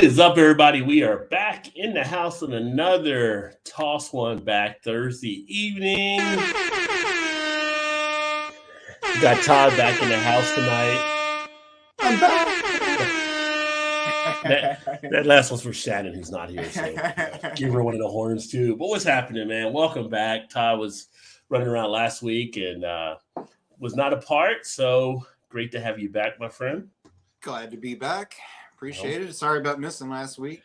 is up, everybody? We are back in the house on another Toss One Back Thursday evening. We got Todd back in the house tonight. I'm back. That last one's for Shannon, who's not here. So give her one of the horns, too. But what's happening, man? Welcome back. Todd was running around last week and was not a part. So great to have you back, my friend. Glad to be back. Appreciate it. Sorry about missing last week.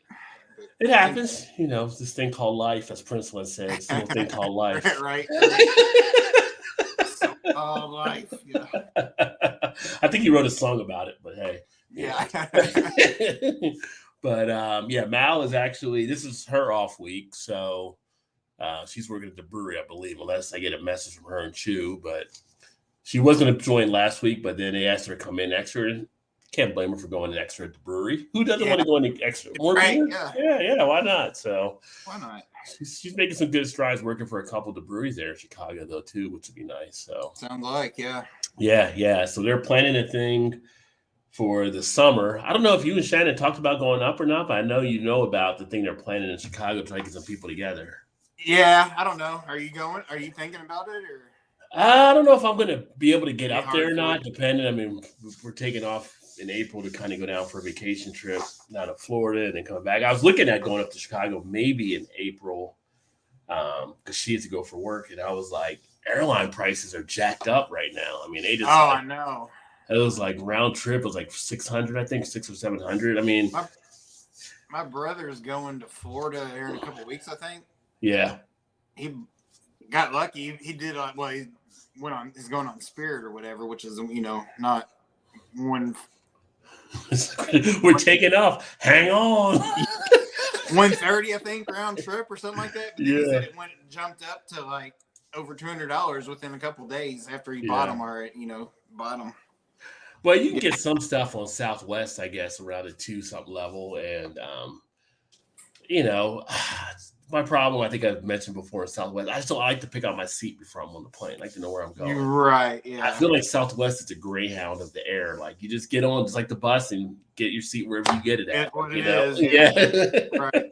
It happens. You know, this thing called life, as Prince once said. It's a little thing called life. Right. Life. Yeah. I think he wrote a song about it, but hey. Yeah. But yeah, Mal is actually, this is her off week. So she's working at the brewery, I believe, unless I get a message from her and Chew. But she was going to join last week, but then they asked her to come in extra. Can't blame her for going extra at the brewery. Who doesn't want to go in extra? More right, yeah. Why not? So why not? She's making some good strides working for a couple of the breweries there in Chicago, though, too, which would be nice. So sounds like, yeah. Yeah. So they're planning a thing for the summer. I don't know if you and Shannon talked about going up or not, but I know you know about the thing they're planning in Chicago, trying to get some people together. Yeah, I don't know. Are you going? Are you thinking about it, or? I don't know if I'm going to be able to get up there or not, depending. I mean, we're taking off in April to kind of go down for a vacation trip down to Florida and then come back. I was looking at going up to Chicago maybe in April because she had to go for work. And I was like, airline prices are jacked up right now. I mean, they just. I know. It was like round trip. It was like 600, I think, 600 or 700. I mean. My brother's going to Florida here in a couple of weeks, I think. Yeah. He got lucky. He did, he's going on Spirit or whatever, which is, not one. We're taking off. Hang on. 130, I think, round trip or something like that. But yeah. He said it jumped up to like over $200 within a couple of days after he bought them bought them. Well, you can get some stuff on Southwest, I guess, around a 2-something level. And, my problem, I think I've mentioned before in Southwest, I just don't like to pick out my seat before I'm on the plane. I like to know where I'm going. You're right, yeah. I feel like Southwest is a Greyhound of the air. Like, you just get on just like the bus and get your seat wherever you get it at. Yeah. Right.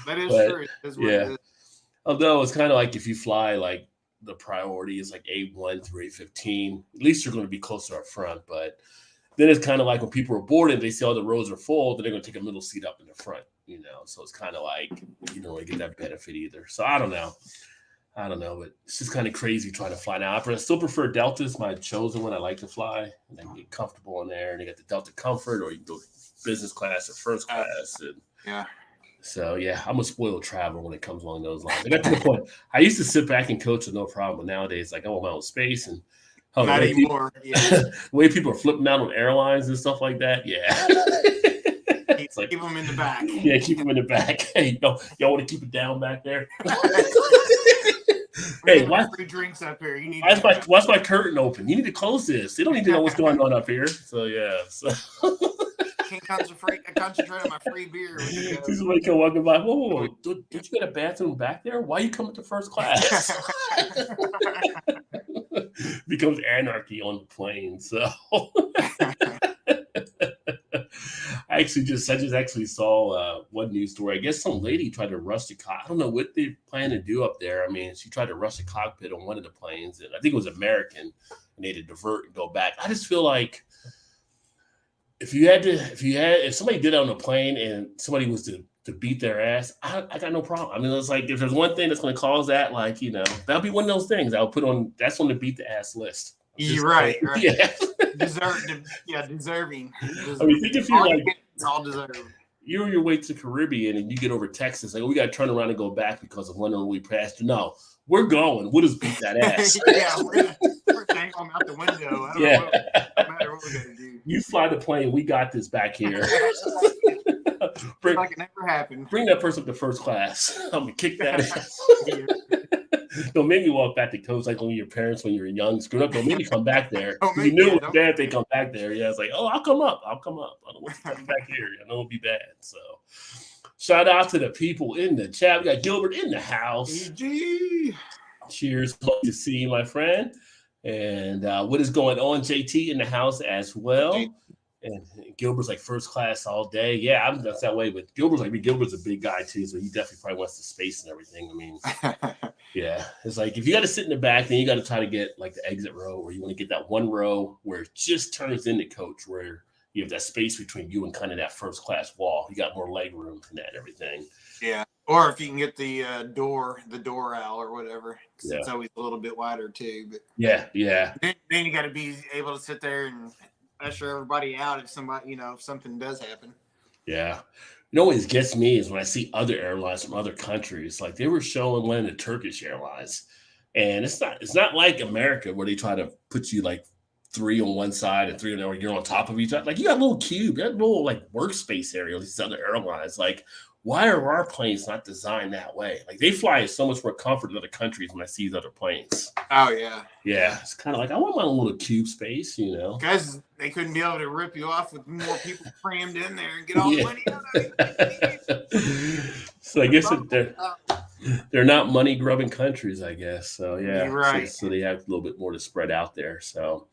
That is true. It is what it is. Although it's kind of like if you fly, like, the priority is like A1 through A15. At least you're going to be closer up front. But then it's kind of like when people are boarded, they see all the rows are full, then they're going to take a middle seat up in the front. So it's kind of like you don't really get that benefit either. So I don't know, but it's just kind of crazy trying to fly now. But I still prefer Delta. It's my chosen one. I like to fly, and I can get comfortable in there. And they got the Delta Comfort, or you can go business class or first class. And yeah. So yeah, I'm a spoiled traveler when it comes along those lines. I got to the point I used to sit back and coach with no problem, but nowadays, like I want my own space and not anymore. The way people are flipping out on airlines and stuff like that. Yeah. Keep them in the back. Yeah, keep them in the back. Hey, y'all want to keep it down back there? Hey, why free drinks up here? You need. Why's my curtain open? You need to close this. They don't need to know what's going on up here. So yeah. Can't concentrate on my free beer. Somebody come walking by. Whoa. Did you get a bathroom back there? Why you coming to first class? Becomes anarchy on the plane. So. I just actually saw one news story. I guess some lady tried to rush the cockpit. I don't know what they plan to do up there. I mean, she tried to rush the cockpit on one of the planes, and I think it was American, and they had to divert and go back. I just feel like if somebody did it on a plane and somebody was to beat their ass, I got no problem. I mean, it's like if there's one thing that's going to cause that, like that'll be one of those things I'll put on. That's on the beat the ass list. You're right. Yeah. Deserving. I mean, think if you're like it's all deserved. You're on your way to the Caribbean and you get over Texas, like we got to turn around and go back because of one we passed. No, we're going. We'll just beat that ass. Yeah, we're hang them out the window. I don't know. No matter what we got to do. You fly the plane. We got this back here. Like it never happened. Bring that person up to first class. I'm gonna kick that ass. Don't make me walk back to coast like when your parents when you were young screwed up. Don't make me come back there. You knew it was bad if they come back there. Yeah, it's like, oh, I'll come up. I don't want to come back here. I know it'll be bad. So shout out to the people in the chat. We got Gilbert in the house. EG. Cheers. Hope to see you, my friend. And what is going on? JT in the house as well. And Gilbert's like first class all day. Yeah, that's that way. But Gilbert's a big guy too, so he definitely probably wants the space and everything. I mean, yeah, it's like if you got to sit in the back, then you got to try to get like the exit row, or you want to get that one row where it just turns into coach, where you have that space between you and kind of that first class wall. You got more leg room and that and everything. Yeah. Or if you can get the door owl or whatever, Yeah. it's always a little bit wider too. But yeah. Then you got to be able to sit there and usher everybody out if something does happen. Yeah. You know what gets me is when I see other airlines from other countries, like they were showing one of the Turkish airlines, and it's not like America where they try to put you like 3 on one side and 3 on the other. You're on top of each other. Like you got a little cube, you got a little like workspace area. These other airlines, like why are our planes not designed that way? Like they fly so much more comfort in other countries when I see these other planes. Oh yeah. Yeah, it's kind of like I want my little cube space, Because they couldn't be able to rip you off with more people crammed in there and get all the money out of it. So I guess they're not money grubbing countries, I guess. So yeah, You're right. So they have a little bit more to spread out there. So,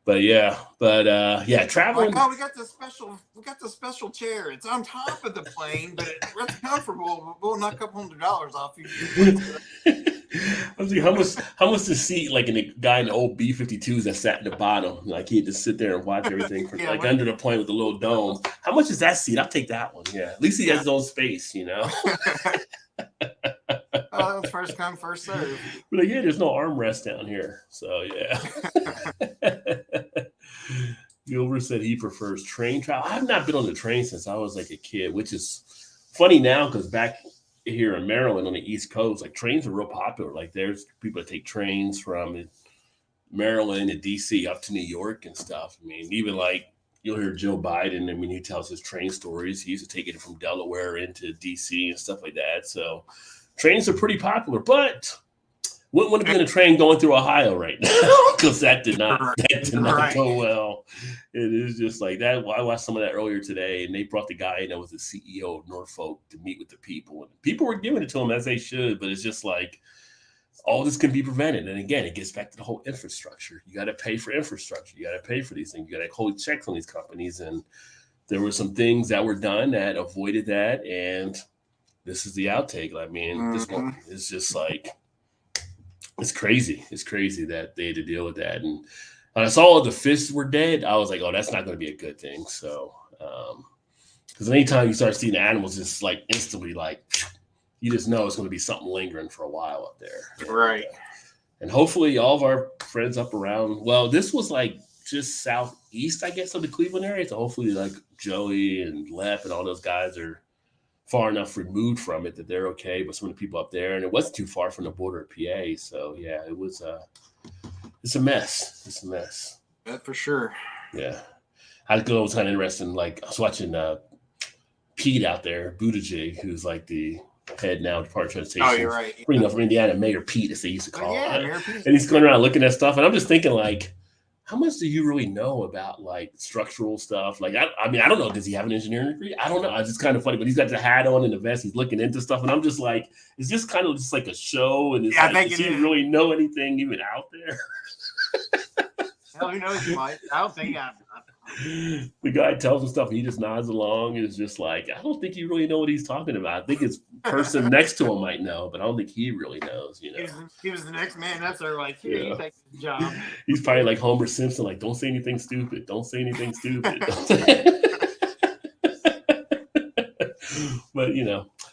yeah, traveling. Like, we got the special chair. It's on top of the plane, but it's comfortable. We'll knock $200 off you. I was like, how much the seat like in the guy in the old B-52s that sat in the bottom, like he had to sit there and watch everything from under the plane with the little dome. How much is that seat? I'll take that one. Yeah, at least he has his own space, Oh, that's first come, first serve. But there's no armrest down here, so yeah. Gilbert said he prefers train travel. I've not been on the train since I was like a kid, which is funny now because back here in Maryland on the East Coast, like trains are real popular. Like there's people that take trains from Maryland and DC up to New York and stuff. I mean, even like you'll hear Joe Biden. I mean, he tells his train stories. He used to take it from Delaware into DC and stuff like that. So trains are pretty popular, but wouldn't want to be in a train going through Ohio right now because that did not go well. It is just like that. I watched some of that earlier today, and they brought the guy in that was the CEO of Norfolk to meet with the people. And people were giving it to him as they should, but it's just like all this can be prevented. And again, it gets back to the whole infrastructure. You got to pay for infrastructure. You got to pay for these things. You got to hold checks on these companies. And there were some things that were done that avoided that. And this is the outtake. I mean, This one is just like, it's crazy. It's crazy that they had to deal with that. And when I saw all the fish were dead, I was like, oh, that's not going to be a good thing. So, because anytime you start seeing animals, it's like instantly like, you just know it's going to be something lingering for a while up there. Right. And hopefully all of our friends up around, well, this was like just southeast, I guess, of the Cleveland area. So hopefully like Joey and Lep and all those guys are far enough removed from it that they're okay. But some of the people up there, and it wasn't too far from the border of PA. So yeah, it was it's a mess. It's a mess. That for sure. Yeah. It was kind of interesting. Like I was watching Pete out there, Buttigieg, who's like the head now Department of Transportation. Oh, you're right. Bringing up from Indiana, Mayor Pete, as they used to call him. Mayor Pete. And he's going around looking at stuff, and I'm just thinking, like, how much do you really know about like structural stuff? Like, I mean, I don't know. Does he have an engineering degree? I don't know. It's just kind of funny, but he's got the hat on and the vest. He's looking into stuff, and I'm just like, it's just kind of just like a show. And it's like, does he really know anything even out there? Hell, who knows? He might. I don't think the guy tells him stuff, and he just nods along. And it's just like, I don't think you really know what he's talking about. I think his person next to him might know, but I don't think he really knows. He was the next man up there, like, here, you take the job. He's probably like Homer Simpson, like, don't say anything stupid. Don't say anything stupid. But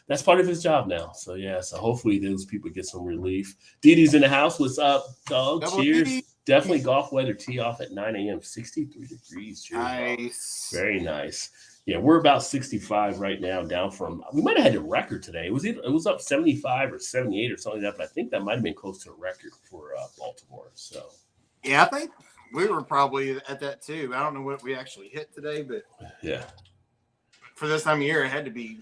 that's part of his job now. So yeah, so hopefully those people get some relief. Dee Dee's in the house. What's up, dog? Cheers. D-D. Definitely golf weather. Tee off at 9 a.m. 63 degrees. Cheers, nice. Dog. Very nice. Yeah, we're about 65 right now, down from, we might have had a record today. It was up 75 or 78 or something like that, but I think that might have been close to a record for Baltimore. So yeah, I think we were probably at that too. I don't know what we actually hit today, but yeah, for this time of year, it had to be.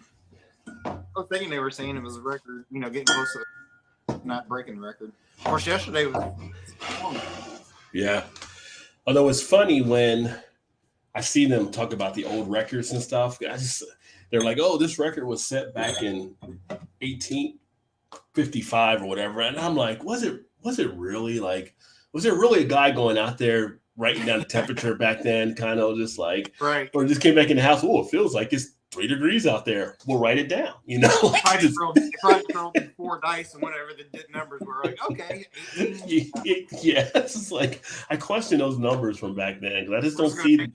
I was thinking they were saying it was a record, getting close to not breaking the record. Of course, yesterday was. Yeah. Although it's funny when I see them talk about the old records and stuff. They're like, oh, this record was set back in 1855 or whatever. And I'm like, was it really like, was there really a guy going out there writing down the temperature back then, kind of just like, right. or just came back in the house. Oh, it feels like it's 3 degrees out there. We'll write it down. You know, They probably rolled 4 dice and whatever the numbers were. Like, okay, 18. Yeah, it's just like I question those numbers from back then because I just don't see.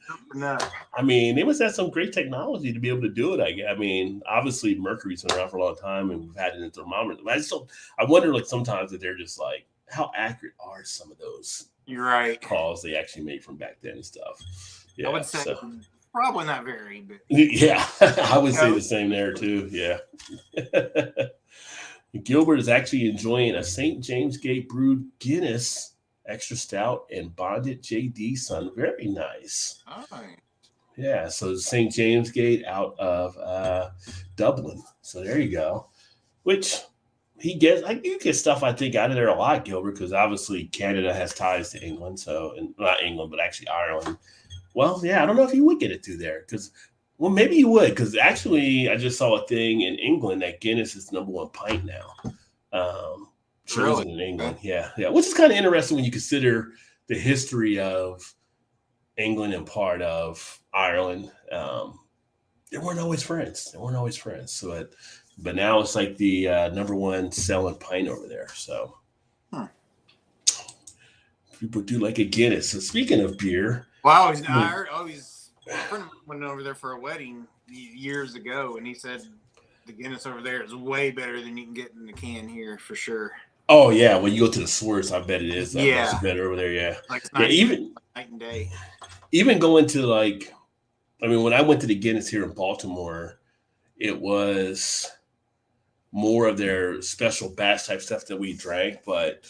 I mean, they must have some great technology to be able to do it. I mean, obviously Mercury's been around for a long time, and we've had it in thermometers. I just don't. I wonder, like sometimes that they're just like, how accurate are some of those? You're right. Calls they actually made from back then and stuff. Yeah, I would say probably not very, but yeah, I would say the same there too. Yeah. Gilbert is actually enjoying a St. James Gate brewed Guinness extra stout and bonded JD son. Very nice. All right. Yeah, so St. James Gate out of Dublin. So there you go. Which he gets, you get stuff I think out of there a lot, Gilbert, because obviously Canada has ties to England. So, and not England, but actually Ireland. Well, yeah, I don't know if you would get it through there because, well, maybe you would because actually I just saw a thing in England that Guinness is #1 pint now. Chosen in England, yeah, which is kind of interesting when you consider the history of England and part of Ireland. They weren't always friends. So, but now it's like the #1 selling pint over there. So people do like a Guinness. So speaking of beer. Well, I heard a friend went over there for a wedding years ago, and he said the Guinness over there is way better than you can get in the can here for sure. Oh yeah, when you go to the source, I bet it is. Much better over there. Yeah, like even night and day. Even going to when I went to the Guinness here in Baltimore, it was more of their special batch type stuff that we drank, but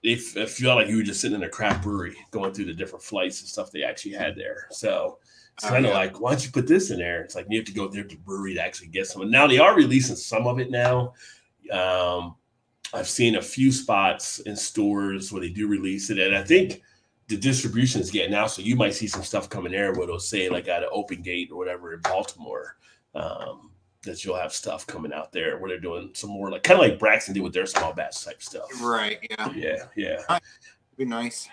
it felt like you were just sitting in a craft brewery going through the different flights and stuff they actually had there. So it's kind of like, why don't you put this in there? It's like you have to go there to the brewery to actually get some. And now they are releasing some of it now. I've seen a few spots in stores where they do release it. And I think the distribution is getting out. So you might see some stuff coming there where they'll say like at an open gate or whatever in Baltimore. That you'll have stuff coming out there where they're doing some more like kind of like Braxton did with their small batch type stuff. Right. Yeah. That'd be nice.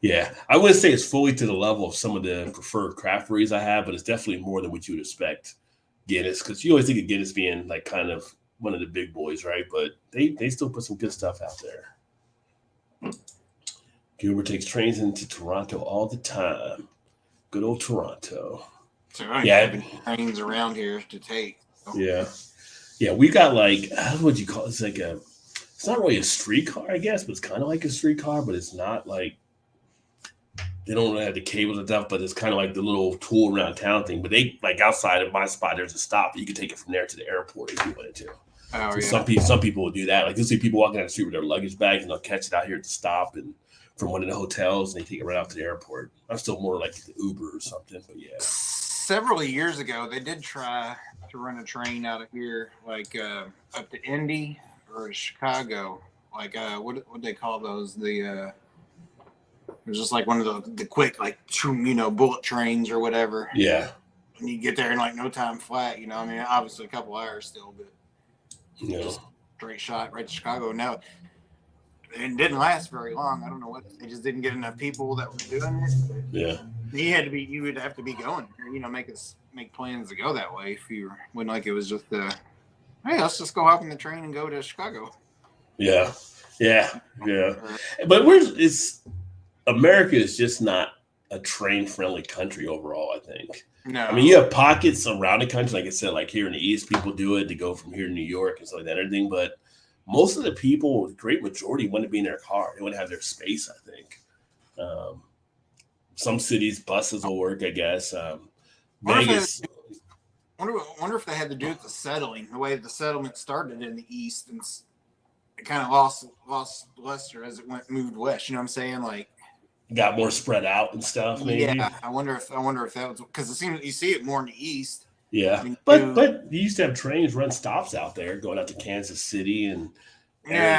Yeah. I wouldn't say it's fully to the level of some of the preferred craft breweries I have, but it's definitely more than what you would expect Guinness, because you always think of Guinness being like kind of one of the big boys, right? But they still put some good stuff out there. Gilbert takes trains into Toronto all the time. Good old Toronto. So having trains around here to take. Yeah. We got like, what would you call it? It's like it's not really a streetcar, I guess, but it's kind of like a streetcar, but it's not like, they don't really have the cables and stuff, but it's kind of like the little tool around town thing. But they, like outside of my spot, there's a stop. You can take it from there to the airport if you wanted to. Oh, so some people will do that. Like you'll see people walking down the street with their luggage bags and they'll catch it out here at the stop and from one of the hotels and they take it right out to the airport. I'm still more like the Uber or something, but yeah. Several years ago, they did try to run a train out of here, like up to Indy or Chicago. Like what they call those? It was just like one of the quick, like bullet trains or whatever. Yeah. And you get there in like no time flat. I mean, obviously a couple hours still, but just straight shot right to Chicago. Now it didn't last very long. I don't know what they just didn't get enough people that were doing it. Yeah. You would have to be going, make plans to go that way if you wouldn't like it was just hey, let's just go hop in the train and go to Chicago. Yeah. But America is just not a train friendly country overall, I think. No. I mean, you have pockets around the country, like I said, like here in the East, people do it to go from here to New York and stuff like that, everything. But most of the people, the great majority, want to be in their car. They want to have their space, I think. Some cities, buses will work, I guess. Vegas. Wonder if they had to do with the settling, the way the settlement started in the East, and it kind of lost luster as it moved west. You know what I'm saying? Like, got more spread out and stuff. Maybe. Yeah, I wonder if that was because it seems you see it more in the East. Yeah, but you used to have trains run stops out there going out to Kansas City and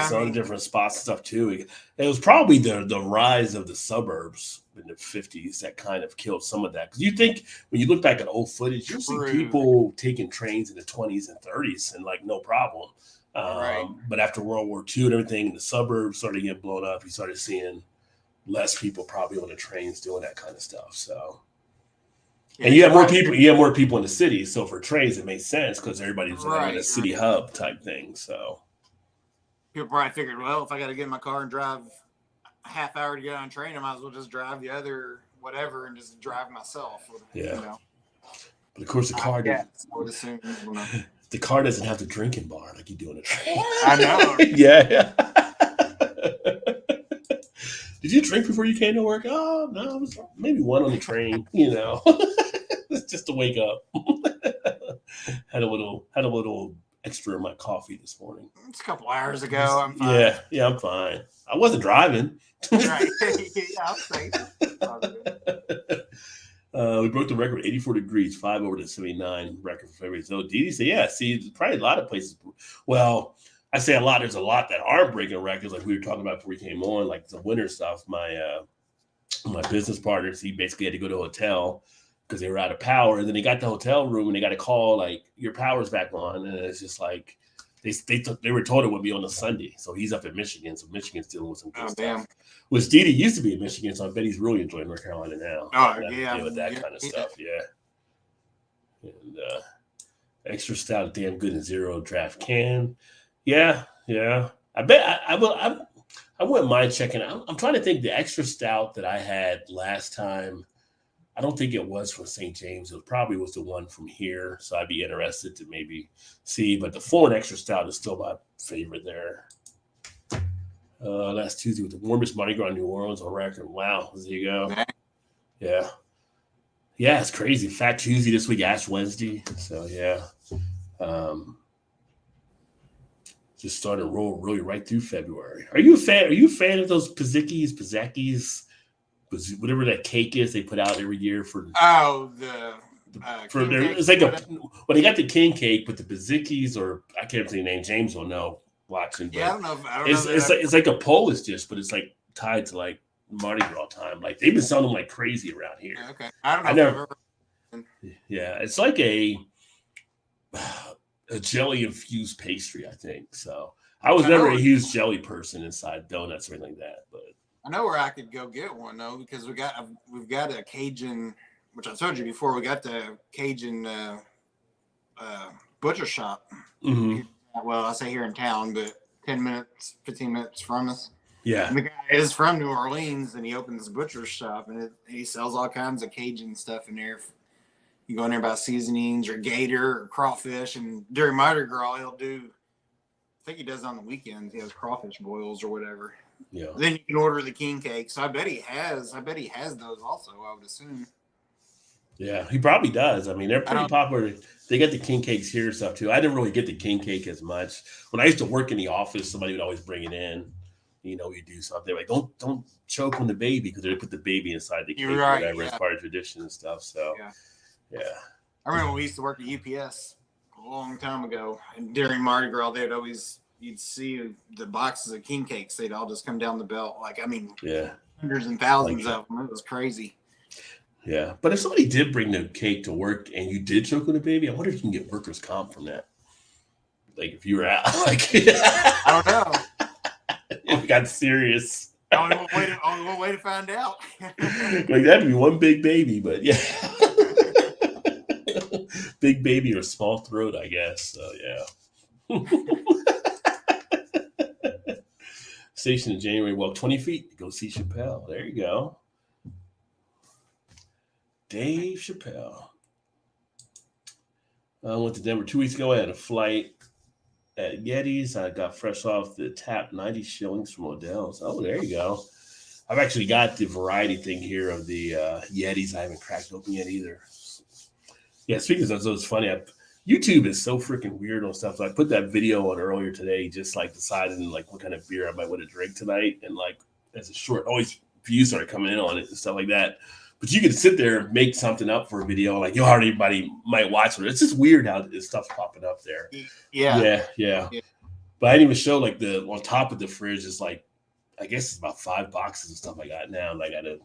some different spots and stuff too. It was probably the rise of the suburbs in the 50s that kind of killed some of that. Because you think when you look back at old footage, you'll see people taking trains in the 20s and 30s and like no problem. But after World War II and everything, the suburbs started getting blown up. You started seeing less people probably on the trains doing that kind of stuff. So, Yeah, and you have more right. people. You have more people in the city. So for trains, it makes sense because everybody's like in a Right. city hub type thing. So People probably figured, well, if I got to get in my car and drive a half hour to get on a train, I might as well just drive the other whatever and just drive myself. yeah. You know. But of course, the car I would assume. the car doesn't have the drinking bar like you do on a train. I know. Yeah. Did you drink before you came to work? Oh no, it was maybe one on the train. You know, just to wake up. had a little extra in my coffee this morning. It's a couple hours ago. I'm fine. Yeah, I'm fine. I wasn't driving. Right. Yeah, I'm safe. We broke the record 84 degrees, 5 over to 79 record for February. So Didi said, yeah, see, probably a lot of places. Well, I say a lot. There's a lot that are breaking records, like we were talking about before we came on, like the winter stuff. My business partners, he basically had to go to a hotel because they were out of power. And then they got the hotel room and they got a call like, your power's back on. And it's just like, they were told it would be on a Sunday. So he's up in Michigan. So Michigan's dealing with some good stuff. Damn. Which Didi used to be in Michigan, so I bet he's really enjoying North Carolina now. Oh, yeah. With that kind of stuff, yeah. And extra stout, damn good in zero draft can. Yeah. I bet I will. I wouldn't mind checking out. I'm trying to think the extra stout that I had last time. I don't think it was from St. James. It probably was the one from here. So I'd be interested to maybe see. But the foreign extra stout is still my favorite there. Last Tuesday with the warmest Mardi Gras in New Orleans on record. Wow, there you go. Yeah, it's crazy. Fat Tuesday this week, Ash Wednesday. So yeah, just started to roll really right through February. Are you a fan? Are you a fan of those Pizzickis, whatever that cake is they put out every year for? Oh, it's like they got the king cake, but the Pizzickis, or I can't say the name. James will know. Watching, but yeah, I don't know. It's like a Polish dish, but it's like tied to like Mardi Gras time. Like they've been selling them like crazy around here. Okay, I don't know. Yeah, it's like a jelly infused pastry, I think. So I was never a huge jelly person inside donuts or anything like that, but I know where I could go get one though, because we've got a Cajun, which I told you before. We got the Cajun butcher shop. Mm-hmm. Well, I say here in town, but 15 minutes from us. Yeah. And the guy is from New Orleans, and he opened this butcher shop, and he sells all kinds of Cajun stuff in there. You go in there about seasonings or gator or crawfish, and during Mardi Gras, he'll do, I think he does on the weekends, he has crawfish boils or whatever. Yeah. Then you can order the king cake. So I bet he has those also, I would assume. Yeah, he probably does. I mean, they're pretty popular. They get the king cakes here and stuff too. I didn't really get the king cake as much. When I used to work in the office, somebody would always bring it in. You know, you do something like don't choke on the baby because they put the baby inside the cake or whatever. It's part of tradition and stuff. So yeah. I remember when we used to work at UPS a long time ago, and during Mardi Gras, you'd see the boxes of king cakes. They'd all just come down the belt. Hundreds and thousands of them. It was crazy. Yeah, but if somebody did bring the cake to work and you did choke on the baby, I wonder if you can get workers' comp from that. Like if you were out, I don't know. It got serious. Only one way to find out. Like that'd be one big baby, but yeah, big baby or small throat, I guess. So yeah. Station in January. Walk 20 feet. Go see Chappelle. There you go. Dave Chappelle. I went to Denver 2 weeks ago. I had a flight at Yeti's. I got fresh off the tap 90 shillings from Odell's. Oh, there you go. I've actually got the variety thing here of the Yetis. I haven't cracked open yet either. Yeah, speaking of that, so it's funny. YouTube is so freaking weird on stuff. So I put that video on earlier today, just like deciding like what kind of beer I might want to drink tonight. And like as a short, always views started coming in on it and stuff like that. But you can sit there and make something up for a video, like hardly anybody might watch it. It's just weird how this stuff's popping up there. Yeah. But I didn't even show like the on top of the fridge is like, I guess it's about 5 boxes of stuff I got now, and I got to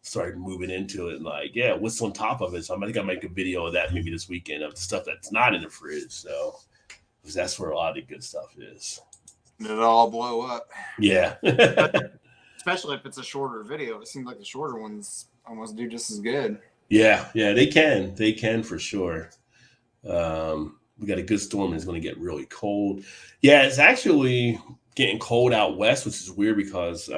start moving into it. And like, what's on top of it? So I think I'll make a video of that maybe this weekend of the stuff that's not in the fridge. So because that's where a lot of the good stuff is. It'll all blow up. Yeah. especially if it's a shorter video. It seems like the shorter ones almost do just as good. Yeah, they can for sure. We got a good storm and it's going to get really cold. Yeah, it's actually getting cold out west, which is weird because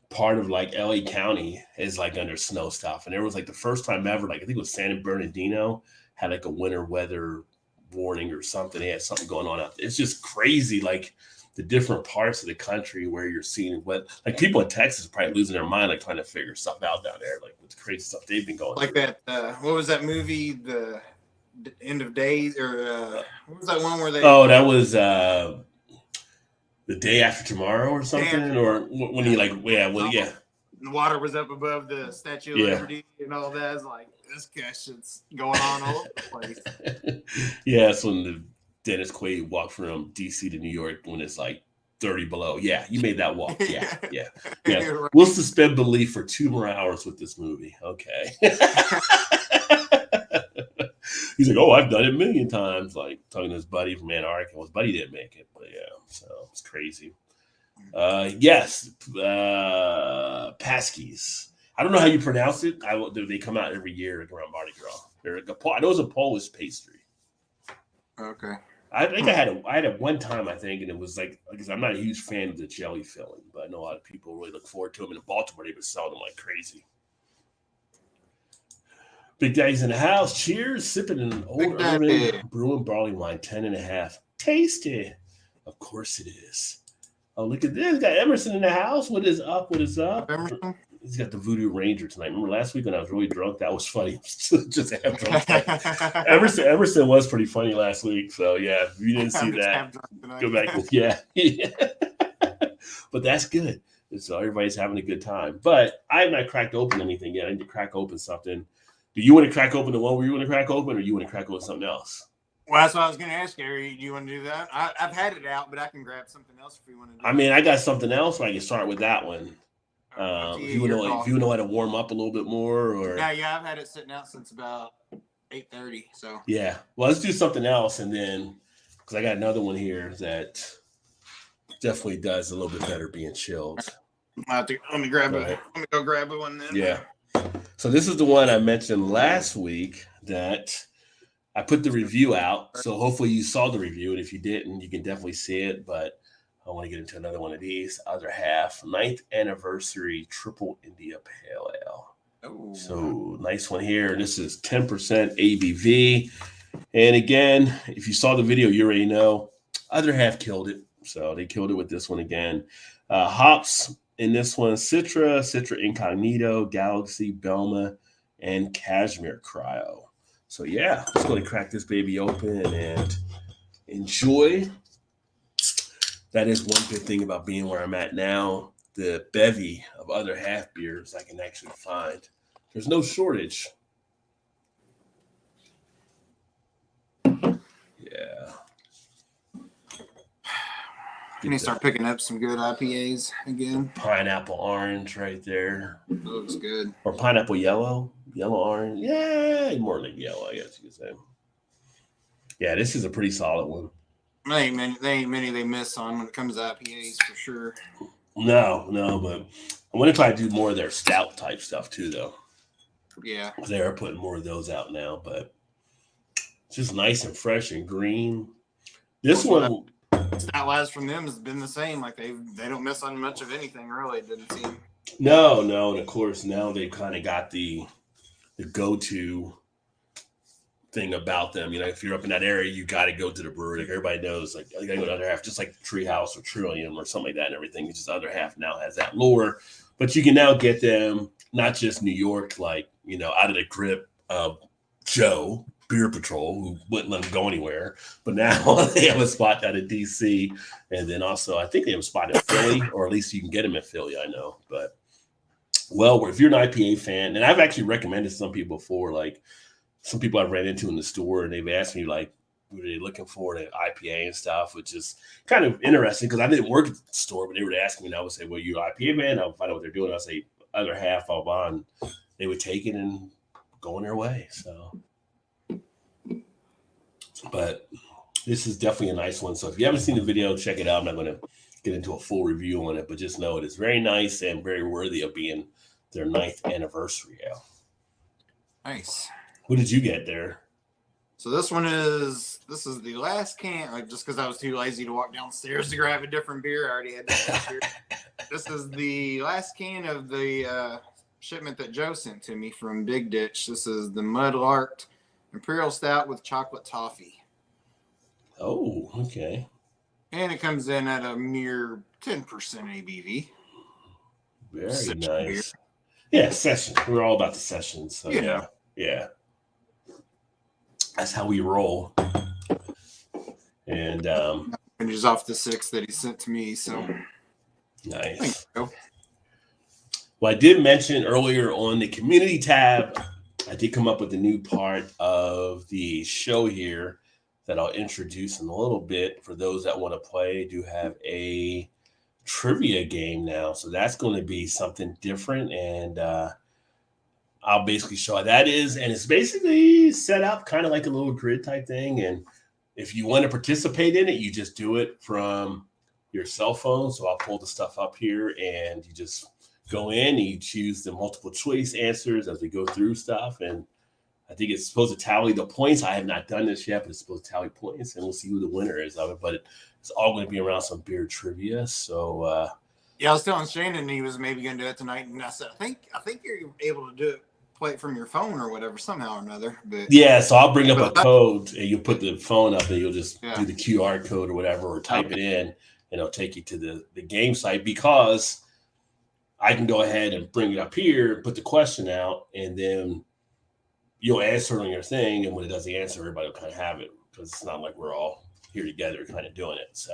part of like LA County is like under snow stuff. And there was like the first time ever, like I think it was San Bernardino had like a winter weather warning or something. They had something going on out there. It's just crazy, like the different parts of the country where you're seeing what, like people in Texas probably losing their mind, like trying to figure stuff out down there, like with the crazy stuff they've been going like through. that. What was that movie? The End of Days, or what was that one where they? Oh, that was The Day After Tomorrow or something, or when he like, yeah. The water was up above the Statue of Liberty and all that. It's like, this shit's going on all over the place. Yeah, it's when the Dennis Quaid walked from DC to New York when it's like 30 below. Yeah, you made that walk. Yeah. Right. We'll suspend belief for 2 more hours with this movie. Okay. He's like, oh, I've done it a million times. Like talking to his buddy from Antarctica. Well, his buddy didn't make it, but yeah, so it's crazy. Yes, Paskies. I don't know how you pronounce it. They come out every year around Mardi Gras. I know it's a Polish pastry. Okay. I think I had it one time, I think, and it was like, because I'm not a huge fan of the jelly filling, but I know a lot of people really look forward to them. And in Baltimore, they would sell them like crazy. Big Daddy's in the house. Cheers. Sipping an old urban brewing barley wine, 10.5. Tasty. Of course it is. Oh, look at this. Got Emerson in the house. What is up? Emerson? He's got the Voodoo Ranger tonight. Remember last week when I was really drunk? That was funny. Just half drunk. Emerson was pretty funny last week. So, yeah, if you didn't see that, go back. Yeah. But that's good. So everybody's having a good time. But I have not cracked open anything yet. I need to crack open something. Do you want to crack open the one where you want to crack open, or you want to crack open something else? Well, that's what I was going to ask, Gary. Do you want to do that? I've had it out, but I can grab something else if you want to do it. I mean, I got something else, but I can start with that one. If you know how to warm up a little bit more, or yeah, I've had it sitting out since about 8:30. So yeah, well, let's do something else, and then because I got another one here that definitely does a little bit better being chilled. Let me grab it. Let me go grab one then. Yeah. So this is the one I mentioned last week that I put the review out. So hopefully you saw the review, and if you didn't, you can definitely see it. But I want to get into another one of these. Other half, 9th anniversary Triple India Pale Ale. Oh. So nice one here. This is 10% ABV. And again, if you saw the video, you already know Other Half killed it. So they killed it with this one again. Hops in this one, Citra Incognito, Galaxy, Belma, and Cashmere Cryo. So yeah, just going to crack this baby open and enjoy. That is one good thing about being where I'm at now. The bevy of Other Half beers I can actually find. There's no shortage. Yeah. You need to start picking up some good IPAs again. Pineapple orange right there. Looks good. Or pineapple yellow orange. Yeah, more like yellow, I guess you could say. Yeah, this is a pretty solid one. They ain't many they miss on when it comes to IPAs for sure. No, but I want to try to do more of their stout type stuff too, though. Yeah. They are putting more of those out now, but it's just nice and fresh and green. This one. Stout wise from them has been the same. Like they don't miss on much of anything, really. It didn't seem. No, and of course now they've kind of got the go-to thing about them. You know, if you're up in that area, you got to go to the brewery. Like everybody knows, like you got to go to Other Half, just like Treehouse or Trillium or something like that, and everything. It's just Other Half now has that lure, but you can now get them not just New York, like out of the grip of Joe Beer Patrol, who wouldn't let them go anywhere, but now they have a spot out of DC, and then also I think they have a spot in Philly, or at least you can get them in Philly. I know, but well, if you're an IPA fan, and I've actually recommended some people before, like some people I've ran into in the store, and they've asked me like, what are they looking for in IPA and stuff, which is kind of interesting because I didn't work at the store, but they were asking me, and I would say, well, you're an IPA man? I'll find out what they're doing. I'll say Other Half, I'll on. They would take it and go on their way. So, but this is definitely a nice one. So if you haven't seen the video, check it out. I'm not going to get into a full review on it, but just know it is very nice and very worthy of being their 9th anniversary ale. Nice. What did you get there? So this is the last can, like, just because I was too lazy to walk downstairs to grab a different beer. I already had that beer. This is the last can of the shipment that Joe sent to me from Big Ditch. This is the Mudlarked Imperial Stout with chocolate toffee. Oh, okay. And it comes in at a mere 10% ABV. Very Session nice. beer. Yeah, session. We're all about the sessions. So yeah. That's how we roll. And he's off the 6 that he sent to me. So nice. Well, I did mention earlier on the community tab, I did come up with a new part of the show here that I'll introduce in a little bit for those that want to play. I do have a trivia game now, so that's going to be something different, and I'll basically show how that is. And it's basically set up kind of like a little grid type thing, and if you want to participate in it, you just do it from your cell phone. So I'll pull the stuff up here, and you just go in and you choose the multiple choice answers as we go through stuff. And I think it's supposed to tally the points. I have not done this yet, but it's supposed to tally points, and we'll see who the winner is of it. But it's all going to be around some beer trivia. So yeah, I was telling Shannon he was maybe going to do it tonight, and I said, I think you're able to do it, play it from your phone or whatever, somehow or another. But yeah, so I'll bring up a code, and you'll put the phone up, and you'll just do the QR code or whatever, or type it in, and it'll take you to the game site, because I can go ahead and bring it up here, put the question out, and then you'll answer it on your thing. And when it does the answer, everybody will kind of have it, because it's not like we're all here together kind of doing it. So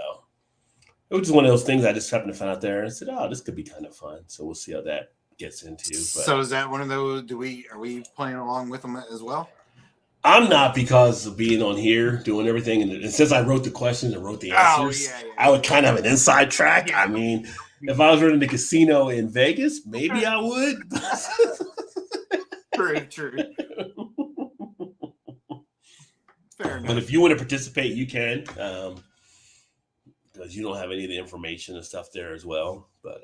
it was just one of those things I just happened to find out there and said, oh, this could be kind of fun. So we'll see how that gets into. But so is that one of those, are we playing along with them as well? I'm not, because of being on here doing everything, and since I wrote the questions and wrote the answers, I would kind of have an inside track. I mean, if I was running the casino in Vegas, maybe I would. True. Fair enough. But if you want to participate, you can, because you don't have any of the information and stuff there as well. But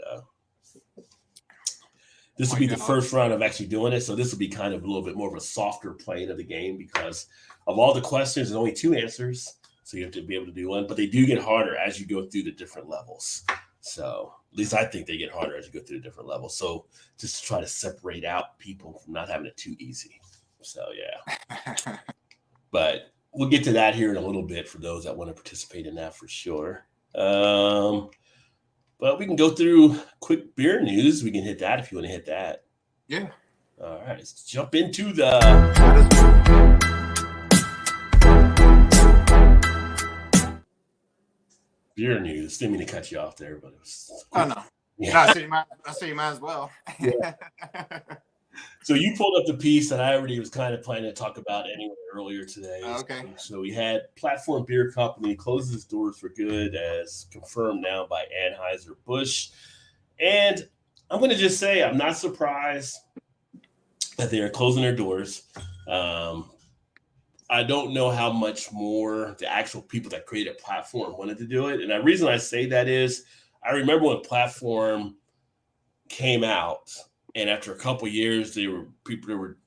this will be the first round of actually doing it. So this will be kind of a little bit more of a softer playing of the game, because of all the questions, there's only 2 answers. So you have to be able to do one, but they do get harder as you go through the different levels. So at least I think they get harder as you go through the different levels. So just to try to separate out people from not having it too easy. So yeah, but we'll get to that here in a little bit for those that want to participate in that for sure. But we can go through quick beer news. We can hit that if you want to hit that. Yeah. All right, let's jump into the beer news. Didn't mean to cut you off there, but it was. Oh no. Yeah. No, I see you might as well. Yeah. So you pulled up the piece that I already was kind of planning to talk about anyway earlier today. Okay. So we had Platform Beer Company closes its doors for good, as confirmed now by Anheuser-Busch. And I'm going to just say I'm not surprised that they are closing their doors. I don't know how much more the actual people that created Platform wanted to do it. And the reason I say that is I remember when Platform came out, and after a couple of years, there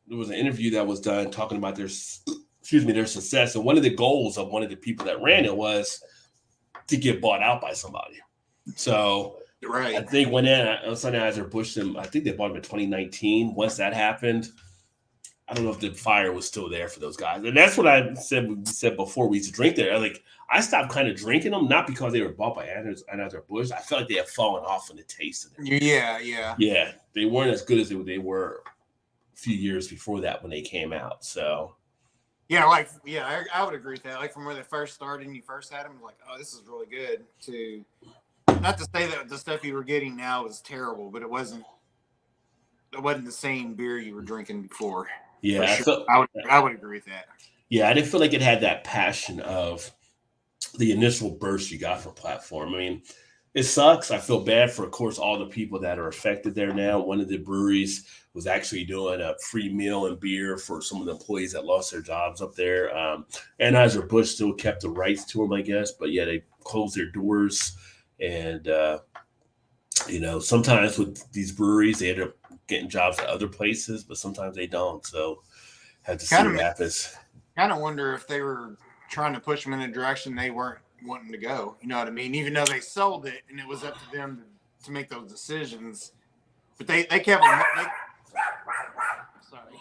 was an interview that was done talking about their success. And one of the goals of one of the people that ran it was to get bought out by somebody. So I think when Anheuser-Busch, I think they bought them in 2019. Once that happened, I don't know if the fire was still there for those guys. And that's what I said before we used to drink there. I stopped kind of drinking them, not because they were bought by Anheuser-Busch. I felt like they had fallen off in the taste of them. Yeah. Yeah, they weren't as good as they were a few years before that when they came out. So I would agree with that. Like from where they first started and you first had them, like, oh, this is really good. To not to say that the stuff you were getting now is terrible, but it wasn't the same beer you were drinking before. Yeah, sure. I would agree with that. Yeah, I didn't feel like it had that passion of the initial burst you got from Platform. I mean, it sucks. I feel bad for, of course, all the people that are affected there now. One of the breweries was actually doing a free meal and beer for some of the employees that lost their jobs up there. Anheuser-Busch still kept the rights to them, I guess. But yeah, they closed their doors. And sometimes with these breweries, they end up getting jobs at other places, but sometimes they don't. So have to see Kind what of happens. kind of wonder if they were trying to push them in a direction they weren't wanting to go. You know what I mean? Even though they sold it and it was up to them to make those decisions, but they kept. Sorry,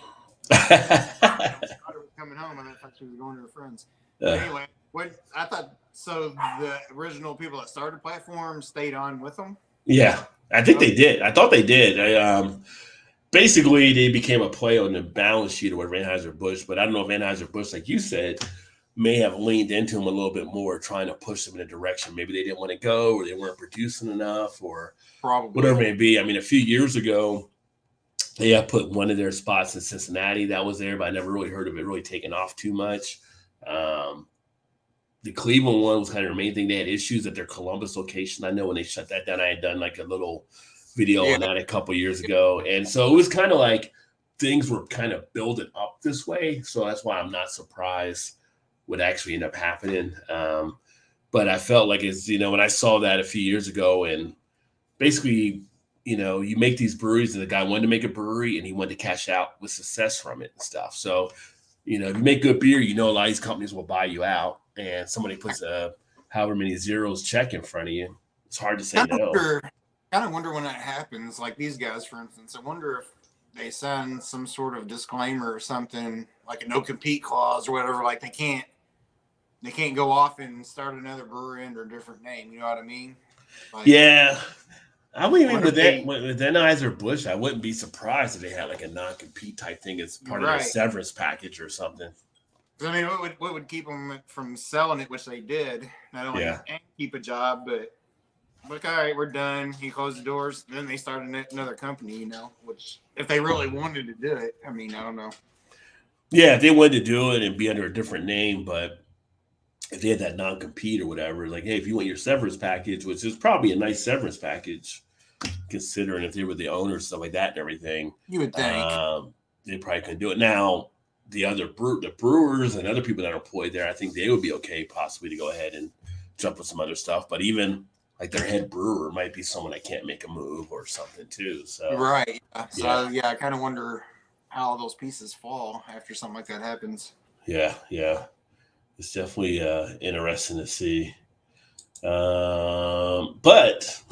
my daughter was coming home and I thought she was going to her friends. But anyway, what I thought, so the original people that started platform stayed on with them. Yeah, I think they did. I thought they did. Basically, they became a play on the balance sheet of what Anheuser-Busch, but I don't know if Anheuser-Busch, like you said, may have leaned into them a little bit more, trying to push them in a direction. Maybe they didn't want to go, or they weren't producing enough, or Probably whatever it may be. I mean, a few years ago, they had put one of their spots in Cincinnati that was there, but I never really heard of it really taking off too much. Um, the Cleveland one was kind of the main thing. They had issues at their Columbus location. I know when they shut that down, I had done like a little video yeah. on that a couple years ago. And so it was kind of like things were kind of building up this way. So that's why I'm not surprised what actually ended up happening. But I felt like when I saw that a few years ago, and basically, you make these breweries, and the guy wanted to make a brewery and he wanted to cash out with success from it and stuff. So, if you make good beer, a lot of these companies will buy you out, and somebody puts a however many zeros check in front of you. It's hard to say no. Kind of wonder when that happens. Like these guys, for instance, I wonder if they sign some sort of disclaimer or something, like a no compete clause or whatever. Like they can't go off and start another brewery under a different name. You know what I mean? Like, Yeah. I wouldn't even with they, that with Anheuser-Busch, I wouldn't be surprised if they had like a non-compete type thing as part of their severance package or something. I mean, what would keep them from selling it, which they did, not only keep a job, but like, all right, we're done. He closed the doors. Then they started another company, which if they really wanted to do it, I mean, I don't know. Yeah, if they wanted to do it and be under a different name, but if they had that non-compete or whatever, like, hey, if you want your severance package, which is probably a nice severance package, considering if they were the owners, stuff like that and everything, you would think they probably couldn't do it. Now, the brewers and other people that are employed there, I think they would be okay possibly to go ahead and jump with some other stuff. But even like their head brewer might be someone that can't make a move or something too. So right, so I kind of wonder how all those pieces fall after something like that happens. Yeah, it's definitely interesting to see. But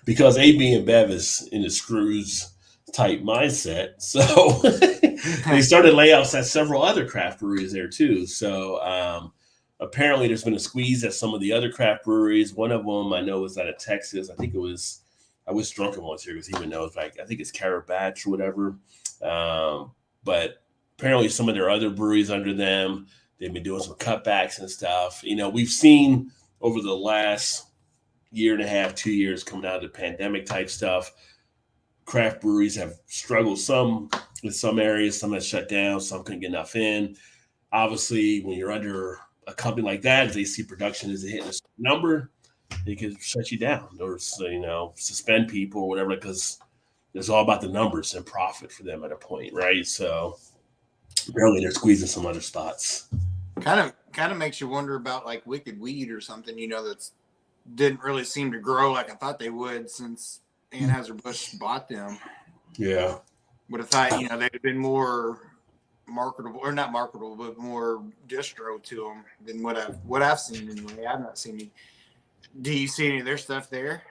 because AB and Bev is in the screws type mindset, so they started layoffs at several other craft breweries there too. So apparently there's been a squeeze at some of the other craft breweries. One of them I know was out of Texas. I was drunken once here because even knows, like, I think it's Carabatch or whatever. But apparently some of their other breweries under them, they've been doing some cutbacks and stuff. We've seen over the last year and a half, 2 years, coming out of the pandemic type stuff, craft breweries have struggled some with some areas, some have shut down, some couldn't get enough in. Obviously, when you're under a company like that, if they see production isn't hitting a certain number, they can shut you down or suspend people or whatever, because it's all about the numbers and profit for them at a point, right? So apparently they're squeezing some other spots. Kind of makes you wonder about like Wicked Weed or something, that's didn't really seem to grow like I thought they would since Anheuser-Busch bought them. Yeah. Would have thought, they'd have been more marketable, or not marketable, but more distro to them than what I've seen anyway. I've not seen any. Do you see any of their stuff there?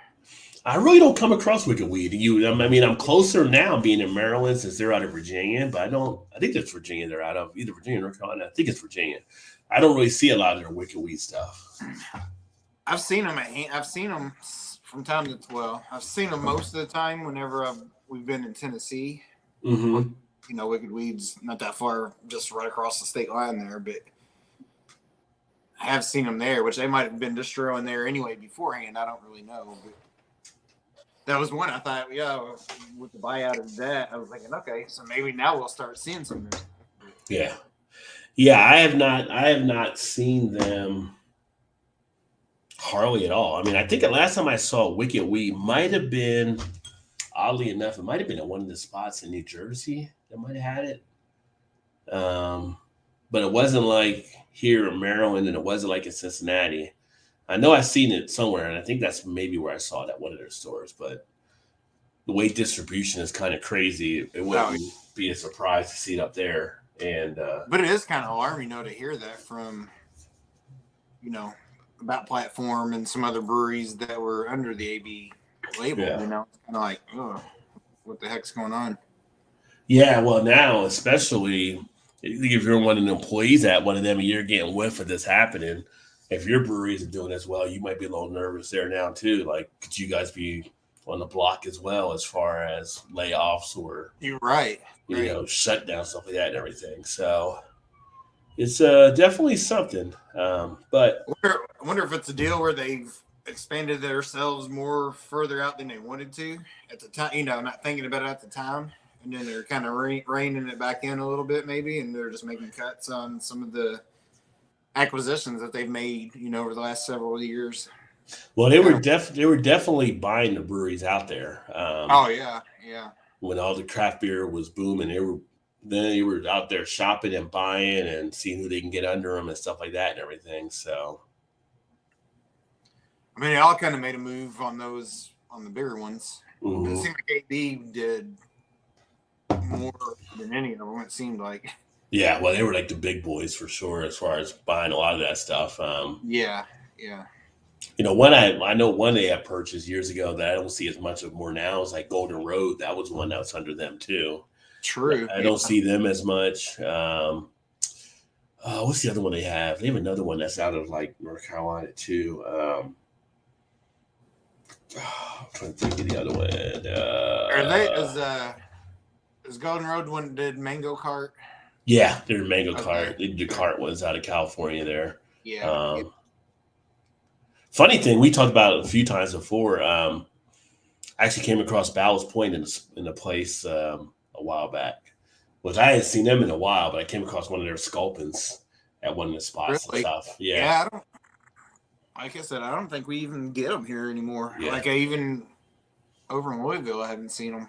I really don't come across Wicked Weed. I'm closer now being in Maryland since they're out of Virginia, but I think that's Virginia. They're out of either Virginia or North Carolina. I think it's Virginia. I don't really see a lot of their Wicked Weed stuff. I've seen them. I've seen them from time to I've seen them most of the time whenever we've been in Tennessee. Mm-hmm. Wicked Weed's not that far, just right across the state line there, but I have seen them there, which they might have been distroing there anyway beforehand. I don't really know, but that was one I thought, with the buyout of that, I was thinking, okay, so maybe now we'll start seeing some. Yeah. I have not seen them hardly at all. I think the last time I saw Wicked Weed might have been, oddly enough, it might have been at one of the spots in New Jersey that might have had it. But it wasn't like here in Maryland, and it wasn't like in Cincinnati. I know I've seen it somewhere, and I think that's maybe where I saw it at one of their stores. But the weight distribution is kind of crazy. It Oh, wouldn't be a surprise to see it up there. And but it is kind of alarming, to hear that from, you know, about platform and some other breweries that were under the AB label. yeah, It's kind of like, oh, what the heck's going on? yeah. Well, now especially if you're one of the employees at one of them, and you're getting whiff of this happening. If your breweries are doing as well, you might be a little nervous there now too. Like, could you guys be on the block as well as far as layoffs or You're right. shutdown stuff like that and everything? So it's definitely something. But I wonder if it's a deal where they've expanded themselves more further out than they wanted to at the time, not thinking about it at the time. And then they're kind of reining it back in a little bit, maybe, and they're just making cuts on some of the acquisitions that they've made, over the last several years. well, they were definitely buying the breweries out there. Oh yeah, yeah. When all the craft beer was booming, they were out there shopping and buying and seeing who they can get under them and stuff like that and everything. So, I mean, they all kind of made a move on the bigger ones. mm-hmm. It seemed like AB did more than any of them. It seemed like. Yeah, well, they were like the big boys for sure as far as buying a lot of that stuff. Yeah. One I know one they had purchased years ago that I don't see as much of more now is like Golden Road. That was one that was under them too. True. I don't see them as much. What's the other one they have? They have another one that's out of like North Carolina too. I'm trying to think of the other one. Are they is Golden Road one did Mango Cart? Yeah, they're Mango Okay. Cart. The cart was out of California there. Yeah. Funny thing, we talked about it a few times before. I actually came across Ballast Point in a place a while back, which I hadn't seen them in a while, but I came across one of their sculpins at one of the spots Really? and stuff. Yeah. Yeah, like I said, I don't think we even get them here anymore. Yeah. Like even over in Louisville, I haven't seen them.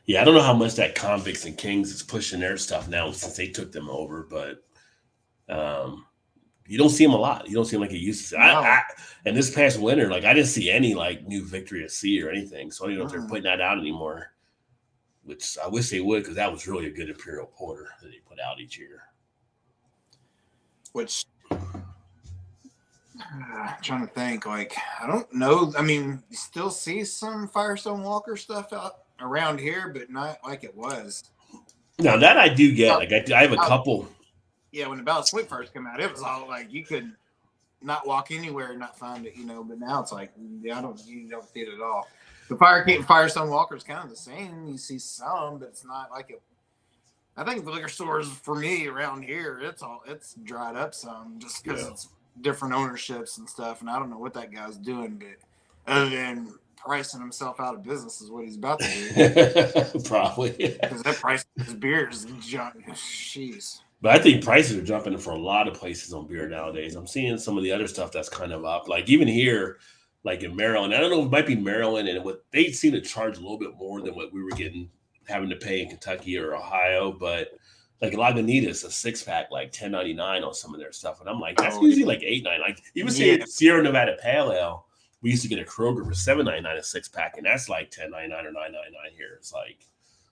Yeah, I don't know how much that Convicts and Kings is pushing their stuff now since they took them over, but you don't see them a lot. You don't see them like you used to. No. And this past winter, like I didn't see any like new Victory at Sea or anything, so I don't know if they're putting that out anymore. Which I wish they would, because that was really a good imperial porter that they put out each year. Which I'm trying to think. Like I don't know. I mean, you still see some Firestone Walker stuff out around here, but not like it was. Now that I do get, like I have a couple. Yeah, when the Ballast Point first came out, it was all like you could not walk anywhere and not find it, But now it's like, you don't see it at all. The Firestone Walker is kind of the same. You see some, but it's not like it. I think the liquor stores for me around here, it's dried up some just because it's different ownerships and stuff, and I don't know what that guy's doing, but other than pricing himself out of business is what he's about to do. Probably. Because that price of his beer is junk. Jeez. But I think prices are jumping for a lot of places on beer nowadays. I'm seeing some of the other stuff that's kind of up. Like even here, like in Maryland, I don't know, it might be Maryland, and what they seem to charge a little bit more than what we were having to pay in Kentucky or Ohio. But like Lagunitas, a 6-pack, like $10.99 on some of their stuff. And I'm like, that's usually like $8.99. Like even say Sierra Nevada Pale Ale, we used to get a Kroger for $7.99 a 6-pack, and that's like $10.99 or $9.99 here. It's like,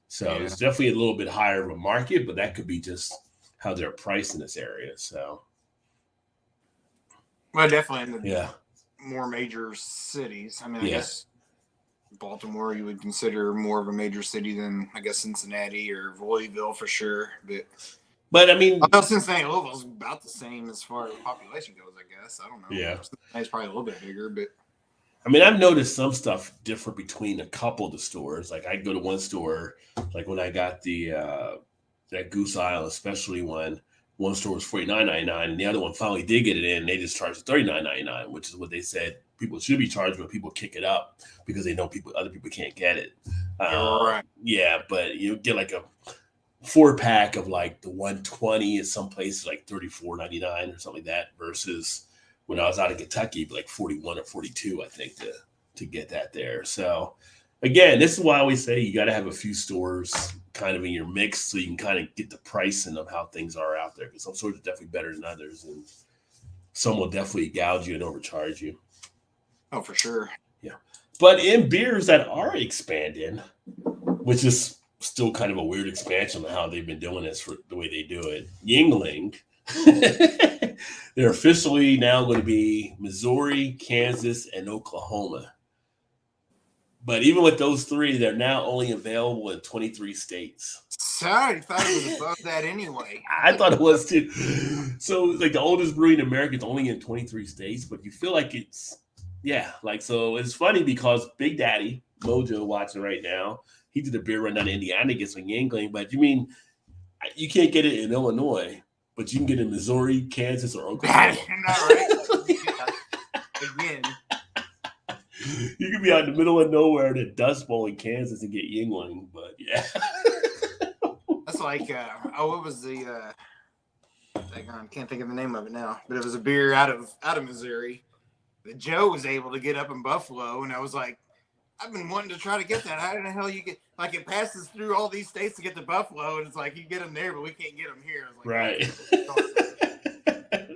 so it's definitely a little bit higher of a market, but that could be just how they're priced in this area. So, well, definitely in the more major cities. I mean, I guess Baltimore you would consider more of a major city than I guess Cincinnati or Louisville for sure. But I mean, Cincinnati and Louisville's about the same as far as population goes. I guess I don't know. Yeah, Cincinnati's probably a little bit bigger, but I mean, I've noticed some stuff different between a couple of the stores. Like I go to one store, like when I got that Goose Isle, especially one store was $49.99, and the other one finally did get it in. And they just charged $39.99, which is what they said people should be charged when people kick it up because they know other people can't get it. Right. Yeah, but you get like a 4-pack of like the 120 in some places like $34.99 or something like that, versus when I was out in Kentucky, like 41 or 42, I think, to get that there. So again, this is why I always say you got to have a few stores kind of in your mix so you can kind of get the pricing of how things are out there, because some stores are definitely better than others. And some will definitely gouge you and overcharge you. Oh, for sure. Yeah. But in beers that are expanding, which is still kind of a weird expansion of how they've been doing this for the way they do it, Yingling, they're officially now going to be Missouri, Kansas, and Oklahoma. But even with those three, they're now only available in 23 states. Sorry, I thought it was above that anyway. I thought it was too. So like the oldest brewery in America is only in 23 states, but you feel like it's so it's funny because Big Daddy Mojo watching right now, he did a beer run down in Indiana to get some Yingling, but you mean you can't get it in Illinois, but you can get it in Missouri, Kansas, or Oklahoma. Not right. Again. You could be out in the middle of nowhere in the Dust Bowl in Kansas and get Yingling, but yeah. That's like, what was the, I can't think of the name of it now, but it was a beer out of Missouri that Joe was able to get up in Buffalo, and I was like, I've been wanting to try to get that. How the hell you get, like, it passes through all these states to get to Buffalo, and it's like, you get them there, but we can't get them here. I was like, right.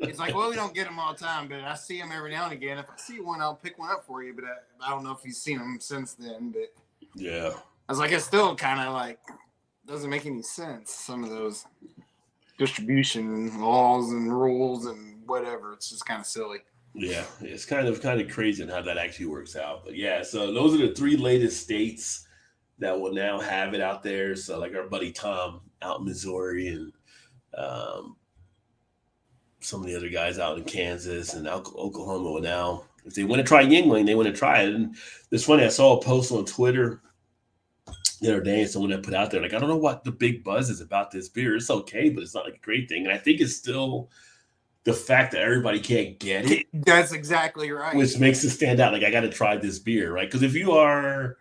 It's like, well, we don't get them all the time, but I see them every now and again. If I see one, I'll pick one up for you, but I don't know if you've seen them since then, but yeah. I was like, it's still kind of like, doesn't make any sense. Some of those distribution laws and rules and whatever. It's just kind of silly. Yeah, it's kind of crazy on how that actually works out. But yeah, so those are the three latest states that will now have it out there. So like our buddy Tom out in Missouri and some of the other guys out in Kansas and Oklahoma will now, if they want to try Yingling, they want to try it. And it's funny, I saw a post on Twitter the other day, and someone that put out there, like, I don't know what the big buzz is about this beer. It's okay, but it's not like a great thing. And I think it's still the fact that everybody can't get it. That's exactly right. Which makes it stand out. Like, I got to try this beer, right? Because if you are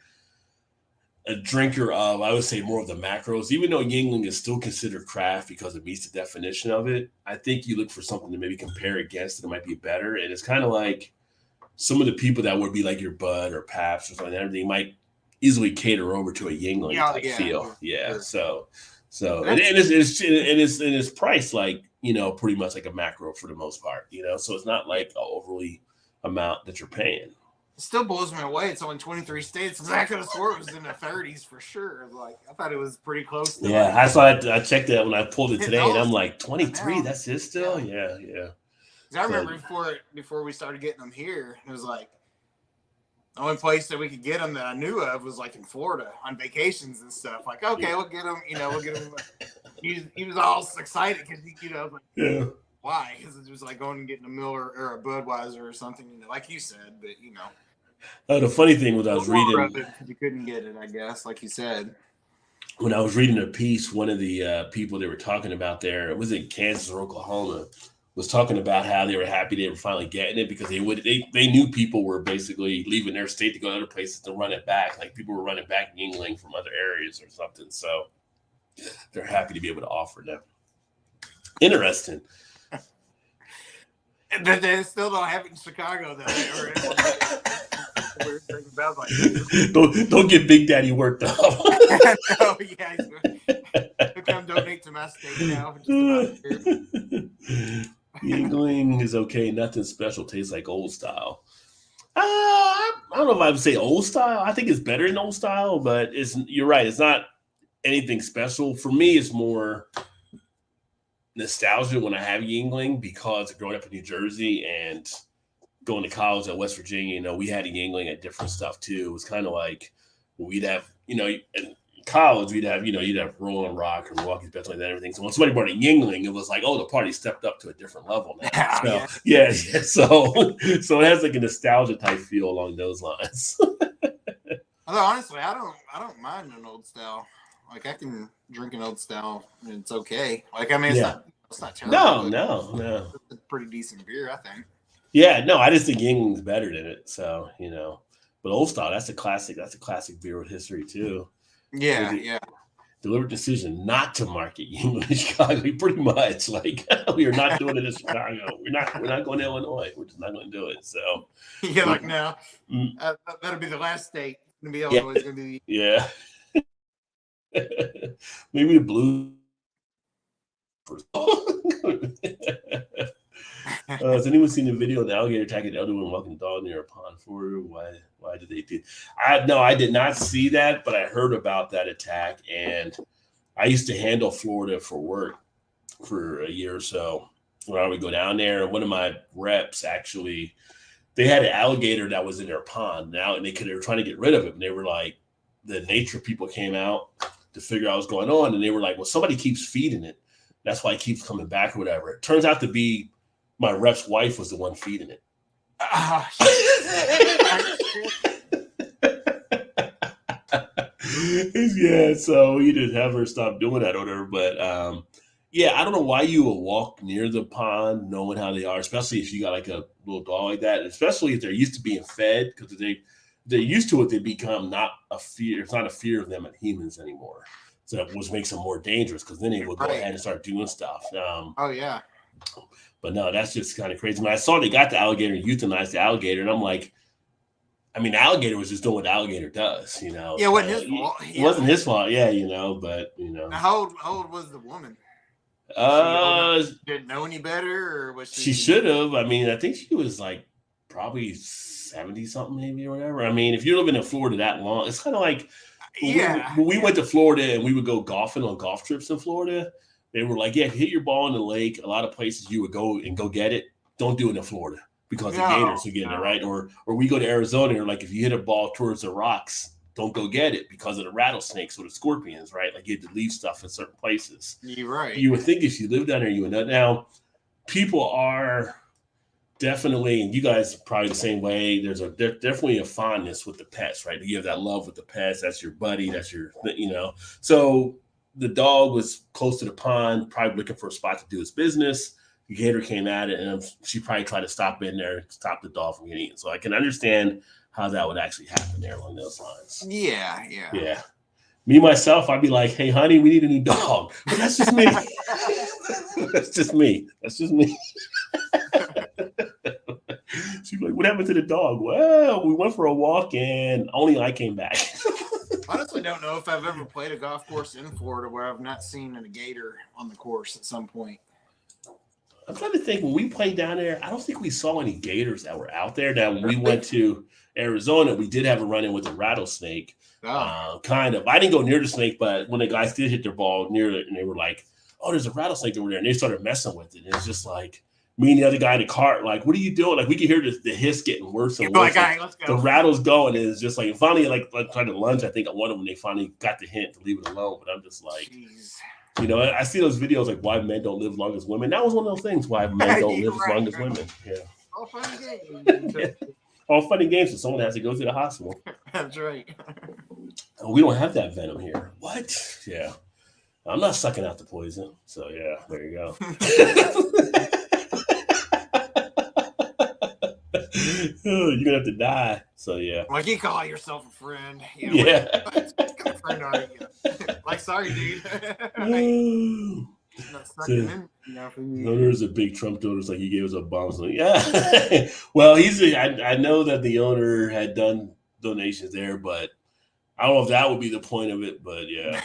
a drinker of, I would say, more of the macros, even though Yingling is still considered craft because it meets the definition of it, I think you look for something to maybe compare against that might be better. And it's kind of like some of the people that would be like your Bud or Pabst or something, everything might easily cater over to a Yingling type feel. Yeah. Sure. So and it's priced like, pretty much like a macro for the most part, so it's not like an overly amount that you're paying. It still blows me away. It's only 23 states. I could have swore it was in the 30s for sure. Like, I thought it was pretty close to I saw it. I checked that when I pulled it today, and I'm like, 23, that's it still? Yeah. I remember before we started getting them here, it was like the only place that we could get them that I knew of was like in Florida on vacations and stuff. Like, okay, we'll get them. We'll get them. He was all excited because like, why? Because it was like going and getting a Miller or a Budweiser or something, like you said. But the funny thing was I was reading, you couldn't get it, I guess, like you said. When I was reading a piece, one of the people they were talking about there, it was in Kansas or Oklahoma, was talking about how they were happy they were finally getting it because they knew people were basically leaving their state to go to other places to run it back. Like people were running back Yingling from other areas or something. So they're happy to be able to offer them. Interesting. But they still don't have it in Chicago, though. Don't get Big Daddy worked up. No, yeah. He'll come donate to my state now. Yingling is okay. Nothing special. Tastes like old style. I don't know if I would say old style. I think it's better than old style, but you're right. It's not anything special. For me, it's more nostalgia when I have Yingling because growing up in New Jersey and going to college at West Virginia, we had a Yingling at different stuff too. It was kind of like we'd have, in college, you'd have Rolling Rock or Milwaukee's Best and everything. So when somebody brought a Yingling, it was like, oh, the party stepped up to a different level now. So, yeah. So it has like a nostalgia type feel along those lines. Although honestly, I don't mind an old style. Like I can drink an old style and it's okay. Like I mean, it's not terrible. No. It's a pretty decent beer, I think. Yeah, no, I just think Yingling's better than it. So but old style, that's a classic beer with history too. Yeah. Deliberate decision not to market Yingling in Chicago. Pretty much, like we are not doing it in Chicago. We're not going to Illinois. We're just not going to do it. So like no, that'll be the last state. It's gonna be Illinois. It's gonna be maybe the Blues. Has anyone seen the video of the alligator attacking the elder woman walking the dog near a pond? For why did they do? I did not see that, but I heard about that attack, and I used to handle Florida for work for a year or so. When I would go down there, one of my reps actually, they had an alligator that was in their pond now, and they were trying to get rid of it. And they were like, the nature people came out to figure out what's going on, and they were like, well, somebody keeps feeding it. That's why it keeps coming back or whatever. It turns out to be my rep's wife was the one feeding it. Yeah, so we just have her stop doing that or whatever. But yeah, I don't know why you would walk near the pond knowing how they are, especially if you got like a little dog like that, especially if they're used to being fed, because they're used to it, they become not a fear. It's not a fear of them and humans anymore. So that which makes them more dangerous, because then they will go ahead and start doing stuff. Oh yeah. But no, that's just kind of crazy. When I saw they got the alligator, euthanized the alligator, and I'm like, I mean, the alligator was just doing what the alligator does, you know. Yeah, it wasn't his fault. It wasn't his fault, yeah, you know. But you know, now, how old was the woman? Didn't know any better, or was she? She should have. I mean, I think she was like probably 70 something, maybe, or whatever. I mean, if you're living in Florida that long, it's kind of like when we went to Florida and we would go golfing on golf trips in Florida. They were like, yeah, if you hit your ball in the lake, a lot of places you would go get it. Don't do it in Florida because the gators are getting it, right? Or we go to Arizona, or like if you hit a ball towards the rocks, don't go get it because of the rattlesnakes or the scorpions, right? Like you had to leave stuff in certain places. You're right. You would think if you lived down there, you would know. Now, people are definitely, and you guys are probably the same way, there's definitely a fondness with the pets, right? You have that love with the pets. That's your buddy. That's your, you know. So the dog was close to the pond, probably looking for a spot to do his business. The gator came at it, and she probably tried to stop in there, stop the dog from getting eaten. So I can understand how that would actually happen there along those lines. Yeah. Me, myself, I'd be like, hey, honey, we need a new dog. But that's just me. That's just me. She's like, what happened to the dog? Well, we went for a walk, and only I came back. Honestly, don't know if I've ever played a golf course in Florida where I've not seen a gator on the course at some point. I'm trying to think. When we played down there, I don't think we saw any gators that were out there. Now, when we went to Arizona, we did have a run-in with a rattlesnake. Kind of. I didn't go near the snake, but when the guys did hit their ball near it, and they were like, oh, there's a rattlesnake over there, and they started messing with it. And it's just like, me and the other guy in the cart, like, what are you doing? Like, we could hear the hiss getting worse and worse. Like, all right, let's go. The rattle's going, and it's just like, finally, like trying to lunge. I think at one of them, they finally got the hint to leave it alone. But I'm just like, jeez. You know, I see those videos like why men don't live long as women. That was one of those things why men don't live as long as women. Yeah. All fun and games. All fun and games, so someone has to go to the hospital. That's right. We don't have that venom here. What? Yeah. I'm not sucking out the poison. So, yeah, there you go. You're going to have to die. So, yeah. Like, you call yourself a friend. Yeah. What kind of friend are you? Like, sorry, dude. There's a big Trump donor. Like, he gave us a bomb. So, yeah. Well, I know that the owner had done donations there, but I don't know if that would be the point of it. But, yeah.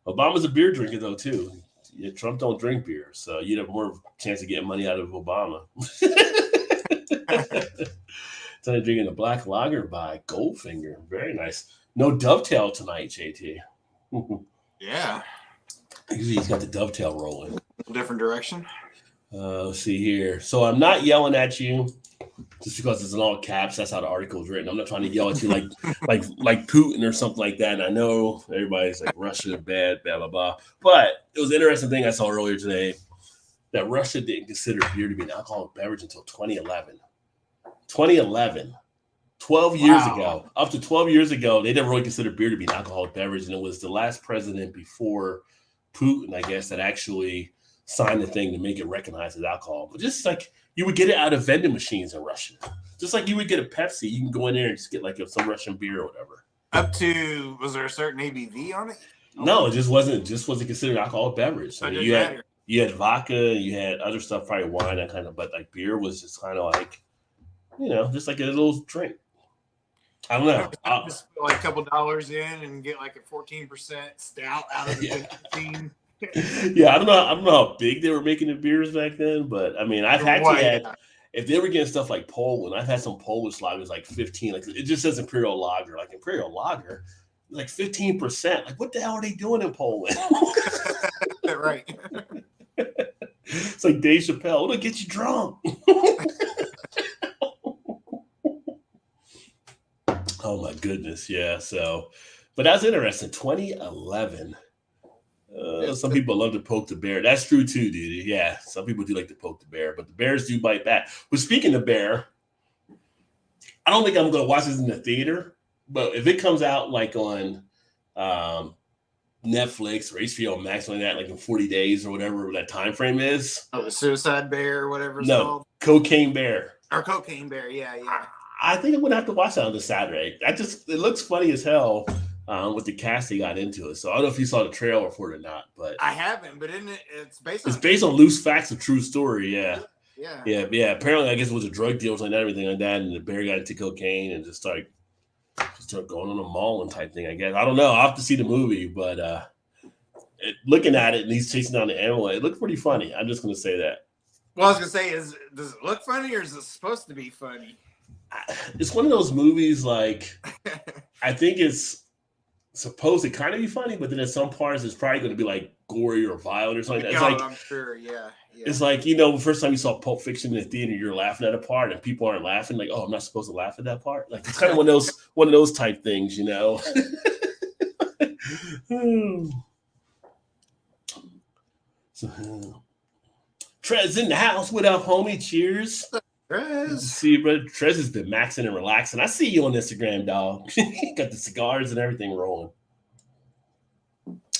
Obama's a beer drinker, though, too. Yeah, Trump don't drink beer, so you'd have more chance of getting money out of Obama. Started drinking a black lager by Goldfinger. Very nice. No dovetail tonight, JT. Yeah. He's got the dovetail rolling. Different direction. Let's see here. So I'm not yelling at you just because it's in all caps. That's how the article is written. I'm not trying to yell at you like Putin or something like that. And I know everybody's like Russia bad, blah, blah, blah. But it was an interesting thing I saw earlier today that Russia didn't consider beer to be an alcoholic beverage until 2011. 2011. 12 years ago. Up to 12 years ago, they never really considered beer to be an alcoholic beverage. And it was the last president before Putin, I guess, that actually signed the thing to make it recognized as alcohol. But just like you would get it out of vending machines in Russia. Just like you would get a Pepsi, you can go in there and just get like some Russian beer or whatever. Up to, was there a certain ABV on it? No, it just wasn't considered an alcoholic beverage. I mean, you had vodka, you had other stuff, probably wine, that kind of, but like beer was just kind of like, you know, just like a little drink. I don't know. Just put like a couple dollars in and get like a 14% stout out of the 15. Yeah, I don't know how big they were making the beers back then, but I mean, I've actually Well, had yeah. if they were getting stuff like Poland, I've had some Polish lagers like 15. Like it just says Imperial Lager, like Imperial Lager, like 15%. Like what the hell are they doing in Poland? Right. It's like Dave Chappelle. It'll get you drunk. Oh my goodness, yeah. So, but that's interesting. 2011. It's Some people love to poke the bear. That's true too, dude. Yeah, some people do like to poke the bear, but the bears do bite back. But speaking of bear, I don't think I'm going to watch this in the theater. But if it comes out like on um, Netflix or HBO Max, like that, like in 40 days or whatever that time frame is, the Suicide Bear or whatever it's no, called. Cocaine Bear. Or Cocaine Bear, yeah, yeah. I think I'm gonna have to watch that on this Saturday. It looks funny as hell with the cast they got into it. So I don't know if you saw the trailer for it or not, but I haven't, but isn't it? It's based on. it's based on loose facts, a true story. Yeah, Yeah. yeah. Apparently, I guess it was a drug deal or something, everything like that, and the bear got into cocaine and just started going on a mauling type thing. I guess I don't know. I'll have to see the movie, but looking at it and he's chasing down the animal, it looked pretty funny. I'm just gonna say that. Well, I was gonna say, does it look funny or is it supposed to be funny? It's one of those movies like I think it's supposed to kind of be funny, but then in some parts it's probably going to be like gory or violent or something. It's like I'm sure, yeah. it's like the first time you saw Pulp Fiction in the theater, you're laughing at a part and people aren't laughing. Like, oh, I'm not supposed to laugh at that part. Like it's kind of one of those type things, So, Trez in the house. What up, homie? Cheers. Trez. See, brother, Trez has been maxing and relaxing. I see you on Instagram, dog. Got the cigars and everything rolling.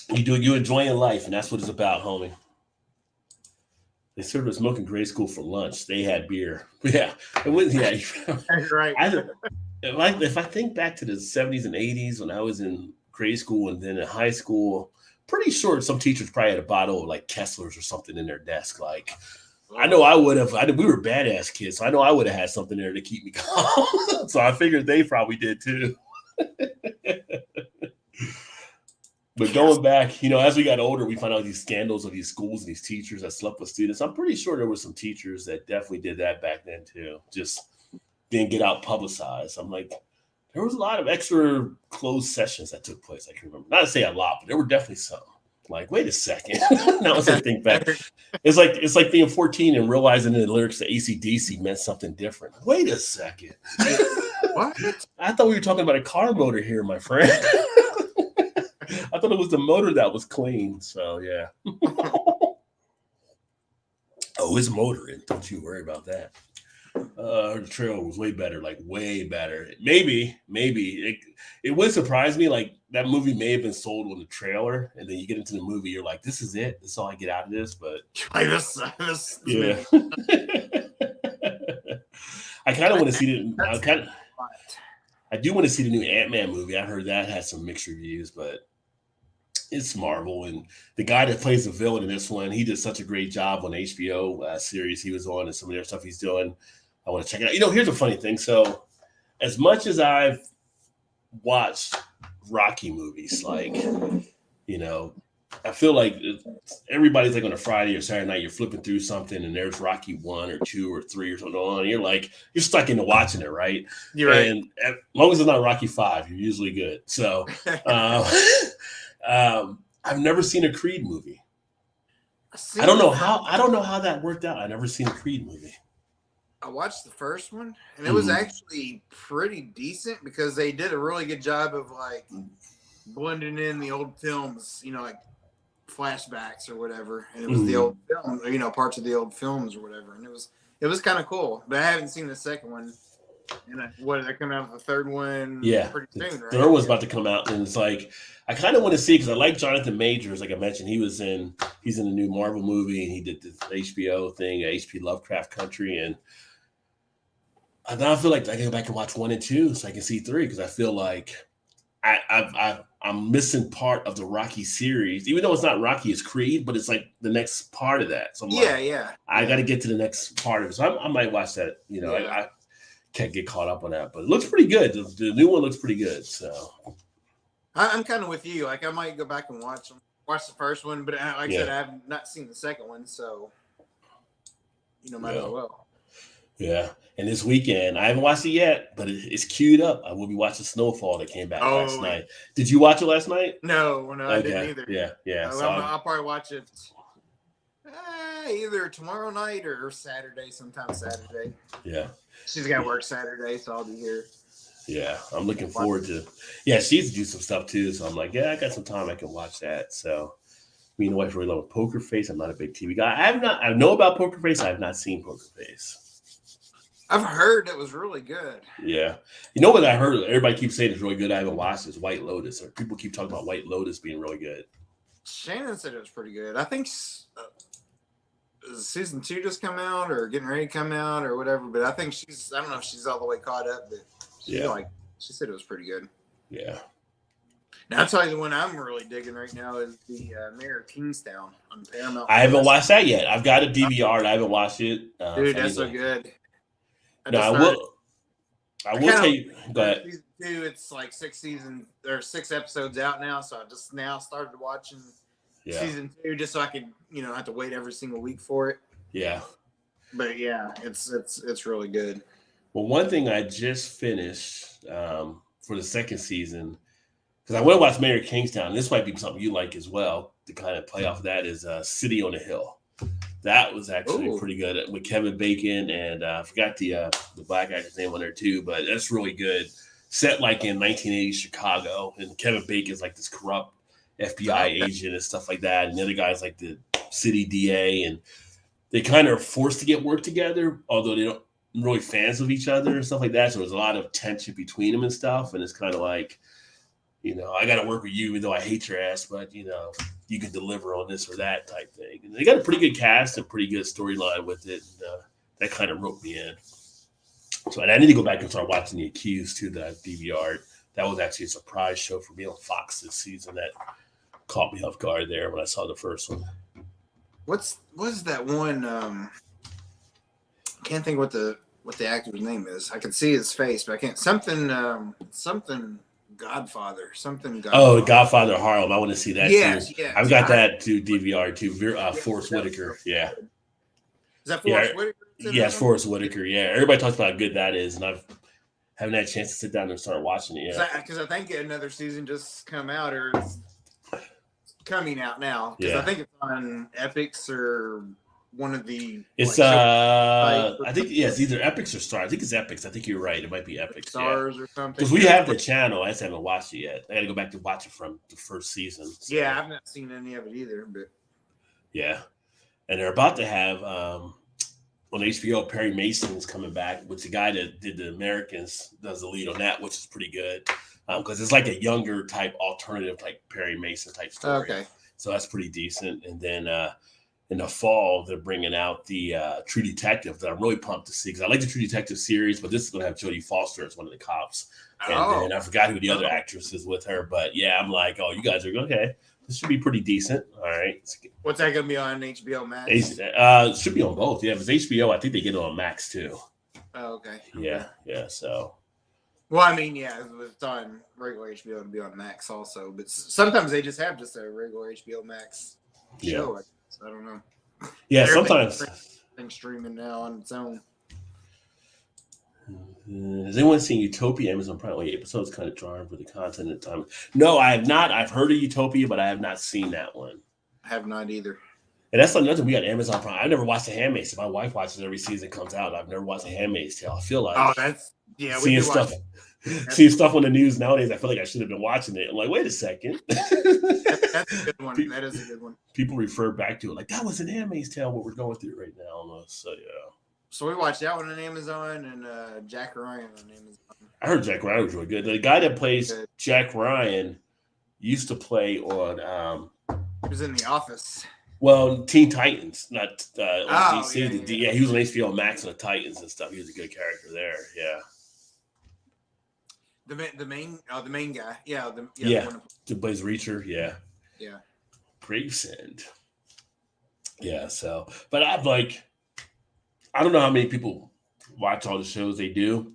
You enjoying life, and that's what it's about, homie. They served us milk in grade school for lunch. They had beer. Yeah, it was. Yeah, right. If I think back to the 70s and 80s when I was in grade school and then in high school, pretty sure some teachers probably had a bottle of like Kessler's or something in their desk. Like, I know I would have. We were badass kids, so I know I would have had something there to keep me calm. So I figured they probably did too. But going back, as we got older, we found out these scandals of these schools and these teachers that slept with students. I'm pretty sure there were some teachers that definitely did that back then too. Just didn't get out publicized. I'm like, there was a lot of extra closed sessions that took place. I can remember. Not to say a lot, but there were definitely some. Like, wait a second. Now as I think back, it's like being 14 and realizing the lyrics to AC/DC meant something different. Wait a second. What? I thought we were talking about a car motor here, my friend. I thought it was the motor that was clean. So yeah. Oh, it's motoring. Don't you worry about that. The trailer was way better, like way better. Maybe it would surprise me. Like that movie may have been sold on the trailer, and then you get into the movie, you're like, "This is it. This is all I get out of this." But yeah, I kind of want to see it. I do want to see the new Ant-Man movie. I heard that has some mixed reviews, but it's Marvel, and the guy that plays the villain in this one, he did such a great job on the HBO series he was on, and some of the other stuff he's doing. I want to check it out. Here's a funny thing. So, as much as I've watched Rocky movies, like, I feel like everybody's like on a Friday or Saturday night, you're flipping through something, and there's Rocky 1 or 2 or 3 or something on, and you're stuck into watching it, right? You're right. And as long as it's not Rocky 5, you're usually good. So, I've never seen a Creed movie. I don't know how that worked out. I've never seen a Creed movie. I watched the first one, and it was actually pretty decent because they did a really good job of like blending in the old films, like flashbacks or whatever, and it was the old film, parts of the old films or whatever, and it was kind of cool. But I haven't seen the second one. And they're coming out with the third one? Yeah, pretty soon, right? The third one's about to come out, and it's like I kind of want to see because I like Jonathan Majors. Like I mentioned, he's in the new Marvel movie, and he did this HBO thing, HP Lovecraft Country, and now I feel like I can go back and watch 1 and 2 so I can see 3 because I feel like I'm missing part of the Rocky series, even though it's not Rocky, it's Creed, but it's like the next part of that. So I got to get to the next part of it. So I might watch that. I can't get caught up on that, but it looks pretty good. The new one looks pretty good. So I'm kind of with you. Like I might go back and watch them. watched the first one, but like I Yeah. said, I have not seen the second one, so might as well. Yeah. And this weekend, I haven't watched it yet, but it's queued up. I will be watching Snowfall that came back last night. Did you watch it last night? No, I didn't either. Yeah. So I'll probably watch it either tomorrow night or Saturday, sometime Saturday. Yeah. She's got to work Saturday, so I'll be here. Yeah, I'm looking forward to. Yeah, she used to do some stuff too, so I'm like, yeah, I got some time, I can watch that. So, me and the wife really love Poker Face. I'm not a big TV guy. I know about Poker Face. I have not seen Poker Face. I've heard it was really good. Yeah, you know what I heard? Everybody keeps saying it's really good. I haven't watched is White Lotus. Or people keep talking about White Lotus being really good. Shannon said it was pretty good. I think season 2 just come out or getting ready to come out or whatever. But I think I don't know if she's all the way caught up, but she said it was pretty good. Yeah. Now I'll tell you the one I'm really digging right now is the Mayor of Kingstown on Paramount. I haven't watched that yet. I've got a DVR and I haven't watched it. Dude, that's so good. I will tell you. Go ahead. Season 2, it's like 6 episodes out now, so I just now started watching season 2 just so I could, have to wait every single week for it. Yeah. But yeah, it's really good. Well, one thing I just finished for the second season, because I went to watch Mayor of Kingstown, and this might be something you like as well to kind of play off of that, is City on a Hill. That was actually pretty good with Kevin Bacon, and I forgot the black actor's name on there too, but that's really good. Set like in 1980s Chicago, and Kevin Bacon's like this corrupt FBI agent and stuff like that, and the other guy's like the city DA, and they kind of are forced to get work together, although they don't really fans of each other and stuff like that. So there's a lot of tension between them and stuff, and it's kind of like, I got to work with you, even though I hate your ass, but you can deliver on this or that type thing. And they got a pretty good cast and pretty good storyline with it. And, that kind of roped me in. So I need to go back and start watching The Accused too, that I DVR'd. That was actually a surprise show for me on Fox this season that caught me off guard there when I saw the first one. What's that one? I can't think what the actor's name is. I can see his face, but I can't. Something Godfather. Oh, Godfather Harlem. I want to see that too. Yeah. I've got that too, DVR too. Forrest Whitaker. Yeah. Is that Forrest Whitaker? Yes, Forrest Whitaker. Yeah. Everybody talks about how good that is, and I haven't had a chance to sit down and start watching it yet. Because I think another season just come out or it's coming out now. Because I think it's on Epix or one of the. It's I think it's either Epix or Stars. I think it's Epix. I think you're right. It might be Epix. Stars or something. Because we have the channel. I just haven't watched it yet. I got to go back to watch it from the first season. So. Yeah, I've not seen any of it either. But yeah, and they're about to have on HBO. Perry Mason's coming back, which the guy that did The Americans does the lead on that, which is pretty good because it's like a younger type, alternative type Perry Mason type story. Okay, so that's pretty decent. And then in the fall, they're bringing out the True Detective that I'm really pumped to see because I like the True Detective series, but this is going to have Jodie Foster as one of the cops. And I forgot who the other actress is with her, but yeah, I'm like, oh, you guys are okay. This should be pretty decent. All right. What's that going to be on HBO Max? It should be on both. Yeah, if it's HBO, I think they get it on Max too. Oh, okay. Yeah. So. Well, I mean, yeah, it's on regular HBO, it'll be on Max also, but sometimes they just have a regular HBO Max show. Yeah. I don't know. Yeah, sometimes. Things streaming now on its own. Has anyone seen Utopia? Amazon Prime, like episodes kind of jarring for the content at the time. No, I have not. I've heard of Utopia, but I have not seen that one. I have not either. And that's another thing we got Amazon Prime. I've never watched The Handmaid's Tale. My wife watches every season it comes out. I've never watched The Handmaid's Tale. I feel like seeing stuff. Seeing stuff on the news nowadays, I feel like I should have been watching it. I'm like, wait a second. That's a good one. That is a good one. People refer back to it like that was an Handmaid's Tale. What we're going through right now, almost. So yeah. So we watched that one on Amazon and Jack Ryan on Amazon. I heard Jack Ryan was really good. The guy that plays Jack Ryan used to play on. He was in The Office. Well, Teen Titans, not on DC. Yeah, he was on HBO Max on the Titans and stuff. He was a good character there. Yeah. The main guy. Yeah. To plays Reacher. Yeah. Gravesend. Yeah. So, but I don't know how many people watch all the shows they do.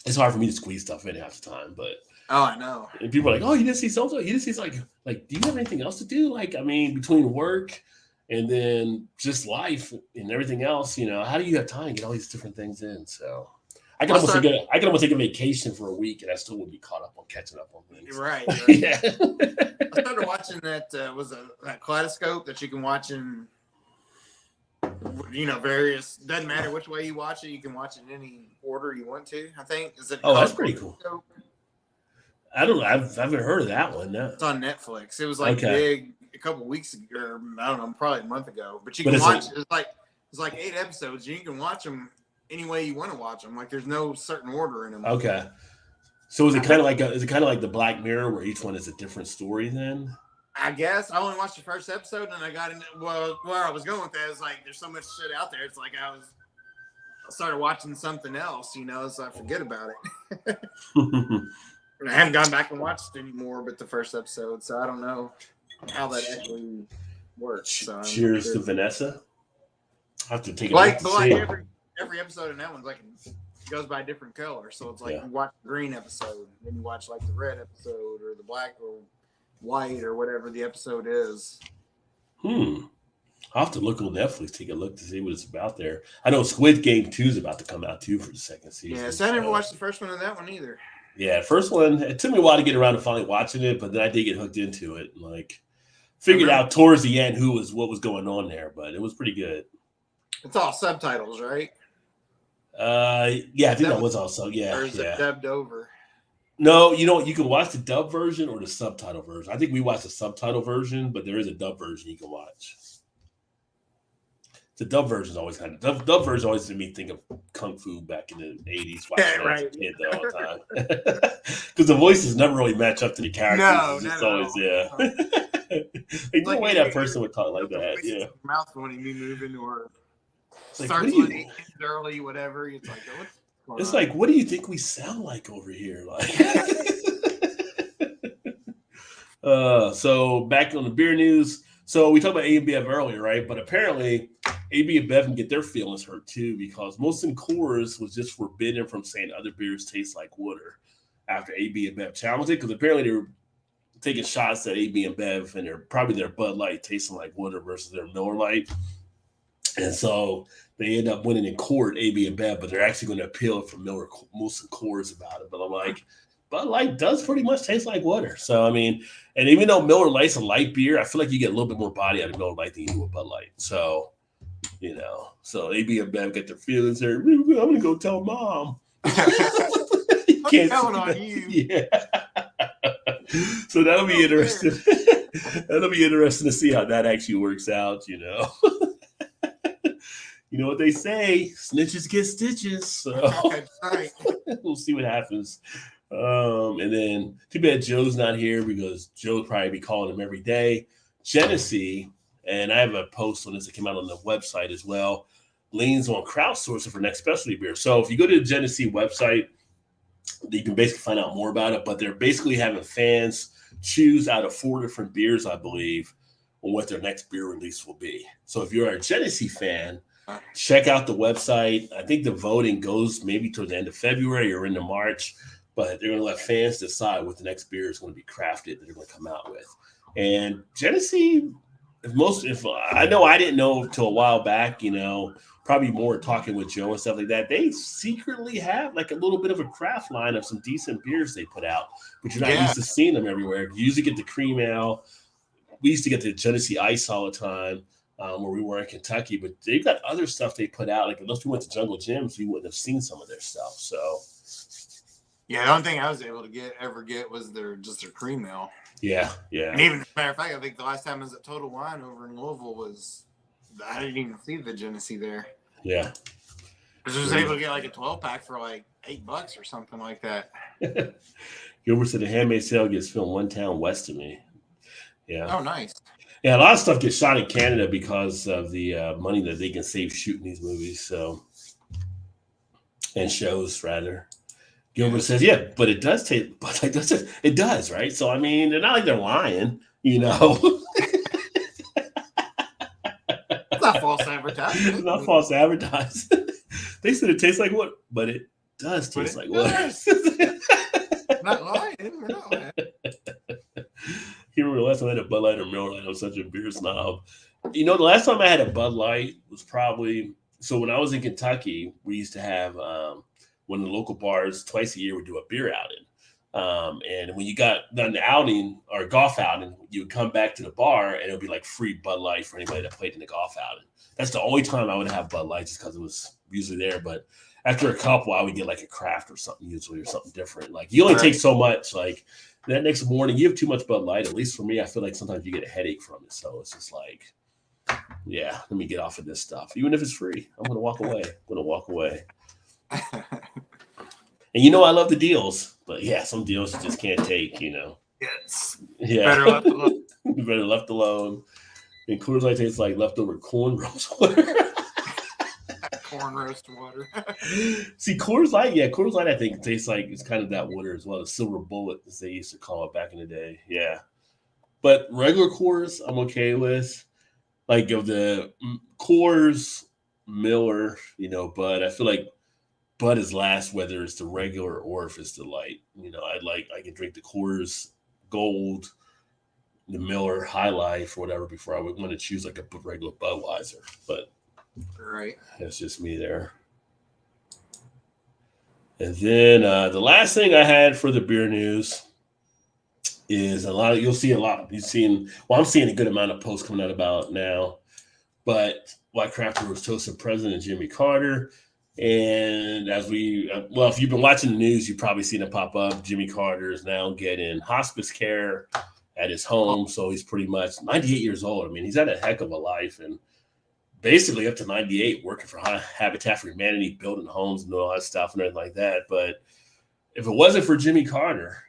It's hard for me to squeeze stuff in half the time, but Oh, I know. And people are like, "Oh, you didn't see so-and-so? You didn't see like, do you have anything else to do? Like, I mean, between work and then just life and everything else, how do you have time to get all these different things in?" So I can Well, almost take a vacation for a week, and I still would be caught up on catching up on things. right. Yeah. I started watching that that Kaleidoscope that you can watch in various. Doesn't matter which way you watch it, you can watch it in any order you want to. I think is it. Oh, that's pretty cool. I don't know. I haven't heard of that one. No. It's on Netflix. It was like big a couple weeks ago, or I don't know, probably a month ago. But you can watch. It's like 8 episodes. You can watch them any way you want to watch them. Like there's no certain order in them. Okay. So is it kind of like the Black Mirror where each one is a different story then? I guess I only watched the first episode and I got into where I was going with that is like there's so much shit out there. It's like I started watching something else, so I forget about it. And I haven't gone back and watched anymore but the first episode, so I don't know how that actually works. So cheers to Vanessa. I have to take it like every episode in that one's like goes by a different color. So it's like you watch the green episode, then you watch like the red episode or the black or white or whatever the episode is. I'll have to look on Netflix, take a look to see what it's about there. I know Squid Game 2 is about to come out too for the second season. Yeah, so I never watched the first one of that one either. Yeah, first one, it took me a while to get around to finally watching it, but then I did get hooked into it and like figured out towards the end what was going on there, but it was pretty good. It's all subtitles, right? Yeah, I think that was also, yeah. Or is it dubbed over? No, you can watch the dub version or the subtitle version. I think we watched the subtitle version, but there is a dub version you can watch. The dub version is always dub version always made me think of Kung Fu back in the 80s. Yeah, right. As a kid all the time. Because the voices never really match up to the characters. No, it's always, like, no way that person would talk like that. Yeah. Mouth when he move into her. Like, starts with early, whatever. It's like, it's like, what do you think we sound like over here? Like, so back on the beer news. So we talked about A and BF earlier, right? But apparently, AB and Bev can get their feelings hurt too because Molson Coors was just forbidden from saying other beers taste like water after AB and Bev challenged it because apparently they were taking shots at AB and Bev and their Bud Light tasting like water versus their Miller Lite. And so they end up winning in court, AB and Bev, but they're actually going to appeal it from Molson Coors about it. But I'm like, Bud Light does pretty much taste like water. So, I mean, and even though Miller Lite's a light beer, I feel like you get a little bit more body out of Miller Lite than you do with Bud Light. So, so AB and Bev get their feelings there. I'm going to go tell mom. Can't tell it on you. Yeah. So that'll be interesting. That'll be interesting to see how that actually works out, You know what they say, snitches get stitches. So right. We'll see what happens. And then too bad Joe's not here because Joe would probably be calling him every day. Genesee, and I have a post on this that came out on the website as well, leans on crowdsourcing for next specialty beer. So if you go to the Genesee website, you can basically find out more about it, but they're basically having fans choose out of 4 different beers, I believe, on what their next beer release will be. So if you're a Genesee fan, check out the website. I think the voting goes maybe towards the end of February or into March, but they're going to let fans decide what the next beer is going to be crafted that they're going to come out with. And Genesee, if I know I didn't know till a while back, probably more talking with Joe and stuff like that, they secretly have like a little bit of a craft line of some decent beers they put out, but you're not used to seeing them everywhere. You usually get the cream ale. We used to get the Genesee Ice all the time. Where we were in Kentucky, but they've got other stuff they put out. Like unless we went to Jungle Gyms, we wouldn't have seen some of their stuff. So, yeah, the only thing I was able to ever get was their cream ale. Yeah. And even as a matter of fact, I think the last time I was at Total Wine over in Louisville I didn't even see the Genesee there. Yeah, I was able to get like a 12-pack for like $8 or something like that. Gilbert said the handmade sale gets filmed 1 town west of me. Yeah. Oh, nice. Yeah, a lot of stuff gets shot in Canada because of the money that they can save shooting these movies. So, and shows rather. Gilbert says, "Yeah, but it does take. But like it does, right? So I mean, they're not like they're lying, It's not false advertising. It's not false advertising. They said it tastes like what, but it does taste like what. not lying. We're not lying. You remember the last time I had a Bud Light or Miller Lite? I'm such a beer snob. The last time I had a Bud Light was probably so when I was in Kentucky. We used to have one of the local bars twice a year would do a beer outing. And when you got done the outing or golf outing, you would come back to the bar and it would be like free Bud Light for anybody that played in the golf outing. That's the only time I would have Bud Light just because it was usually there. But after a couple, I would get like a craft or something usually or something different. Like you only take so much. Like that next morning, you have too much Bud Light. At least for me, I feel like sometimes you get a headache from it. So it's just like, yeah, let me get off of this stuff. Even if it's free, I'm going to walk away. And I love the deals, but yeah, some deals you just can't take, Yes. Yeah. Better left alone. Better left alone. And Coors Light tastes like leftover corn roast water. Corn roast water. See, Coors Light, I think tastes like it's kind of that water as well. The silver bullet, as they used to call it back in the day. Yeah. But regular Coors, I'm okay with. Like of the Coors, Miller, Bud, I feel like Bud is last, whether it's the regular or if it's the light. I can drink the Coors Gold, the Miller High Life, or whatever before I would want to choose like a regular Budweiser. But right, that's just me there. And then the last thing I had for the beer news is I'm seeing a good amount of posts coming out about now, but why craft brewers toasted President Jimmy Carter. And if you've been watching the news, you've probably seen it pop up. Jimmy Carter is now getting hospice care at his home. So he's pretty much 98 years old. I mean, he's had a heck of a life and basically up to 98 working for Habitat for Humanity, building homes and all that stuff and everything like that. But if it wasn't for Jimmy Carter,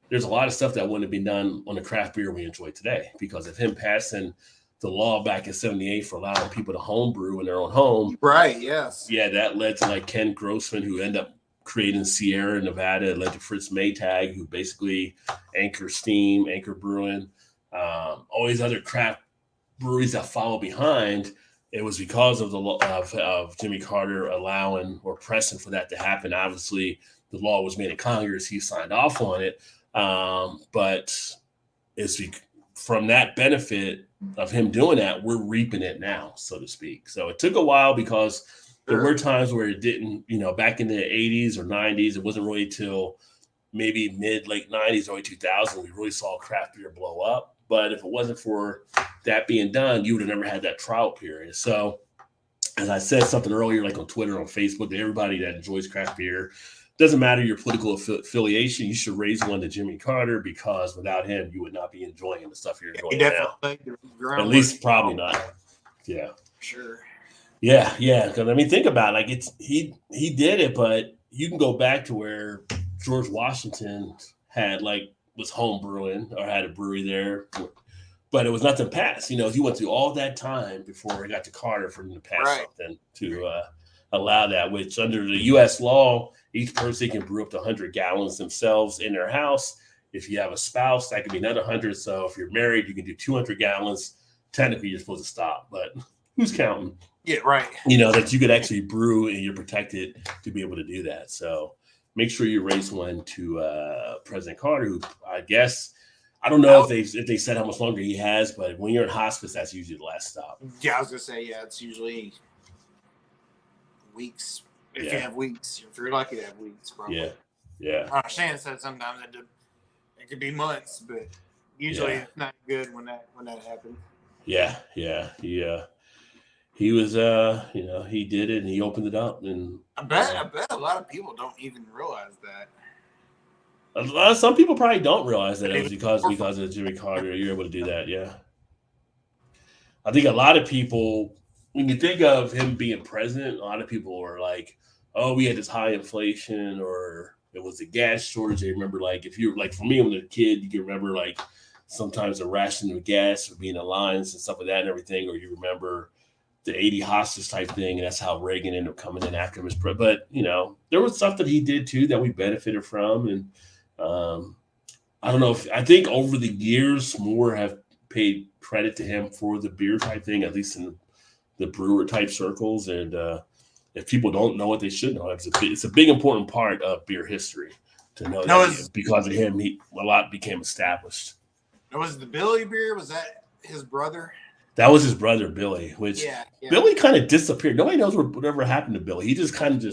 there's a lot of stuff that wouldn't have been done on the craft beer we enjoy today because of him passing the law back in 78 for allowing people to home brew in their own home. Right, yes. Yeah, that led to like Ken Grossman, who ended up creating Sierra Nevada. It led to Fritz Maytag, who basically Anchor Steam, Anchor Brewing, all these other craft breweries that follow behind. It was because of the law of Jimmy Carter allowing or pressing for that to happen. Obviously, the law was made in Congress. He signed off on it. But it's from that benefit of him doing that, we're reaping it now, so to speak. So it took a while because there were times where it didn't, back in the 80s or 90s, it wasn't really till maybe late 90s, early 2000s, we really saw craft beer blow up. But if it wasn't for that being done, you would have never had that trial period. So as I said something earlier, like on Twitter, on Facebook, to everybody that enjoys craft beer, doesn't matter your political affiliation, you should raise one to Jimmy Carter because without him, you would not be enjoying the stuff you're enjoying now. At least probably not. Yeah. Sure. Yeah. Because think about it. Like he did it, but you can go back to where George Washington was home brewing or had a brewery there, but it was nothing passed. He went through all that time before he got to Carter for him to pass something to allow that, which under the U.S. law, each person can brew up to 100 gallons themselves in their house. If you have a spouse, that could be another 100. So if you're married, you can do 200 gallons. Technically, you're supposed to stop, but who's counting? Yeah, right. That you could actually brew and you're protected to be able to do that. So make sure you raise one to President Carter, who I guess, I don't know if they said how much longer he has, but when you're in hospice, that's usually the last stop. Yeah, I was going to say, it's usually weeks. If you have weeks, if you're lucky to have weeks, probably. Yeah. I understand that sometimes it could be months, but usually it's not good when that happens. Yeah. He was, he did it and he opened it up, and I bet a lot of people don't even realize that. Some people probably don't realize that it was because of Jimmy Carter. You're able to do that. Yeah. I think a lot of people, when you think of him being president, a lot of people are like, oh, we had this high inflation, or it was a gas shortage. I remember, if you for me, when I was a kid, you can remember sometimes the rationing of gas or being in lines and stuff like that and everything, or you remember the 80 hostage type thing, and that's how Reagan ended up coming in after him. But there was stuff that he did too that we benefited from, and I don't know I think over the years more have paid credit to him for the beer type thing, at least in the brewer type circles, and if people don't know it, they should know it. It's a big important part of beer history. to know No, that because of him, a lot became established. Was the Billy beer? Was that his brother? That was his brother, Billy, which Billy kind of disappeared. Nobody knows whatever happened to Billy. He just kind of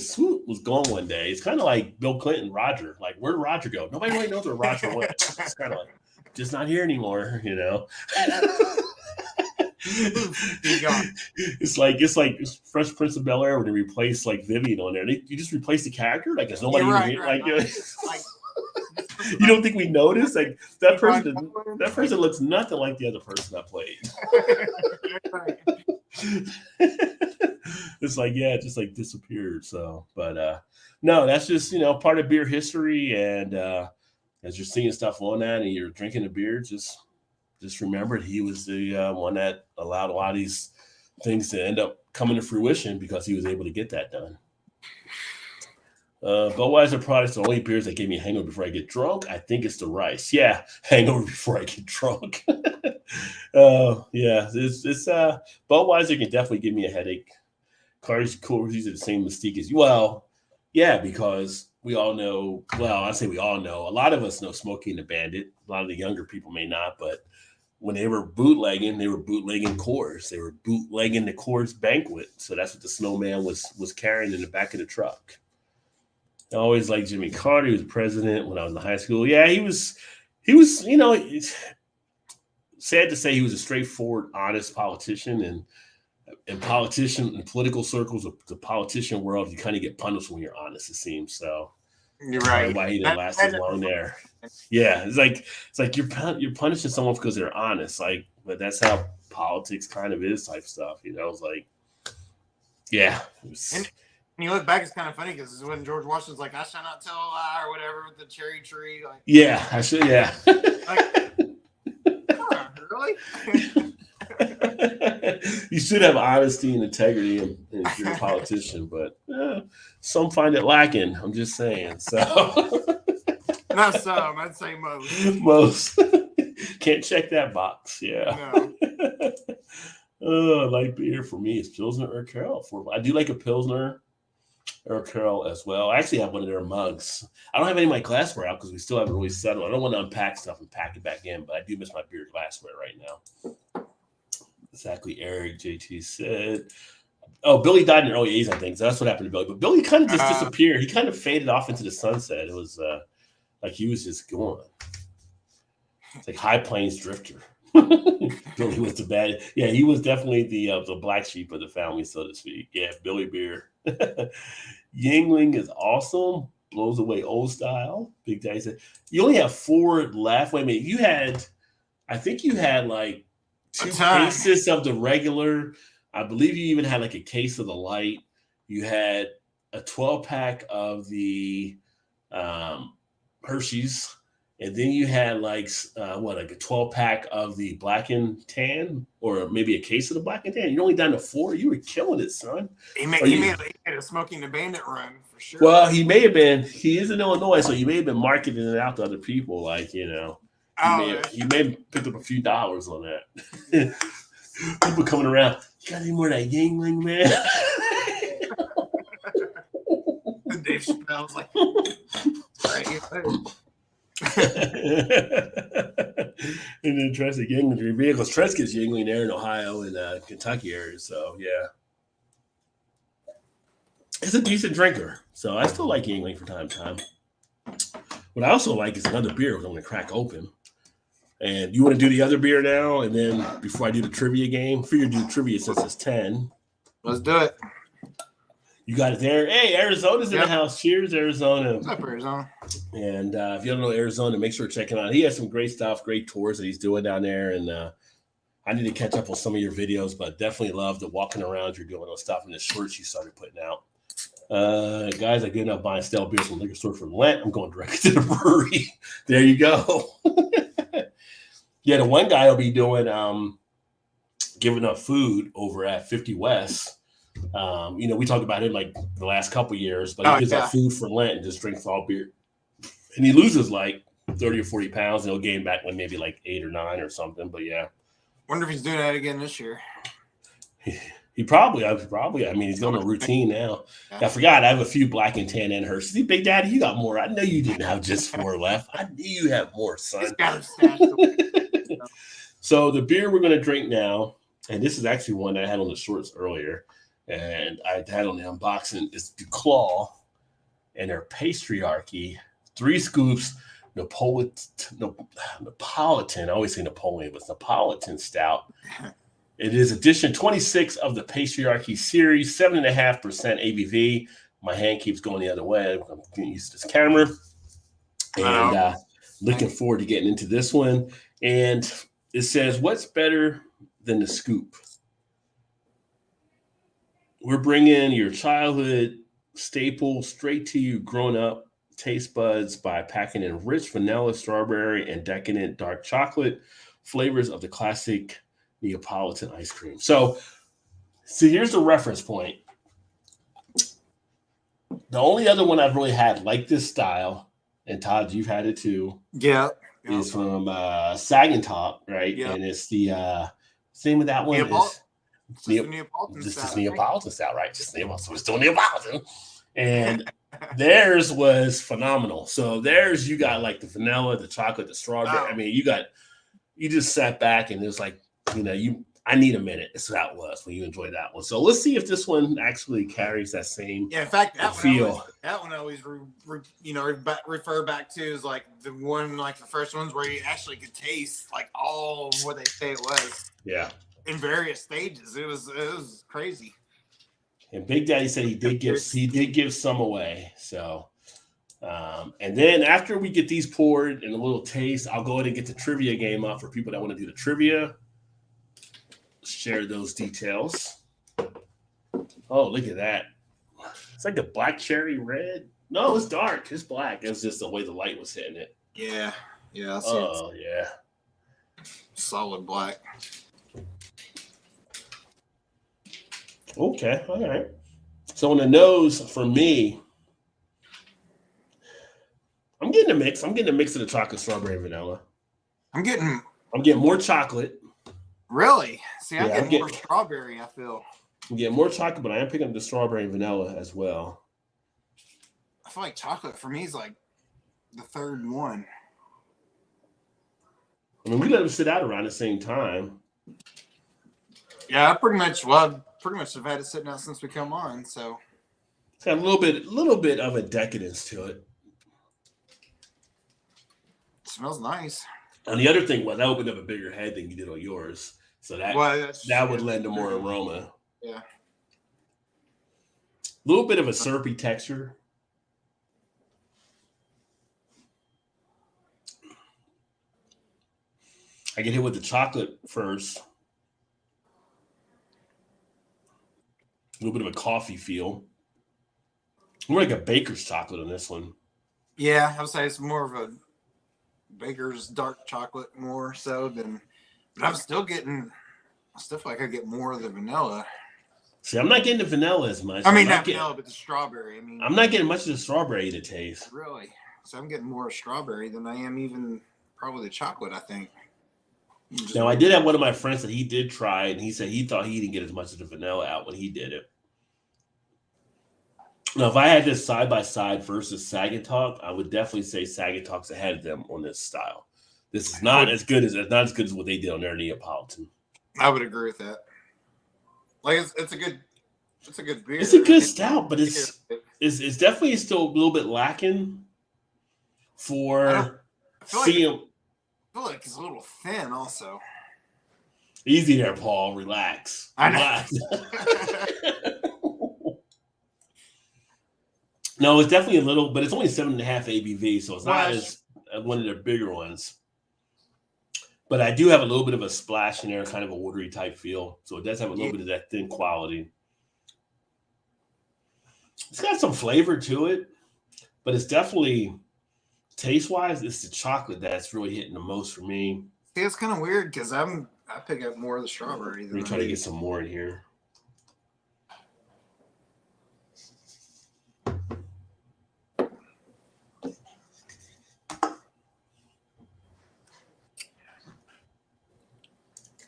was gone one day. It's kind of like Bill Clinton, Roger. Like, where'd Roger go? Nobody really knows where Roger went. It's kind of like, just not here anymore, you know? It's like Fresh Prince of Bel-Air when they replace like Vivian on there. You just replace the character. Like, there's nobody you don't think we noticed? Like that person looks nothing like the other person I played. It's like, yeah, it just like disappeared. So, but no, that's just part of beer history. And as you're seeing stuff on that and you're drinking the beer, just remember he was the one that allowed a lot of these things to end up coming to fruition because he was able to get that done. Budweiser products are the only beers that gave me a hangover before I get drunk. I think it's the rice. Yeah, hangover before I get drunk. Yeah, it's Budweiser can definitely give me a headache. Cardi's Cool Reviews are the same mystique as you. Well, yeah, because we all know. Well, I say we all know. A lot of us know Smokey and the Bandit. A lot of the younger people may not, but when they were bootlegging Coors. They were bootlegging the Coors Banquet. So that's what the Snowman was carrying in the back of the truck. I always liked Jimmy Carter. He was president when I was in high school. Yeah, he was, it's sad to say he was a straightforward, honest politician. And in political circles, the politician world, you kind of get punished when you're honest, it seems. So you're right. Why he didn't last as long there. Yeah, it's like you're punishing someone because they're honest. Like, but that's how politics kind of is type stuff. It's like, yeah. When you look back, it's kind of funny because when George Washington's like, "I shall not tell a lie" or whatever with the cherry tree. Like, yeah, I should. Yeah. Like, really? You should have honesty and integrity if you're a politician, but some find it lacking. I'm just saying. So. Not some. I'd say most. Most. Can't check that box. Yeah. No. Light beer for me is Pilsner or Carol. I do like a Pilsner or Carol as well. I actually have one of their mugs. I don't have any of my glassware out because we still haven't really settled. I don't want to unpack stuff and pack it back in, but I do miss my beer glassware right now. Exactly, Eric JT said. Oh, Billy died in the early 80s, I think. So that's what happened to Billy. But Billy kind of just disappeared. He kind of faded off into the sunset. It was like he was just gone. It's like High Plains Drifter. Billy was the bad. Yeah, he was definitely the black sheep of the family, so to speak. Yeah, Billy Beer. Yingling is awesome. Blows away old style. Big Daddy said you only have 4 left. Wait a minute. I think you had like 2 cases of the regular. I believe you even had like a case of the light. You had a 12-pack of the Hershey's. And then you had like a 12-pack of the Black and Tan, or maybe a case of the Black and Tan. You're only down to 4. You were killing it, son. He made a Smoking the Bandit run for sure. Well, he may have been. He is in Illinois, so he may have been marketing it out to other people. Like he may have picked up a few dollars on that. People coming around. You got any more of that Yingling, man? Dave Chappelle's like, and then Tress at Yingling vehicles. Tress gets Yingling there in Ohio and Kentucky area. So yeah, it's a decent drinker. So I still like Yingling from time to time. What I also like is another beer I'm going to crack open. And you want to do the other beer now, and then before I do the trivia game, figure do trivia since it's 10. Let's do it. You got it there. Hey, Arizona's in the house. Cheers, Arizona. What's up, Arizona? And if you don't know Arizona, make sure to check him out. He has some great stuff, great tours that he's doing down there. And I need to catch up on some of your videos, but definitely love the walking around you're doing, those stuff and the shorts you started putting out. Guys, I good enough buying stale beers from the liquor store for Lent. I'm going directly to the brewery. There you go. Yeah, the one guy will be doing giving up food over at 50 West. We talked about him like the last couple years, but he gives up food for Lent and just drinks all beer. And he loses like 30 or 40 pounds, and he'll gain back like maybe like 8 or 9 or something. But yeah. Wonder if he's doing that again this year. I mean, he's on a routine now. I forgot I have a few black and tan in her. See, Big Daddy, you got more. I know you didn't have just 4 left. I knew you had more, son. He's got them stashed away. So the beer we're going to drink now, and this is actually one I had on the shorts earlier, and I had on the unboxing, is the Claw and their Patriarchy. 3 scoops, Napolitan. I always say Napoleon, but it's Napolitan Stout. It is edition 26 of the Patriarchy series, 7.5% ABV. My hand keeps going the other way. I'm getting used to this camera. And looking forward to getting into this one. And it says, what's better than the scoop? We're bringing your childhood staple straight to you grown-up taste buds by packing in rich vanilla, strawberry, and decadent dark chocolate flavors of the classic Neapolitan ice cream. So here's the reference point. The only other one I've really had like this style, and Todd, you've had it too. Yeah. Is from Saginaw, right? Yeah. And it's the name of that one is Neapolitan style, right? Just Neapolitan. So it's still Neapolitan. And theirs was phenomenal. So theirs, you got like the vanilla, the chocolate, the strawberry. Oh. I mean, you just sat back and it was like, I need a minute. That's what that was when you enjoyed that one. So let's see if this one actually carries that same in fact, that feel. That one I always refer back to is like the one, like the first ones where you actually could taste like all of what they say it was. Yeah. In various stages. It was crazy. And Big Daddy said he did give some away. So and then after we get these poured and a little taste, I'll go ahead and get the trivia game up for people that want to do the trivia. Share those details. Oh, look at that. It's like a black cherry red. No, it's dark. It's black. It's just the way the light was hitting it. Yeah. Yeah. Oh, yeah. Solid black. Okay. All right. So on the nose, for me, I'm getting a mix. I'm getting a mix of the chocolate, strawberry, and vanilla. I'm getting more chocolate. Really? See, I'm getting more strawberry, I feel. I'm getting more chocolate, but I am picking up the strawberry and vanilla as well. I feel like chocolate for me is like the third one. I mean, we let them sit out around the same time. Yeah, I pretty much have had it sitting out since we come on, so it's got a little bit of a decadence to it. It smells nice. And the other thing was that opened up a bigger head than you did on yours. So that would lend to more aroma. Yeah. A little bit of a syrupy texture. I get hit with the chocolate first. A little bit of a coffee feel. More like a baker's chocolate on this one. Yeah, I would say it's more of a baker's dark chocolate more so than, but I still feel like I get more of the vanilla. See, I'm not getting the vanilla as much. I mean, not vanilla, but the strawberry. I'm not getting much of the strawberry to taste. Really? So I'm getting more strawberry than I am even probably the chocolate, I think. Now, I did have one of my friends that he did try, and he said he thought he didn't get as much of the vanilla out when he did it. Now, if I had this side by side versus Saginaw, I would definitely say Saginaw's ahead of them on this style. This is not as good as what they did on their Neapolitan. I would agree with that. Like it's a good beer. It's a good stout, but it's definitely still a little bit lacking for seeing. I feel like it's a little thin, also. Easy there, Paul. Relax. Relax. No, it's definitely a little, but it's only 7.5 ABV, so it's not as one of the bigger ones. But I do have a little bit of a splash in there, kind of a watery type feel. So it does have a little bit of that thin quality. It's got some flavor to it, but it's definitely, taste-wise, it's the chocolate that's really hitting the most for me. See, it's kind of weird because I pick up more of the strawberry. Let me try to get some more in here.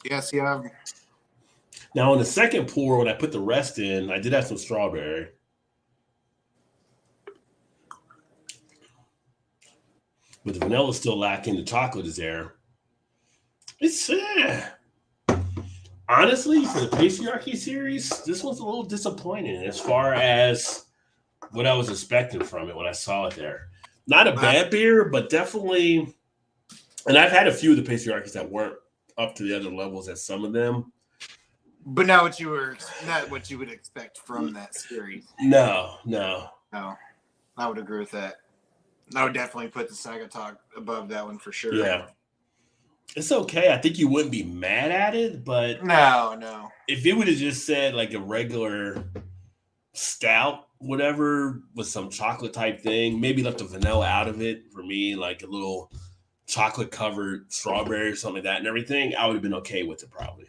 Yeah, see, Now on the second pour, when I put the rest in, I did have some strawberry. But the vanilla is still lacking. The chocolate is there. It's honestly, for the Patriarchy series, this one's a little disappointing as far as what I was expecting from it when I saw it there. Not a bad beer, but definitely. And I've had a few of the Patriarchies that weren't up to the other levels as some of them. But not what you would expect from that series. No. I would agree with that. I would definitely put the Saga Talk above that one for sure. Yeah. It's okay. I think you wouldn't be mad at it, but no. If it would have just said like a regular stout, whatever, with some chocolate type thing, maybe left the vanilla out of it for me, like a little chocolate covered strawberry or something like that and everything, I would have been okay with it probably.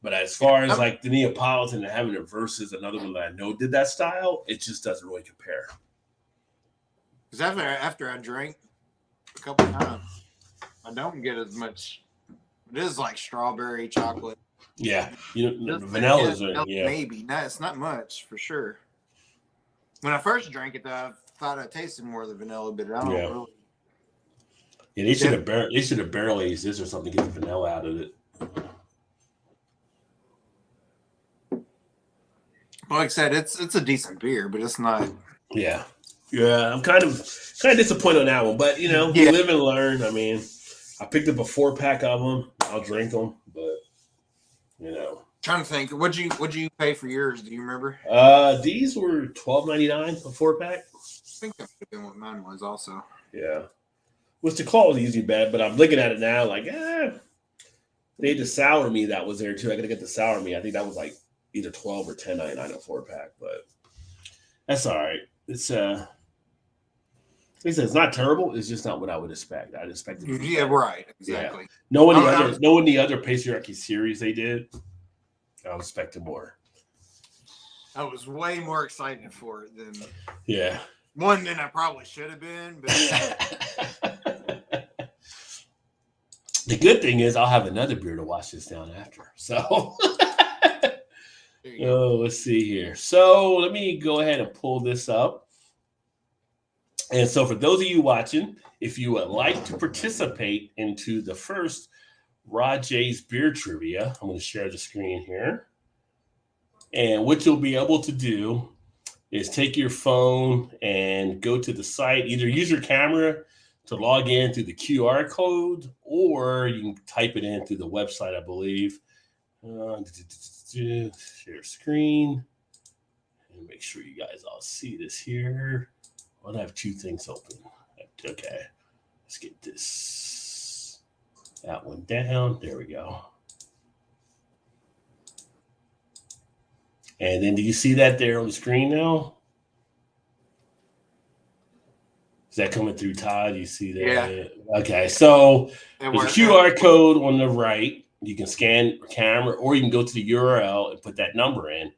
But as far as like the Neapolitan and having it versus another one that I know did that style, it just doesn't really compare. Because after I drank a couple times, I don't get as much. It is like strawberry chocolate. Yeah, vanillas are maybe. No, it's not much for sure. When I first drank it, though, I thought I tasted more of the vanilla, but I don't really. Yeah, they should have barrel aged this or something to get the vanilla out of it. Like I said, it's a decent beer, but it's not. Yeah, I'm kind of disappointed on that one, but we live and learn. I mean, I picked up a 4-pack of them. I'll drink them, but Trying to think, what'd you pay for yours? Do you remember? These were $12.99 a 4-pack. I think that would have been what mine was also. Yeah, which the quality is usually bad, but I'm looking at it now like, they had the sour me that was there too. I gotta get the sour me. I think that was like either $12 or $10.99 a 4-pack, but that's all right. It's it's not terrible. It's just not what I would expect. I'd expect it. Yeah, right. Exactly. Yeah. Knowing the other Patriarchy series they did, I was expecting more. I was way more excited for it than than I probably should have been. But the good thing is I'll have another beer to wash this down after. So let's see here. So let me go ahead and pull this up. And so for those of you watching, if you would like to participate into the first Rod J's beer trivia, I'm going to share the screen here. And what you'll be able to do is take your phone and go to the site, either use your camera to log in through the QR code, or you can type it in through the website, I believe. Share screen. And make sure you guys all see this here. I have two things open. Okay, let's get that one down. There we go. And then do you see that there on the screen now? Is that coming through, Todd? You see that? Yeah. Okay, so there's a QR code on the right. You can scan your camera, or you can go to the URL and put that number in,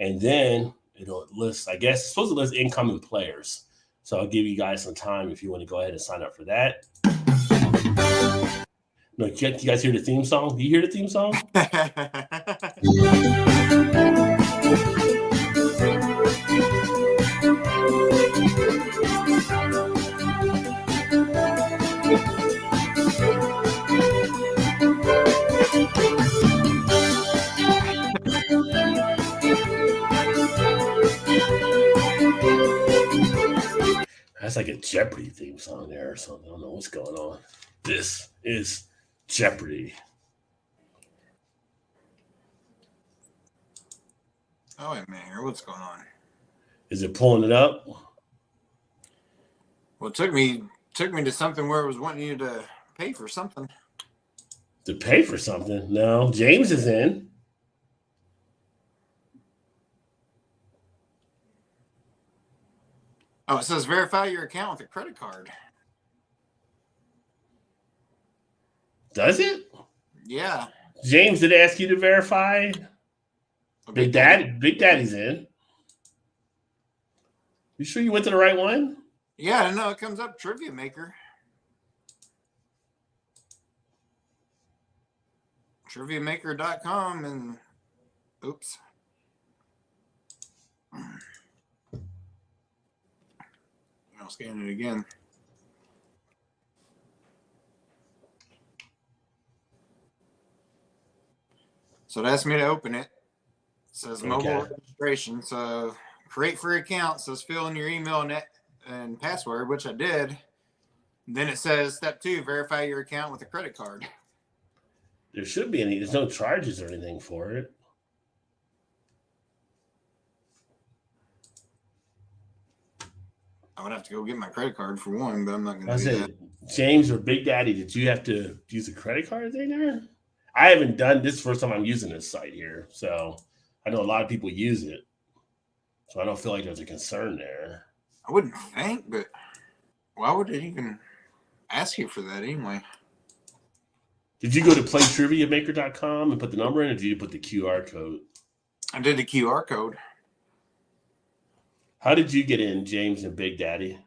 and then it'll list, I guess, it's supposed to list incoming players. So I'll give you guys some time if you want to go ahead and sign up for that. No, you guys hear the theme song? Do you hear the theme song? That's like a Jeopardy theme song there or something. I don't know what's going on. This is Jeopardy. Oh, wait a minute here. What's going on? Is it pulling it up? Well, it took me to something where it was wanting you to pay for something. To pay for something? No. James is in. Oh, it says verify your account with a credit card. Does it? Yeah. James, did it ask you to verify? Big Daddy's in. You sure you went to the right one? Yeah, no, it comes up Trivia Maker. TriviaMaker.com, and Oops. I'll scan it again. So it asked me to open it. It says mobile registration. So create free account. Says fill in your email and password, which I did. Then it says step 2, verify your account with a credit card. There should be any. There's no charges or anything for it. I would have to go get my credit card for one, but I'm not going to do that. James or Big Daddy, did you have to use a credit card thing there? I haven't done this. First time I'm using this site here, so I know a lot of people use it, so I don't feel like there's a concern there. I wouldn't think, but why would it even ask you for that anyway? Did you go to playtriviamaker.com and put the number in, or did you put the QR code? I did the QR code. How did you get in, James and Big Daddy?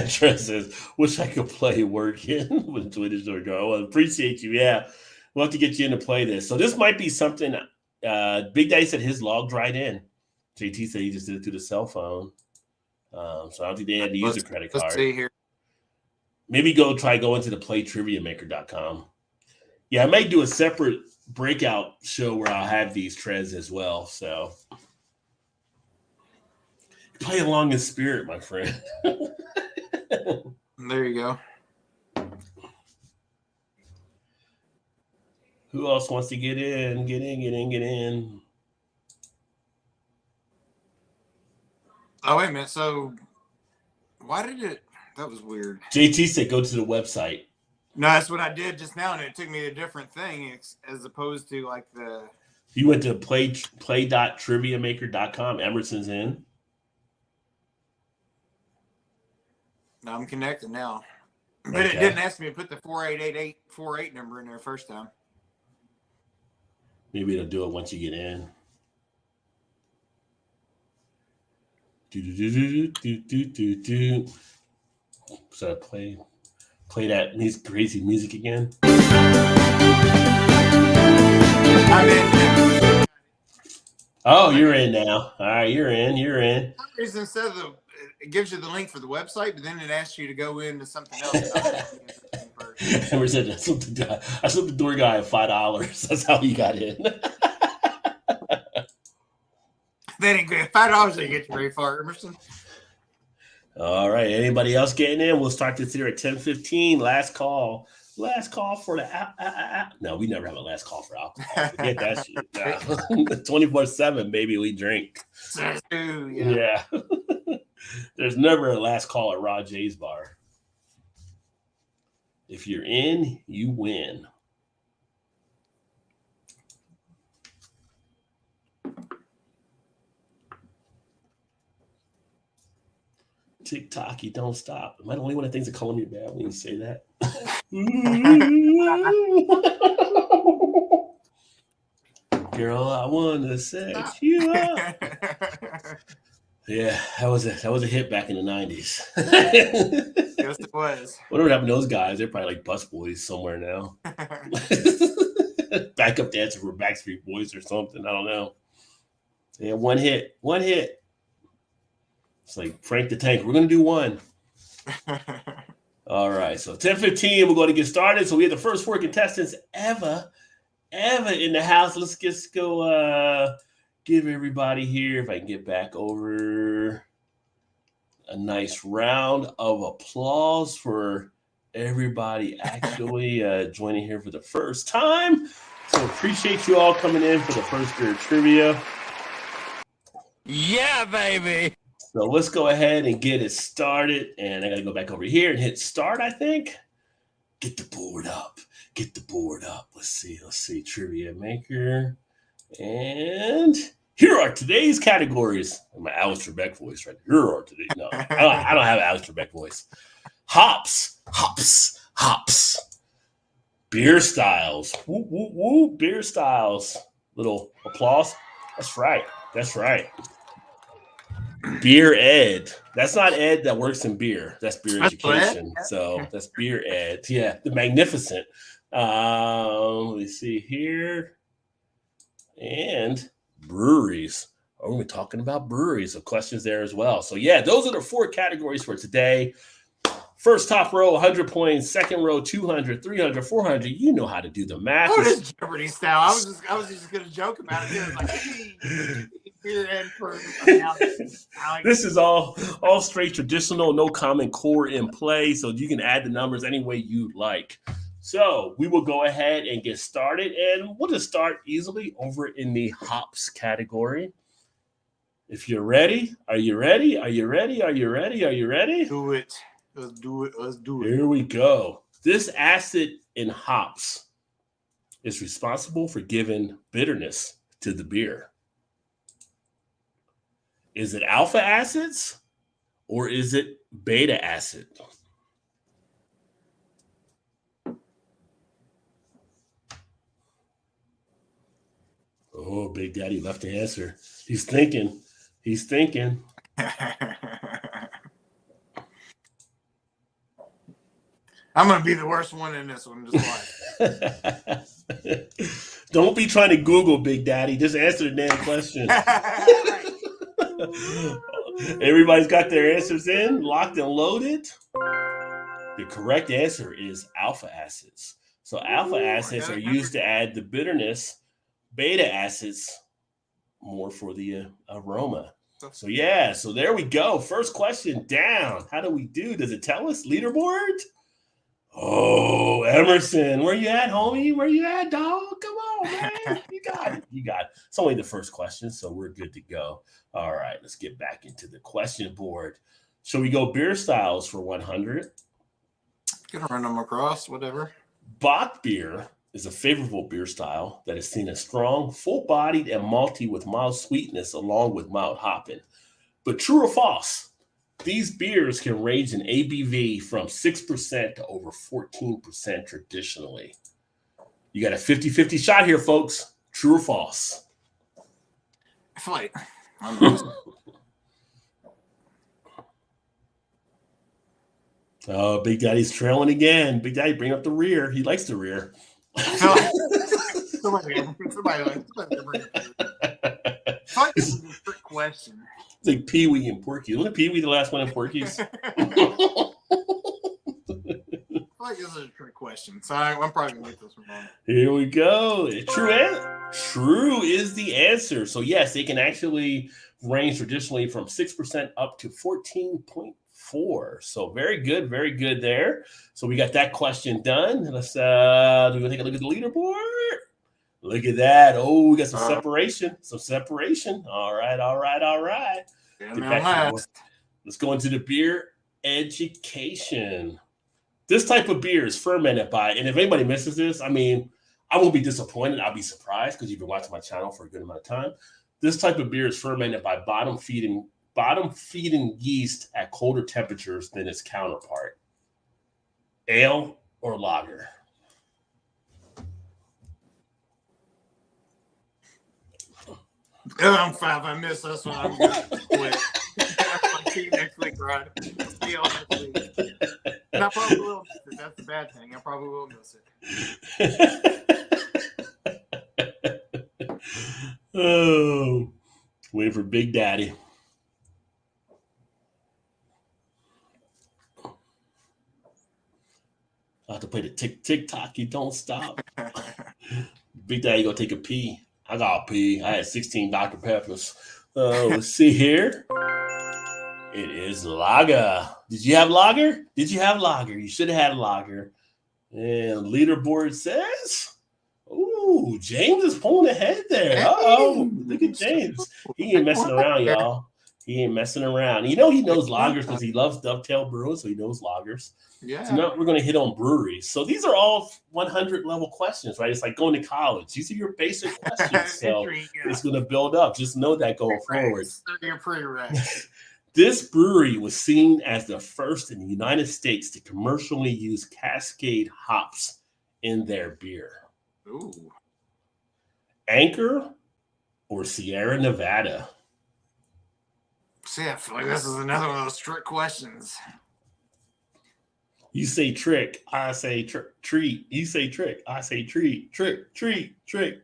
Trent says, wish I could play working with Twitter's door. Well, appreciate you. Yeah. We'll have to get you in to play this. So this might be something. Big Daddy said his logged right in. JT said he just did it through the cell phone. So I don't think they had to use a credit card. Let's see here. Maybe go into the playtriviamaker.com. Yeah, I might do a separate breakout show where I'll have these trends as well. So play along in spirit, my friend. There you go. Who else wants to get in? Get in. Oh, wait a minute. So why did it? That was weird. JT said go to the website. No, that's what I did just now, and it took me to a different thing as opposed to like the. You went to play.triviamaker.com. Emerson's in. No, I'm connected now. But it didn't ask me to put the 488848 number in there first time. Maybe it'll do it once you get in. Do. So play that crazy music again. I'm in. Oh, you're in now. All right, you're in. For some reason, it gives you the link for the website, but then it asks you to go into something else. And we said I slipped the door guy at $5. That's how he got in. That ain't good. $5 ain't get you very far, Emerson. All right. Anybody else getting in? We'll start this here at 10:15. Last call. Last call for the No, we never have a last call for alcohol. Forget that shit. 24/7, baby, we drink. Yeah. There's never a last call at Rod J's bar. If you're in, you win. TikTok, you don't stop. Am I the only one that thinks of calling me bad when you say that? Girl, I want to sex you up. Yeah, that was a hit back in the 90s. Yes, it was. Whatever happened to those guys? They're probably like busboys somewhere now. Backup dancer for Backstreet Boys or something. I don't know. Yeah, one hit. It's like Frank the Tank. We're going to do one. All right. So 10:15, we're going to get started. So we have the first 4 contestants ever in the house. Let's just go give everybody here, if I can get back over, a nice round of applause for everybody actually joining here for the first time. So appreciate you all coming in for the first Beer Trivia. Yeah, baby. So let's go ahead and get it started. And I got to go back over here and hit start, I think. Get the board up. Let's see. Trivia Maker. And here are today's categories. My Alex Trebek voice, right? Here are today's. No, I don't have Alex Trebek voice. Hops. Beer styles. Woo, woo, woo. Beer styles. Little applause. That's right. That's right. Beer Ed. That's not Ed that works in beer. That's beer education. So that's Beer Ed. Yeah, the magnificent. Let me see here. And breweries. Oh, we're talking about breweries. So questions there as well. So yeah, those are the 4 categories for today. First top row, 100 points. Second row, 200, 300, 400. You know how to do the math. Oh, this Jeopardy style. I was just gonna joke about it. It was like, this is all straight traditional, no common core in play. So you can add the numbers any way you like. So we will go ahead and get started, and we'll just start easily over in the hops category. If you're ready, are you ready? Are you ready? Are you ready? Are you ready? Do it. Let's do it. Let's do it. Here we go. This acid in hops is responsible for giving bitterness to the beer. Is it alpha acids or is it beta acid? Oh, Big Daddy left the answer. He's thinking. He's thinking. I'm going to be the worst one in this one. Just Don't be trying to Google, Big Daddy. Just answer the damn question. Everybody's got their answers in, locked and loaded. The correct answer is alpha acids. So alpha acids are used to add the bitterness. Beta acids, more for the aroma. So yeah, so there we go. First question down. How do we do? Does it tell us leaderboard? Oh, Emerson, where you at, homie? Where you at, dog? Come on, man. You got it. You got it. It's only the first question, so we're good to go. All right, let's get back into the question board. Shall we go beer styles for 100? Gonna run them across, whatever. Bock beer is a favorable beer style that is seen as strong, full-bodied, and malty with mild sweetness along with mild hopping. But true or false? These beers can range in ABV from 6% to over 14% traditionally. You got a 50-50 shot here, folks. True or false? I feel like Oh, Big Daddy's trailing again. Big Daddy, bring up the rear. He likes the rear. Somebody bring it. This is a trick question. It's like Pee-wee and Porky. Wasn't Pee-wee the last one in Porky's? I feel like this is a trick question, so I'm probably going to get this one wrong. Here we go. True is the answer. So yes, they can actually range traditionally from 6% up to 14.4. So very good there. So we got that question done. Let's do we take a look at the leaderboard? Look at that. Oh, we got some separation. All right. Let's go into the beer education. This type of beer is fermented by, and if anybody misses this, I mean, I won't be disappointed. I'll be surprised because you've been watching my channel for a good amount of time. This type of beer is fermented by bottom feeding yeast at colder temperatures than its counterpart. Ale or lager? I'm 5. I missed this one. I'm going to quit. I'll see you next week, Rod. See you all next week. And I probably will miss it. That's the bad thing. I probably will miss it. Oh, waiting for Big Daddy. I have to play the tick-tock. You don't stop. Big Daddy gonna take a pee. I got a pee. I had 16 Dr. Peppers. Let's see here. It is lager. Did you have lager? You should have had lager. And leaderboard says, ooh, James is pulling ahead there. Uh-oh. Look at James. He ain't messing around, y'all. He ain't messing around. You know he knows lagers because he loves Dovetail Brewing, so he knows lagers. Yeah. So now we're going to hit on breweries. So these are all 100 level questions, right? It's like going to college. These are your basic questions. So it's going to build up. Just know that going forward. You're pretty right. This brewery was seen as the first in the United States to commercially use Cascade hops in their beer? Ooh. Anchor or Sierra Nevada? See, I feel like this is another one of those trick questions. You say trick, I say treat. You say trick, I say treat. Trick, treat. I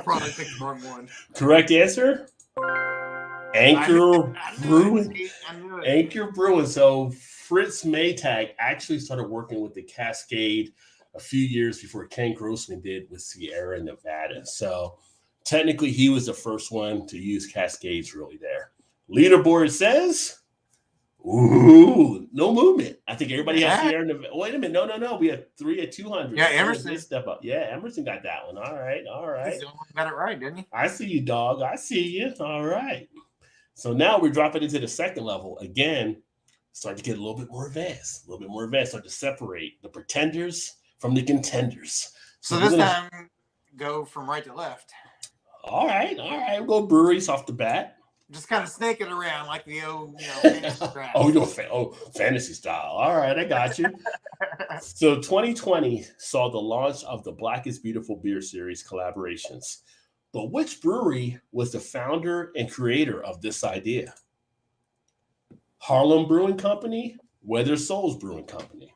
probably picked the wrong one. Correct answer? Anchor Brewing. I knew it. Anchor Brewing. So Fritz Maytag actually started working with the Cascade a few years before Ken Grossman did with Sierra Nevada. So technically, he was the first one to use Cascades really there. Leaderboard says, ooh, no movement. I think everybody has Sierra Nevada. Wait a minute. No. We have 3 at 200. Yeah, Emerson. Step up. Yeah, Emerson got that one. All right. He's the only one got it right, didn't he? I see you, dog. I see you. All right. So now we're dropping into the second level. Again, start to get a little bit more advanced. Start to separate the pretenders from the contenders. So this time, go from right to left. All right. We'll go breweries off the bat. Just kind of snake it around like the old, fantasy draft. Oh, you're fantasy style. All right, I got you. So 2020 saw the launch of the Black is Beautiful Beer Series collaborations. But which brewery was the founder and creator of this idea? Harlem Brewing Company, Weather Souls Brewing Company.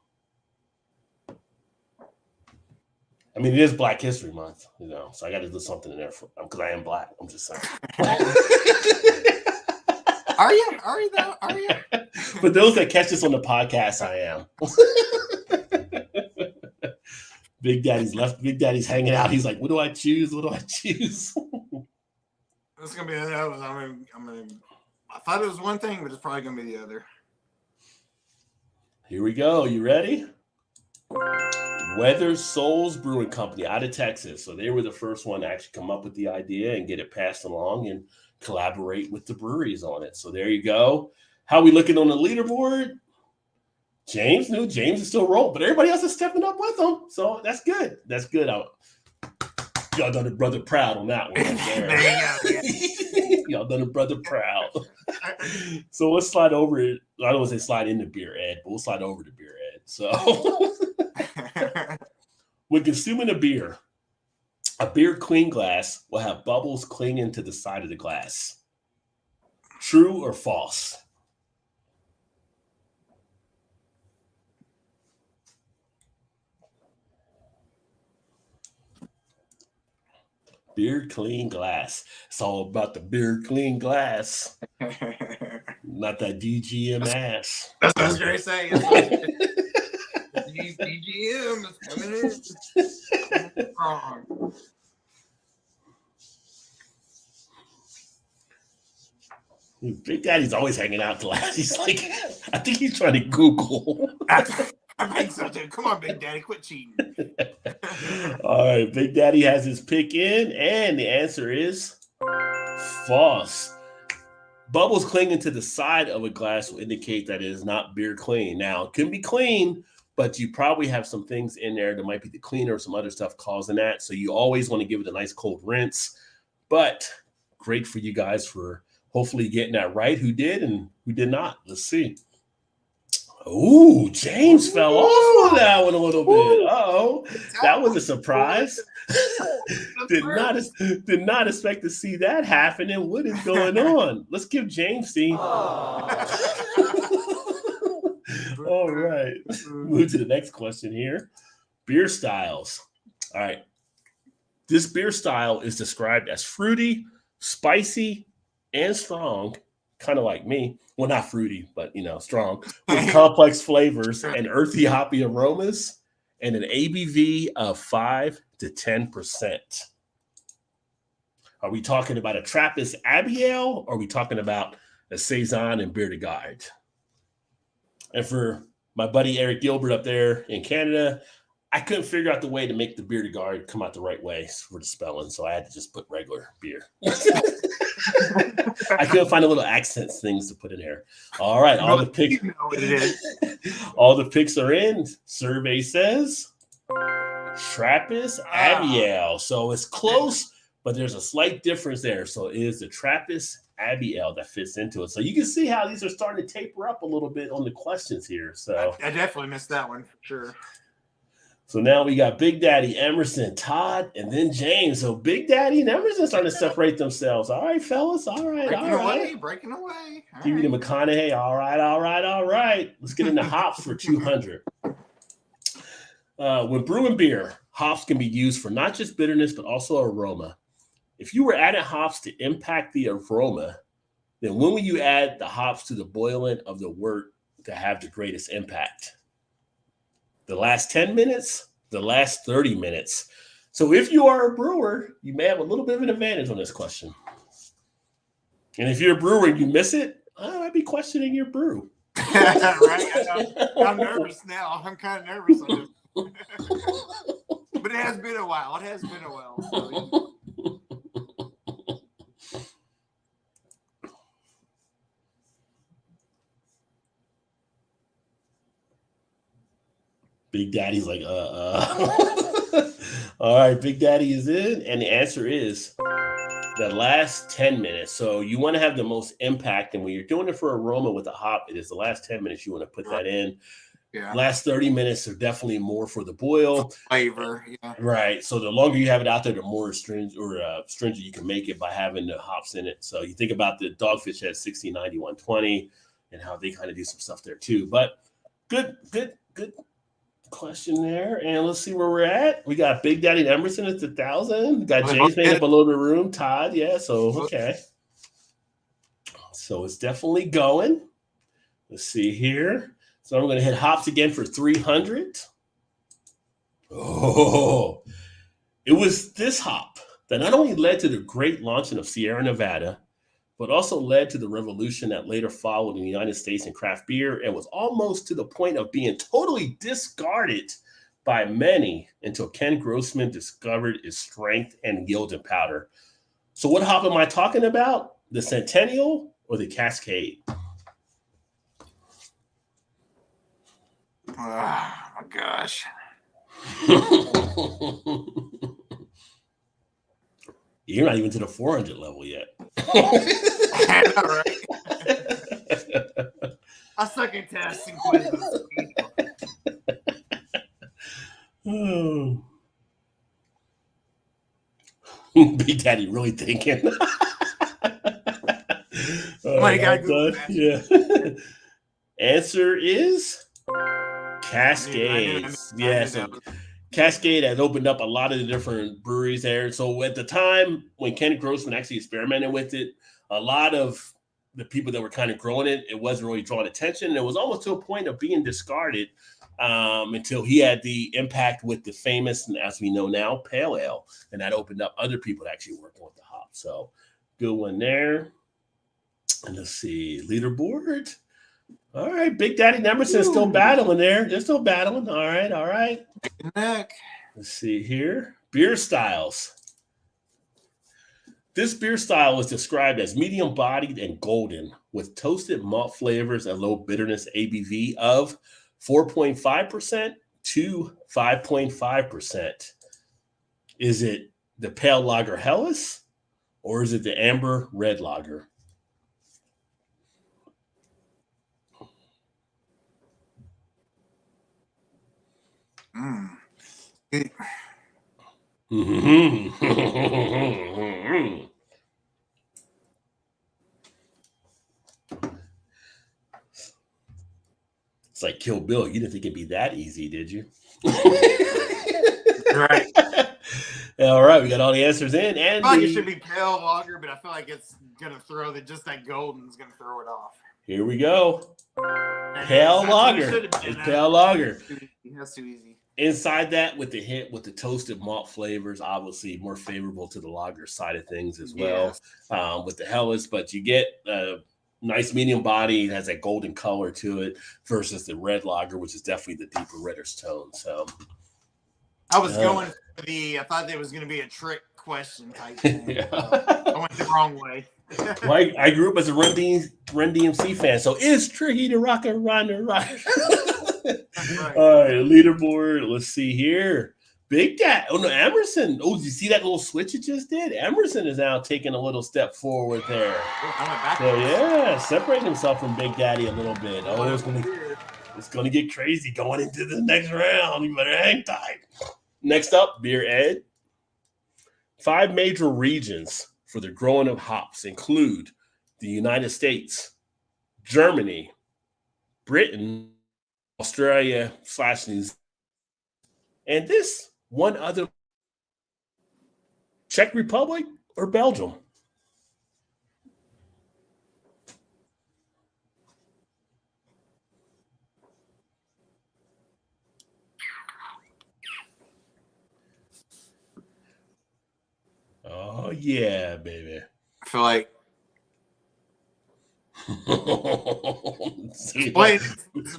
I mean, it is Black History Month, so I got to do something in there because I am Black. I'm just saying. Are you? Are you though? Are you? For those that catch this on the podcast, I am. Big Daddy's hanging out. He's like, what do I choose? This is gonna be another one. I thought it was one thing, but it's probably gonna be the other. Here we go. You ready? Weather Souls Brewing Company out of Texas. So they were the first one to actually come up with the idea and get it passed along and collaborate with the breweries on it. So there you go. How are we looking on the leaderboard? James is still rolling, but everybody else is stepping up with them. So that's good. Y'all done a brother proud on that one. Y'all done a brother proud. So let's slide over it. I don't want to say slide into beer, Ed, but we'll slide over to beer, Ed. So when consuming a beer clean glass will have bubbles clinging to the side of the glass. True or false? Beer clean glass. It's all about the beer clean glass. Not that DGM ass. That's what I was going to say. DGM is coming in. Wrong. Big Daddy's always hanging out glass. He's like, I think he's trying to Google. I think so too. Come on, Big Daddy, quit cheating. All right, Big Daddy has his pick in, and the answer is false. Bubbles clinging to the side of a glass will indicate that it is not beer clean. Now, it can be clean, but you probably have some things in there that might be the cleaner or some other stuff causing that. So you always want to give it a nice cold rinse. But great for you guys for hopefully getting that right. Who did and who did not? Let's see. Ooh, James fell off on that one a little bit. Uh-oh. That was a surprise. Did not expect to see that happen. And what is going on? Let's give James the. All right. Move to the next question here. Beer styles. All right. This beer style is described as fruity, spicy, and strong, kind of like me. Well, not fruity, but strong, with complex flavors and earthy hoppy aromas, and an ABV of 5 to 10%. Are we talking about a Trappist Abbey Ale, or are we talking about a Saison and Bière de Garde? And for my buddy Eric Gilbert up there in Canada, I couldn't figure out the way to make the Bière de Garde come out the right way for the spelling, so I had to just put regular beer. I couldn't find a little accents things to put in here. All right, all the picks are in. Survey says Trappist Abbey Ale. So it's close, but there's a slight difference there. So it is the Trappist Abbey Ale that fits into it. So you can see how these are starting to taper up a little bit on the questions here. So I definitely missed that one for sure. So now we got Big Daddy, Emerson, Todd, and then James. So Big Daddy and Emerson starting to separate themselves. All right, fellas. All right, breaking away. Give me the McConaughey. All right. Let's get into hops for 200. When brewing beer, hops can be used for not just bitterness, but also aroma. If you were adding hops to impact the aroma, then when will you add the hops to the boiling of the wort to have the greatest impact? The last 10 minutes, the last 30 minutes. So if you are a brewer, you may have a little bit of an advantage on this question. And if you're a brewer and you miss it, I might be questioning your brew. Right? I'm nervous now. I'm kind of nervous on it. But it has been a while. So, Big Daddy's like, All right, Big Daddy is in. And the answer is the last 10 minutes. So you want to have the most impact. And when you're doing it for aroma with a hop, it is the last 10 minutes you want to put that in. Yeah. Last 30 minutes are definitely more for the boil. Flavor. Yeah. Right. So the longer you have it out there, the more stringent you can make it by having the hops in it. So you think about the Dogfish at 60, 90, 120 and how they kind of do some stuff there too. But good question there. And let's see where we're at. We got Big Daddy and Emerson at 1,000. We got James made up a little bit of room. Todd, yeah. So okay. So it's definitely going. Let's see here. So I'm going to hit hops again for 300. Oh, it was this hop that not only led to the great launching of Sierra Nevada, but also led to the revolution that later followed in the United States in craft beer and was almost to the point of being totally discarded by many until Ken Grossman discovered its strength and yield in powder. So what hop am I talking about? The Centennial or the Cascade? Oh my gosh. You're not even to the 400 level yet. I know, right? I suck at testing quizzes. Oh. Big Daddy really thinking. Yeah. Answer is Cascades. Yes. Cascade has opened up a lot of the different breweries there. So at the time when Ken Grossman actually experimented with it, a lot of the people that were kind of growing it, it wasn't really drawing attention. It was almost to a point of being discarded until he had the impact with the famous, as we know now, Pale Ale. And that opened up other people to actually work with the hop. So good one there. And let's see, leaderboard. All right, Big Daddy and Emerson is still battling there. They're still battling. All right. Neck. Let's see here. Beer styles. This beer style is described as medium-bodied and golden with toasted malt flavors and low bitterness ABV of 4.5% to 5.5%. Is it the Pale Lager Helles or is it the Amber Red Lager? It's like Kill Bill. You didn't think it'd be that easy, did you? Right. All right, we got all the answers in. And I feel like it should be Pale Lager, but I feel like it's gonna throw that golden is gonna throw it off. Here we go. Pale Lager. It's Pale Lager. That's too easy. Inside that, with the hint with the toasted malt flavors, obviously more favorable to the lager side of things as well. Yes. With the Helles, but you get a nice medium body. It has that golden color to it versus the red lager, which is definitely the deeper reddish tone. So I was going for I thought there was going to be a trick question type thing. Yeah. I went the wrong way. Well, I grew up as a Run DMC fan, so it's tricky to rock and run and rock. Right. All right, leaderboard. Let's see here. Big Daddy. Oh, no, Emerson. Oh, did you see that little switch it just did? Emerson is now taking a little step forward there. So, yeah, separating himself from Big Daddy a little bit. Oh, It's going to get crazy going into the next round. You better hang tight. Next up, Beer Ed. 5 major regions for the growing of hops include the United States, Germany, Britain, Australia / New Zealand, and this one other, Czech Republic or Belgium. Oh, yeah, baby. I feel like Wait,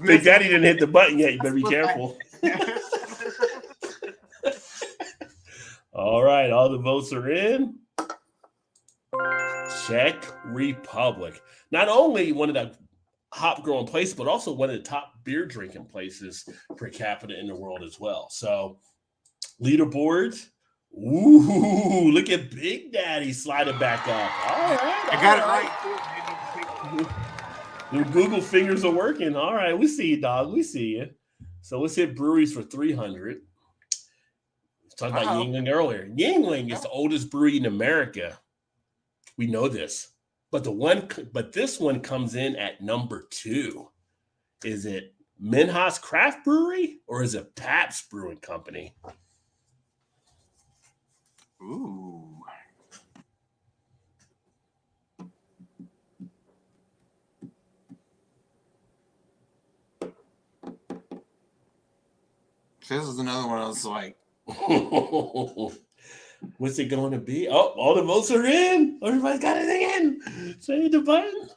Big Daddy didn't hit the button yet. You better be careful. All right, all the votes are in. Czech Republic. Not only one of the hop growing places, but also one of the top beer drinking places per capita in the world as well. So, leaderboards. Ooh, look at Big Daddy sliding back up. All right. I got it right. Your Google fingers are working. All right, we see you, dog. We see you. So let's hit breweries for 300. Let's talk about Yuengling earlier. Yuengling is the oldest brewery in America. We know this, but this one comes in at number 2. Is it Minhas Craft Brewery or is it Pabst Brewing Company? Ooh. This is another one I was like, what's it going to be? Oh, all the votes are in. Everybody's got it in. Say the button.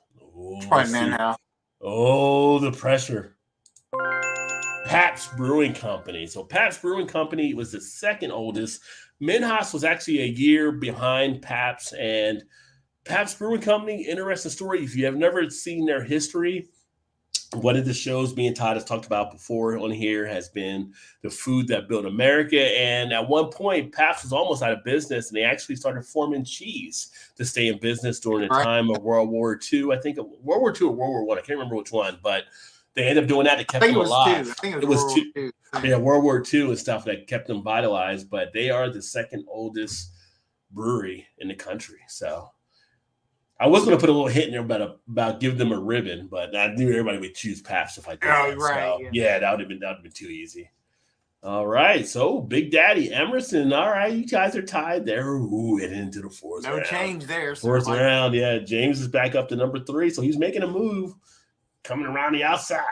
Probably Manhouse. Oh, the pressure. Pabst Brewing Company. So Pabst Brewing Company was the second oldest. Minhas was actually a year behind Pabst, and Pabst Brewing Company, interesting story. If you have never seen their history, one of the shows me and Todd has talked about before on here has been the food that built America. And at one point, Pabst was almost out of business, and they actually started forming cheese to stay in business during the time of World War II. I think World War II or World War I. I can't remember which one, but they ended up doing that. It kept them alive. I think it was World War II. Yeah, World War II and stuff that kept them vitalized. But they are the second oldest brewery in the country. So I was going to put a little hint in there about give them a ribbon, but I knew everybody would choose Pabst if I did. Oh, right. So, yeah, that would have been too easy. All right, so Big Daddy Emerson. All right, you guys are tied there. Ooh, heading into the fourth round. No change there. Fourth round, yeah. James is back up to number 3, so he's making a move, coming around the outside.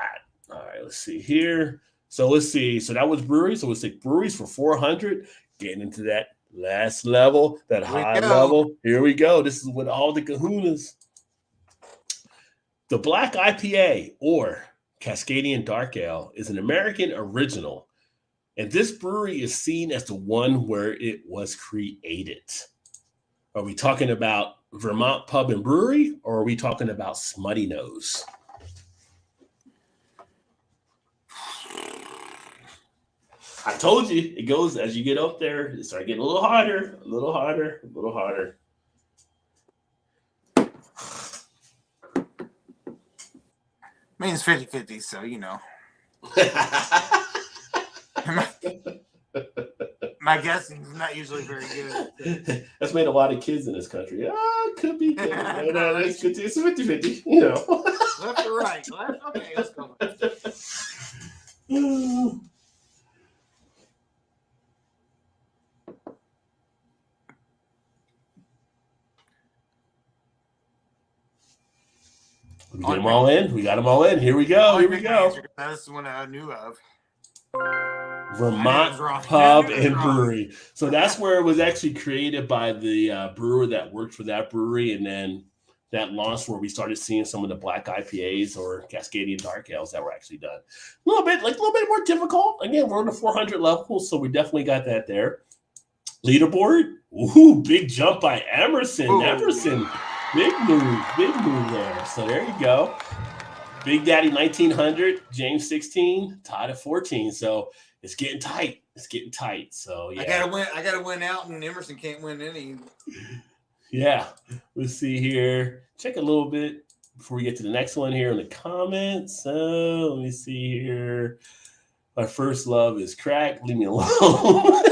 All right, let's see here. So let's see. So that was breweries. So let's take breweries for 400. Getting into that last level, that high level. Here we go. This is with all the kahunas. The Black IPA, or Cascadian Dark Ale, is an American original. And this brewery is seen as the one where it was created. Are we talking about Vermont Pub and Brewery, or are we talking about Smutty Nose? I told you, it goes as you get up there, it starts getting a little harder, a little harder, a little harder. I mean, it's 50-50, so, you know. My guessing is not usually very good. That's made a lot of kids in this country. It could be good. No, it's 50-50, you know. Left or right? Left? Okay, let's go. We get them all in. We got them all in. Here we go. Here we go. That's the one I knew of. Vermont Pub and Brewery. So that's where it was actually created by the brewer that worked for that brewery, and then that launched where we started seeing some of the black IPAs or Cascadian Dark Ales that were actually done. A little bit more difficult. Again, we're on the 400 level, so we definitely got that there. Leaderboard. Ooh, big jump by Emerson. Ooh. Emerson. Big move there. So there you go. Big Daddy 1900, James 16, Todd at 14. So it's getting tight. So yeah, I gotta win out, and Emerson can't win any. Yeah, let's see here. Check a little bit. before we get to the next one here in the comments. Let me see here. My first love is crack. Leave me alone.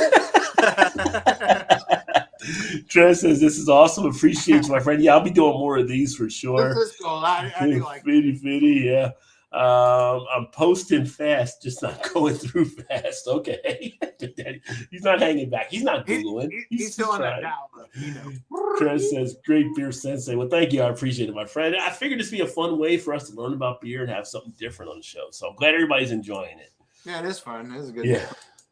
Trent says, this is awesome. Appreciate you, my friend. Yeah, I'll be doing more of these for sure. This is cool. I do like Fitty, yeah. I'm posting fast, just not going through fast. Okay. He's not hanging back. He's not Googling. He's still on that dial. Trent says, great beer sensei. Well, thank you. I appreciate it, my friend. I figured this would be a fun way for us to learn about beer and have something different on the show. So I'm glad everybody's enjoying it. Yeah, it is fun. It is a good. Yeah.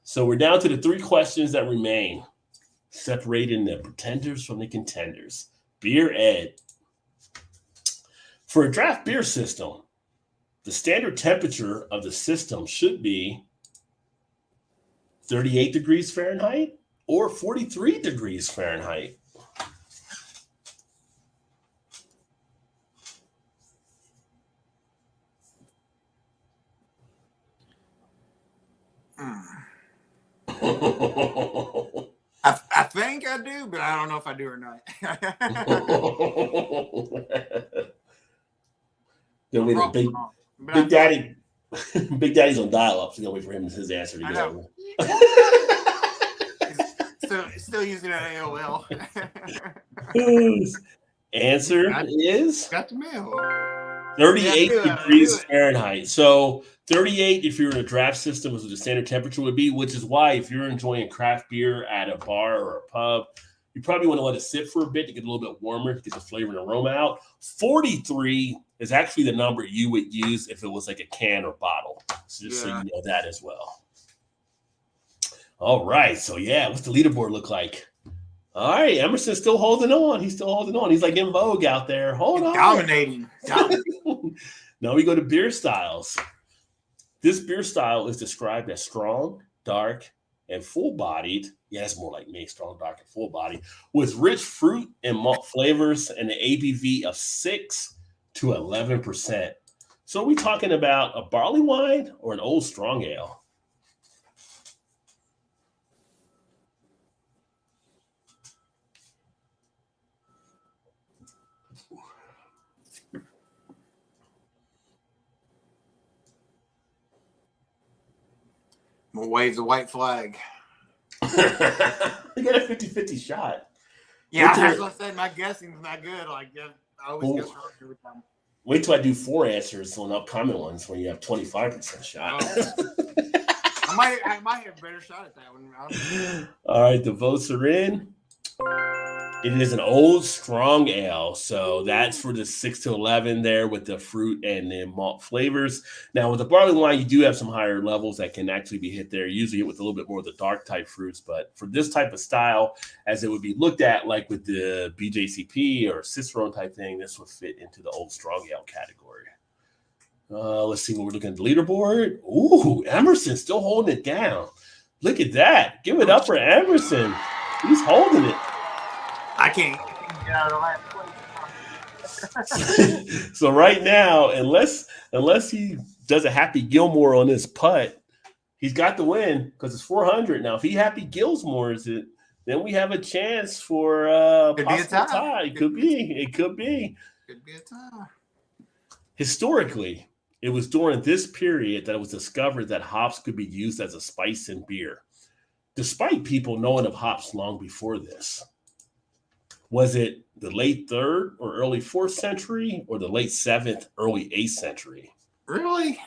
So we're down to the 3 questions that remain, separating the pretenders from the contenders. Beer Ed. For a draft beer system, the standard temperature of the system should be 38 degrees Fahrenheit or 43 degrees Fahrenheit. I think I do, but I don't know if I do or not. Big Daddy. Big Daddy's on dial-up, so wait for him his answer to go. Still using that AOL. Answer is got the mail. 38 degrees Fahrenheit. So 38, if you're in a draft system, is what the standard temperature would be, which is why if you're enjoying craft beer at a bar or a pub, you probably want to let it sit for a bit to get a little bit warmer, to get the flavor and aroma out. 43 is actually the number you would use if it was like a can or bottle. So just so you know that as well. All right. So, what's the leaderboard look like? All right. Emerson's still holding on. He's still holding on. He's like in vogue out there. Hold on. Dominating. Now we go to beer styles. This beer style is described as strong, dark, and full-bodied. Yeah, it's more like me, strong, dark, and full-bodied, with rich fruit and malt flavors and an ABV of 6 to 11%. So are we talking about a barley wine or an old strong ale? Wave the white flag. We got a 50-50 shot. Yeah, as I said, my guessing's not good. Like, I always guess wrong every time. Wait till I do 4 answers on upcoming ones when you have 25% shot. I might have a better shot at that one. All right, the votes are in. It is an old strong ale, so that's for the 6 to 11 there with the fruit and the malt flavors. Now, with the barley wine, you do have some higher levels that can actually be hit there, usually hit with a little bit more of the dark type fruits. But for this type of style, as it would be looked at, like with the BJCP or Cicerone type thing, this would fit into the old strong ale category. Let's see what we're looking at the leaderboard. Ooh, Emerson still holding it down. Look at that. Give it up for Emerson. He's holding it. I can't get out of the last place. So right now, unless he does a Happy Gilmore on this putt, he's got the win because it's 400. Now, if he Happy Gilmore's it, then we have a chance for possible tie. It could be. Could be a tie. Historically, it was during this period that it was discovered that hops could be used as a spice in beer, despite people knowing of hops long before this. Was it the late 3rd or early 4th century or the late 7th, early 8th century? Really?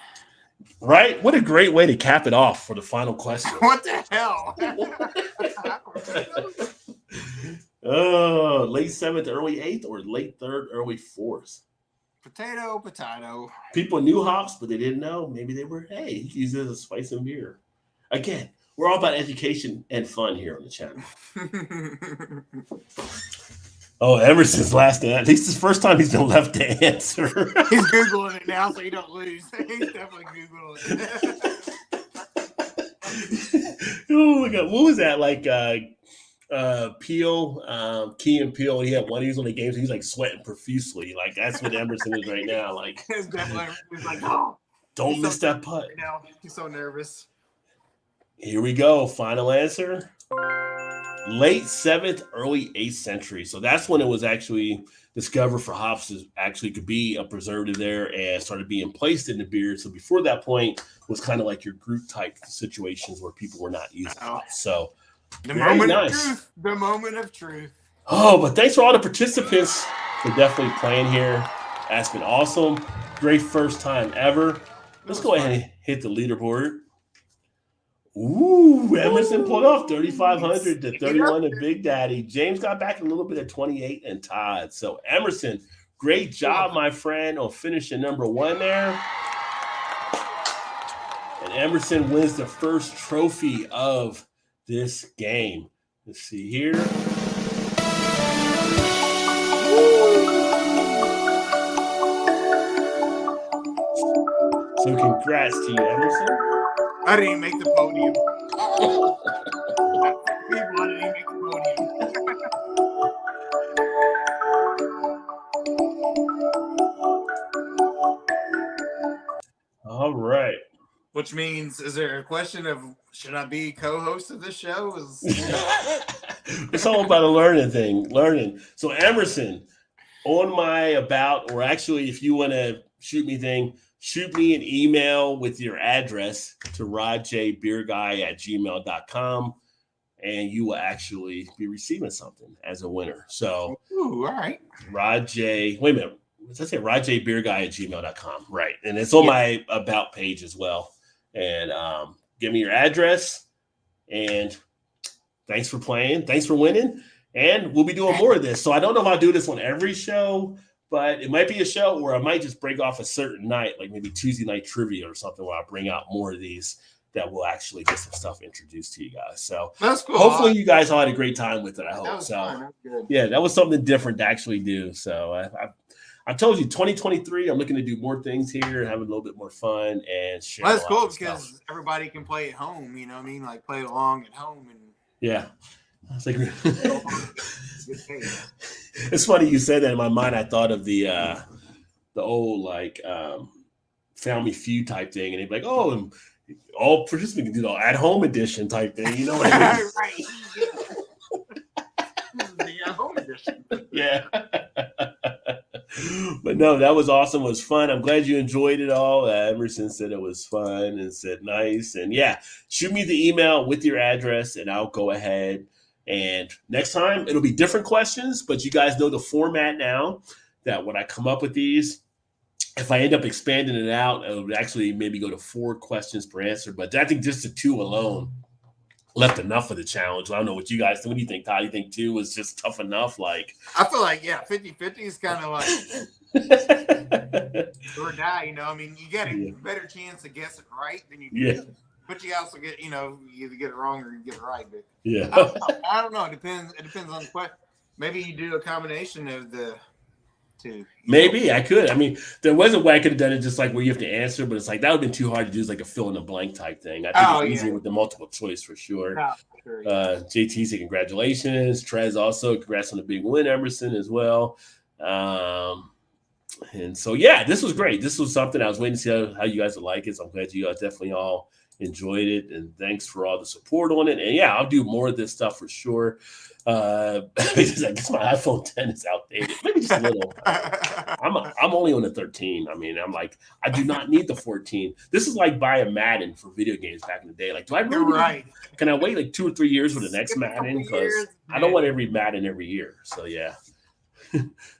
Right? What a great way to cap it off for the final question. What the hell? Late 7th, early 8th or late 3rd, early 4th? Potato. People knew hops, but they didn't know. Maybe they were, hey, you can use it as a spice in beer. Again, we're all about education and fun here on the channel. Oh, Emerson's last answer. At least it's the first time he's been left to answer. He's Googling it now so you don't lose. He's definitely Googling it. Oh, my God. What was that? Like Peel, Key and Peel. He had one. He was on the games. He's like sweating profusely. Like that's what Emerson is right now. Like, it's definitely. He's like, oh, don't miss that putt. Right now, he's so nervous. Here we go. Final answer. late 7th, early 8th century. So that's when it was actually discovered for hops actually could be a preservative there and started being placed in the beer. So before that point was kind of like your group type situations where people were not using hops. So the moment of truth. The moment of truth. Oh, but thanks for all the participants for definitely playing here. That's been awesome. Great first time ever. Let's go ahead and hit the leaderboard. Ooh, Emerson pulled off 3,500 to 31 to Big Daddy. James got back a little bit at 28 and Todd. So Emerson, great job, my friend, on finishing number 1 there. And Emerson wins the first trophy of this game. Let's see here. So congrats to you, Emerson. I didn't even make the podium. People, I didn't even make the podium. All right. Which means, is there a question of should I be co-host of this show? It's all about a learning thing. Learning. So Emerson, on my about, or actually, if you want to shoot me an email with your address to rodjbeerguy@gmail.com, and you will actually be receiving something as a winner. So, all right. Wait a minute. Did I say rodjbeerguy@gmail.com? Right. And it's on my about page as well. And give me your address. And thanks for playing. Thanks for winning. And we'll be doing more of this. So I don't know if I'll do this on every show, but it might be a show where I might just break off a certain night, like maybe Tuesday night trivia or something, where I bring out more of these that will actually get some stuff introduced to you guys. So that's cool. Hopefully you guys all had a great time with it. I hope that was so. Fun. That was good. Yeah, that was something different to actually do. So I told you 2023, I'm looking to do more things here and have a little bit more fun and share. Well, that's cool because everybody can play at home. You know what I mean? Like play along at home. And yeah. It's like, it's funny you said that. In my mind, I thought of the old like Family Feud type thing, and they'd be like, "Oh, and all participants can do the at-home edition type thing." You know what I mean? Right. The at-home edition. Yeah. But no, that was awesome. It was fun. I'm glad you enjoyed it all. Emerson said it was fun and said nice. And yeah, shoot me the email with your address, and I'll go ahead. And next time, it'll be different questions, but you guys know the format now, that when I come up with these, if I end up expanding it out, it would actually maybe go to 4 questions per answer. But I think just the 2 alone left enough of the challenge. I don't know what you guys think. What do you think, Todd? You think 2 was just tough enough? Like, I feel like, 50-50 is kind of like or die, you know? I mean, you get a better chance to guess it right than you do. Yeah. But you also get, you either get it wrong or you get it right. But yeah. I don't know. It depends on the question. Maybe you do a combination of the 2. Maybe I could. I mean, there was a way I could have done it just like where you have to answer, but it's like that would have been too hard to do, like a fill in the blank type thing. I think it's easier with the multiple choice for sure. Sure, JT said congratulations. Trez also congrats on the big win, Emerson as well. And so yeah, this was great. This was something I was waiting to see how you guys would like it. So I'm glad you guys definitely all enjoyed it, and thanks for all the support on it. And yeah, I'll do more of this stuff for sure. I guess my iPhone 10 is outdated, maybe just a little. I'm only on the 13. I mean, I'm like, I do not need the 14. This is like buying Madden for video games back in the day. Like, do I really? Can I wait like 2 or 3 years for the next Madden? Because I don't want every Madden every year. So yeah.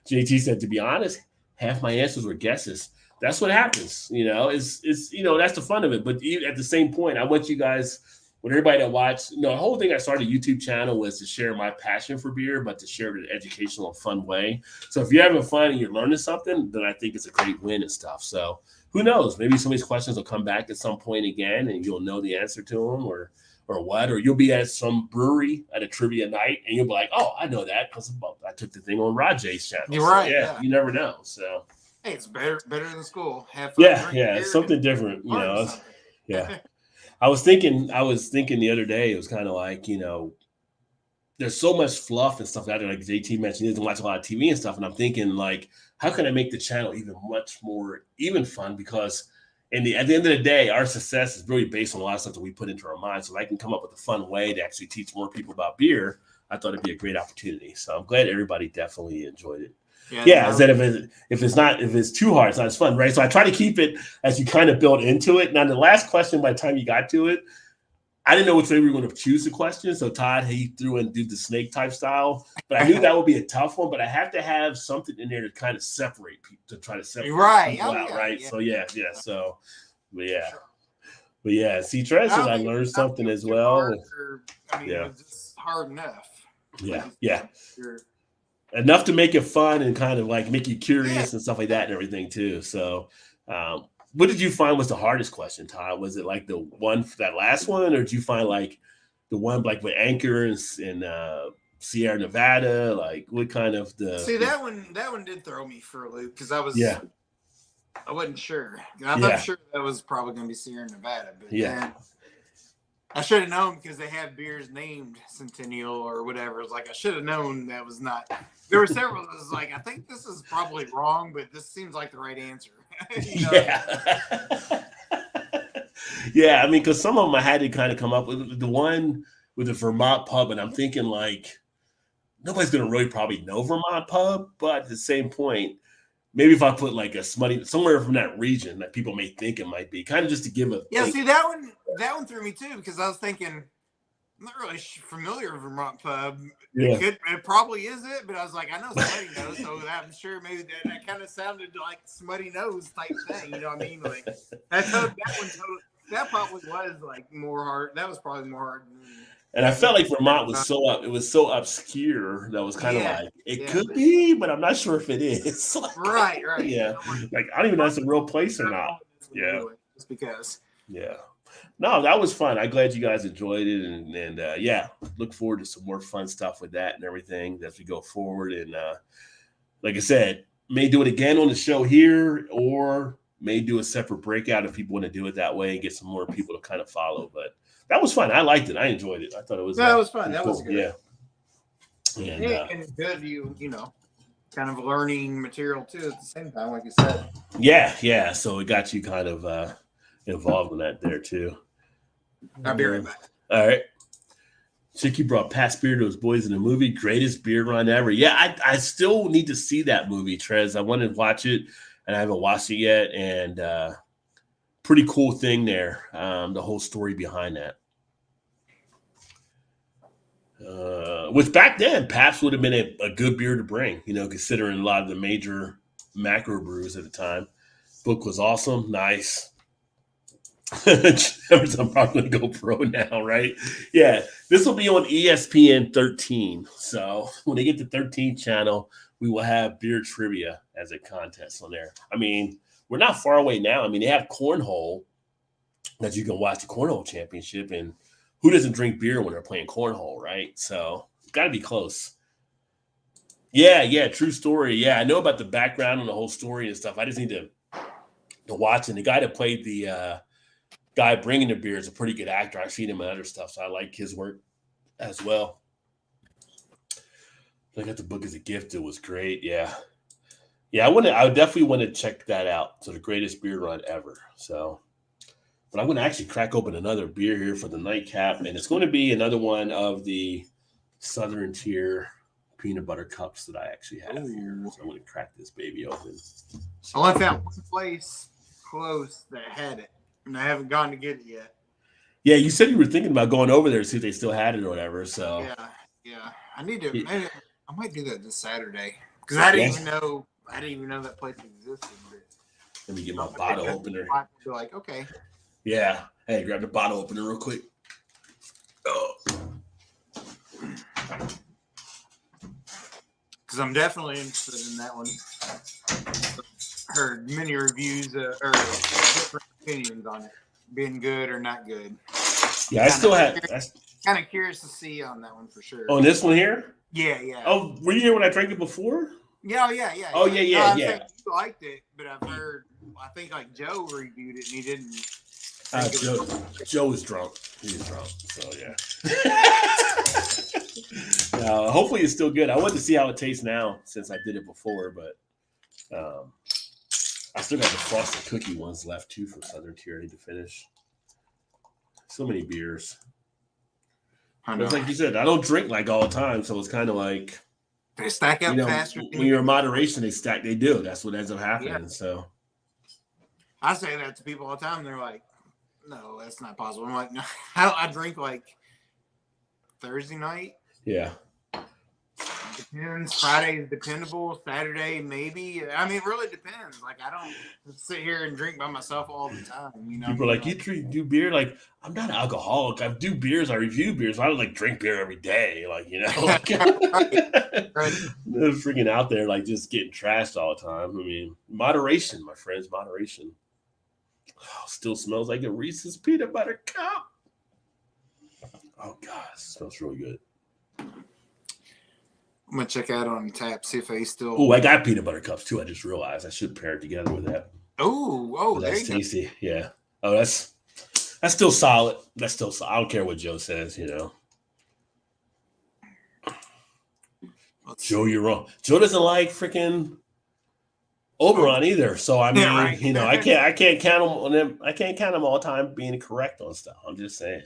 JT said, to be honest, half my answers were guesses. That's what happens, it's that's the fun of it. But at the same point, I want you guys, with everybody that watched, the whole thing I started a YouTube channel was to share my passion for beer, but to share it in an educational and fun way. So if you're having fun and you're learning something, then I think it's a great win and stuff. So who knows? Maybe some of these questions will come back at some point again and you'll know the answer to them or you'll be at some brewery at a trivia night and you'll be like, oh, I know that because I took the thing on Rajay's channel. You're right. So, yeah, you never know. So. Hey, it's better than school. Have fun. Yeah, it's something different, Yeah. I was thinking the other day, it was kind of like, there's so much fluff and stuff out there. Like JT mentioned, he doesn't watch a lot of TV and stuff. And I'm thinking, like, how can I make the channel even much more even fun? Because And at the end of the day, our success is really based on a lot of stuff that we put into our minds. So if I can come up with a fun way to actually teach more people about beer, I thought it'd be a great opportunity. So I'm glad everybody definitely enjoyed it. Yeah, is that if it's too hard, it's not as fun, right? So I try to keep it as you kind of build into it. Now, the last question, by the time you got to it, I didn't know which way we were going to choose the question. So Todd, he threw in do the snake type style, but I knew that would be a tough one. But I have to have something in there to kind of separate people, to try to separate people out, right? Yeah. So yeah. So, but yeah. See, Trez, I learned something as well. It's hard enough. Yeah. Enough to make it fun and kind of like make you curious and stuff like that and everything too. So, what did you find was the hardest question, Todd? Was it like the one for that last one, or did you find like the one like with Anchor in Sierra Nevada? Like what kind of that one did throw me for a loop because I wasn't sure. I thought sure that was probably going to be Sierra Nevada, but I should have known because they have beers named Centennial or whatever. It's like I should have known that was not. There were several that was like, I think this is probably wrong, but this seems like the right answer. Yeah, I mean, because some of them I had to kind of come up with. The one with the Vermont pub, and I'm thinking like nobody's going to really probably know Vermont pub, but at the same point, maybe if I put like a smutty somewhere from that region that people may think it might be, kind of just to give a see that one threw me too because I was thinking I'm not really familiar with Vermont pub. Yeah. It probably is it, but I was like, I know Smutty Nose, so I'm sure maybe that kind of sounded like Smutty Nose type thing. You know what I mean? Like that probably was like more hard. That was probably more hard. And I felt like Vermont was so obscure that was kind of like it could be, but I'm not sure if it is. Like, right. Yeah, like I don't even know if it's a real place or not. Yeah, just because. Yeah. No, that was fun. I'm glad you guys enjoyed it, and look forward to some more fun stuff with that and everything as we go forward. And like I said, may do it again on the show here, or may do a separate breakout if people want to do it that way and get some more people to kind of follow. But that was fun. I liked it. I enjoyed it. I thought it was. That was fun. That was good. Yeah. And good. You know, kind of learning material too at the same time, like you said. Yeah. So it got you kind of involved in that there too. I'll be right back. All right. Chicky brought past beer to his boys in the movie. Greatest beer run ever. Yeah, I still need to see that movie, Trez. I want to watch it, and I haven't watched it yet. And pretty cool thing there, the whole story behind that. Which back then, Pabst would have been a good beer to bring, considering a lot of the major macro brews at the time. Book was awesome. Nice. I'm probably going to go pro now, right? Yeah, this will be on ESPN 13. So when they get the 13th channel, we will have beer trivia as a contest on there. I mean, we're not far away now. I mean, they have cornhole that you can watch the cornhole championship, and who doesn't drink beer when they're playing cornhole, right? So it's got to be close. Yeah, true story. Yeah, I know about the background and the whole story and stuff. I just need to watch it. The guy that played the guy bringing the beer is a pretty good actor. I've seen him in other stuff, so I like his work as well. I got the book as a gift. It was great. Yeah, I would definitely want to check that out. So the greatest beer run ever. So, but I'm going to actually crack open another beer here for the nightcap, and it's going to be another one of the Southern Tier peanut butter cups that I actually have here. So I'm going to crack this baby open. I only found one place close that had it, and I haven't gone to get it yet. Yeah, you said you were thinking about going over there to see if they still had it or whatever. So yeah, I need to. Maybe I might do that this Saturday because I didn't even know that place existed. But let me get my bottle opener. Be like, okay. Yeah. Hey, grab the bottle opener real quick. Oh. Because I'm definitely interested in that one. Heard many reviews or different opinions on it, being good or not good. Yeah, I still have. Kind of curious to see on that one for sure. On this one here? Yeah. Oh, were you here when I drank it before? Yeah. Oh, yeah. You liked it, but I've heard. I think like Joe reviewed it and he didn't. Joe was drunk. He was drunk. So yeah. Hopefully it's still good. I want to see how it tastes now since I did it before, but I I still got the frosted cookie ones left too from Southern Tier. I need to finish. So many beers. I But know. it's like you said, I don't drink like all the time, so it's kind of like They stack up faster. When you're in moderation, they stack. They do. That's what ends up happening. Yeah. So I say that to people all the time. They're like, "No, that's not possible." I'm like, "No, I drink like Thursday night. yeah, Depends. Friday is dependable. Saturday maybe. I mean, it really depends. Like I don't sit here and drink by myself all the time. You know, people are like, you do beer? Like, I'm not an alcoholic. I do beers. I review beers. I don't like drink beer every day. Like, like, right. they're freaking out there, like just getting trashed all the time. I mean, moderation, my friends, moderation. Oh, still smells like a Reese's peanut butter cup. Oh God, it smells really good. I'm gonna check out on tap, see if they still. Oh, I got peanut butter cups too. I just realized I should pair it together with that. Oh, that's tasty. Go. Yeah. Oh, that's still solid. That's still solid. I don't care what Joe says. Joe, you're wrong. Joe doesn't like freaking Oberon either. So I mean, right. I can't count him on them. I can't count him all the time being correct on stuff. I'm just saying.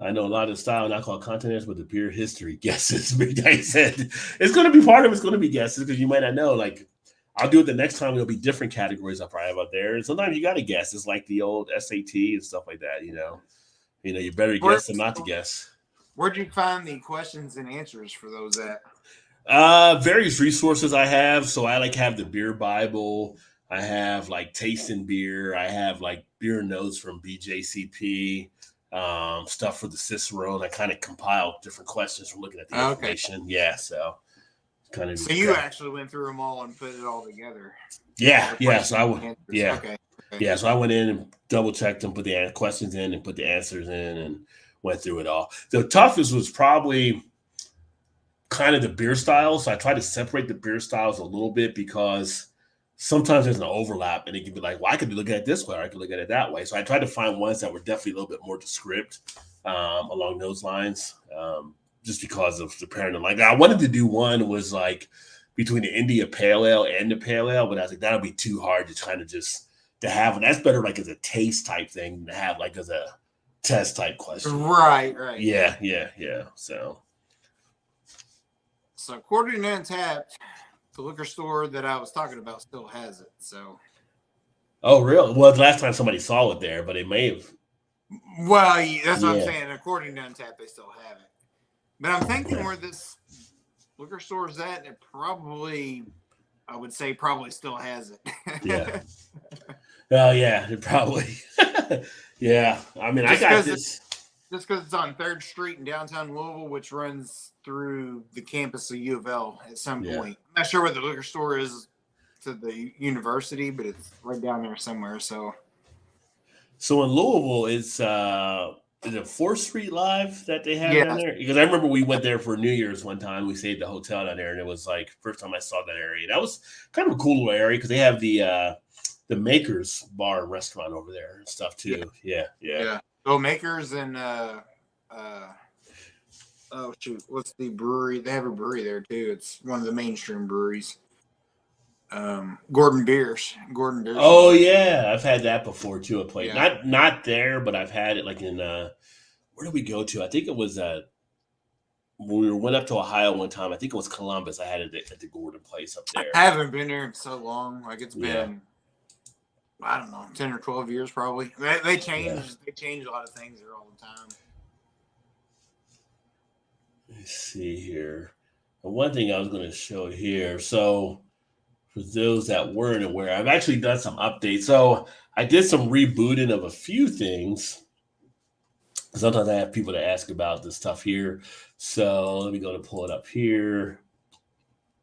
I know a lot of style and alcohol content is with the beer history guesses. Like said, it's going to be part of it's going to be guesses because you might not know. Like, I'll do it the next time. There'll be different categories I'll probably have out there. And sometimes you got to guess. It's like the old SAT and stuff like that. You better guess than not to guess. Where'd you find the questions and answers for those at? Various resources I have. So I have the Beer Bible. I have like tasting beer. I have like beer notes from BJCP. Stuff for the Cicerone. I kind of compiled different questions from looking at the information. Yeah, so kind of. So you actually went through them all and put it all together. Yeah. So I would. Yeah. Okay. Yeah. So I went in and double checked them, put the questions in, and put the answers in, and went through it all. The toughest was probably kind of the beer styles. So I tried to separate the beer styles a little bit because sometimes there's an overlap and it can be like, well, I could be looking at it this way or I could look at it that way. So I tried to find ones that were definitely a little bit more descript along those lines, just because of the pairing. Like I wanted to do one was like between the India Pale Ale and the Pale Ale, but I was like, that'll be too hard to kind of just to have. And that's better like as a taste type thing than to have like as a test type question. Right. Yeah. So according to Untapped, the liquor store that I was talking about still has it. So. Oh, really? Well, the last time somebody saw it there, but it may have. Well, that's what I'm saying. According to Untapped, they still have it. But I'm thinking where this liquor store is at, it probably, I would say, probably still has it. Yeah. Oh, yeah, it probably. Yeah. I mean, I got this. Just because it's on 3rd Street in downtown Louisville, which runs through the campus of U of L at some point. I'm not sure where the liquor store is to the university, but it's right down there somewhere. So in Louisville, it's is it 4th Street Live that they have down there? Because I remember we went there for New Year's one time. We stayed at the hotel down there, and it was like first time I saw that area. That was kind of a cool little area because they have the Makers Bar and Restaurant over there and stuff too. Yeah. So Makers and oh shoot, what's the brewery? They have a brewery there too. It's one of the mainstream breweries. Gordon Beers. Oh yeah, I've had that before too. A place not there, but I've had it like in where did we go to? I think it was when we went up to Ohio one time. I think it was Columbus. I had it at the Gordon place up there. I haven't been there in so long. Like it's been I don't know, 10 or 12 years probably. They change a lot of things there all the time. Let's see here. One thing I was going to show here. So for those that weren't aware, I've actually done some updates. So I did some rebooting of a few things. Sometimes I have people to ask about this stuff here. So let me go to pull it up here.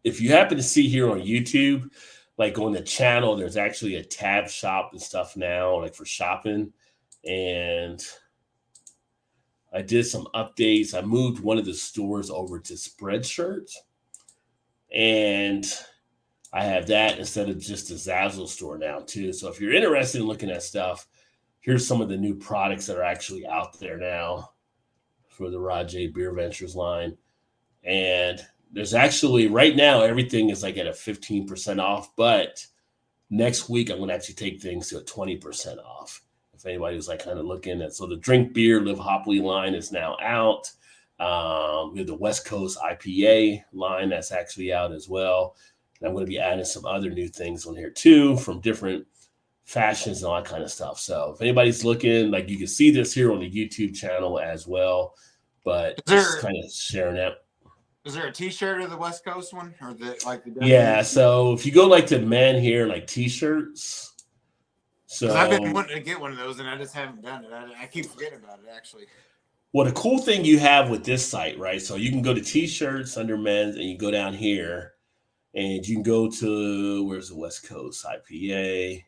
If you happen to see here on YouTube, like on the channel, there's actually a tab shop and stuff now, like for shopping. And I did some updates. I moved one of the stores over to Spreadshirt. And I have that instead of just a Zazzle store now too. So if you're interested in looking at stuff, here's some of the new products that are actually out there now for the Rajay BeerVentures line. And there's actually right now everything is like at a 15% off, but next week I'm going to actually take things to a 20% off. If anybody was like kind of looking at, so the drink beer live hoppily line is now out. We have the West Coast IPA line that's actually out as well. And I'm going to be adding some other new things on here too, from different fashions and all that kind of stuff. So if anybody's looking, like you can see this here on the YouTube channel as well, but just kind of sharing that. Is there a T-shirt of the West Coast one, or the like the? Yeah, so if you go like to men here, like T-shirts. So I've been wanting to get one of those, and I just haven't done it. I keep forgetting about it, actually. Well, the cool thing you have with this site, right? So you can go to T-shirts under men's, and you go down here, and you can go to where's the West Coast IPA.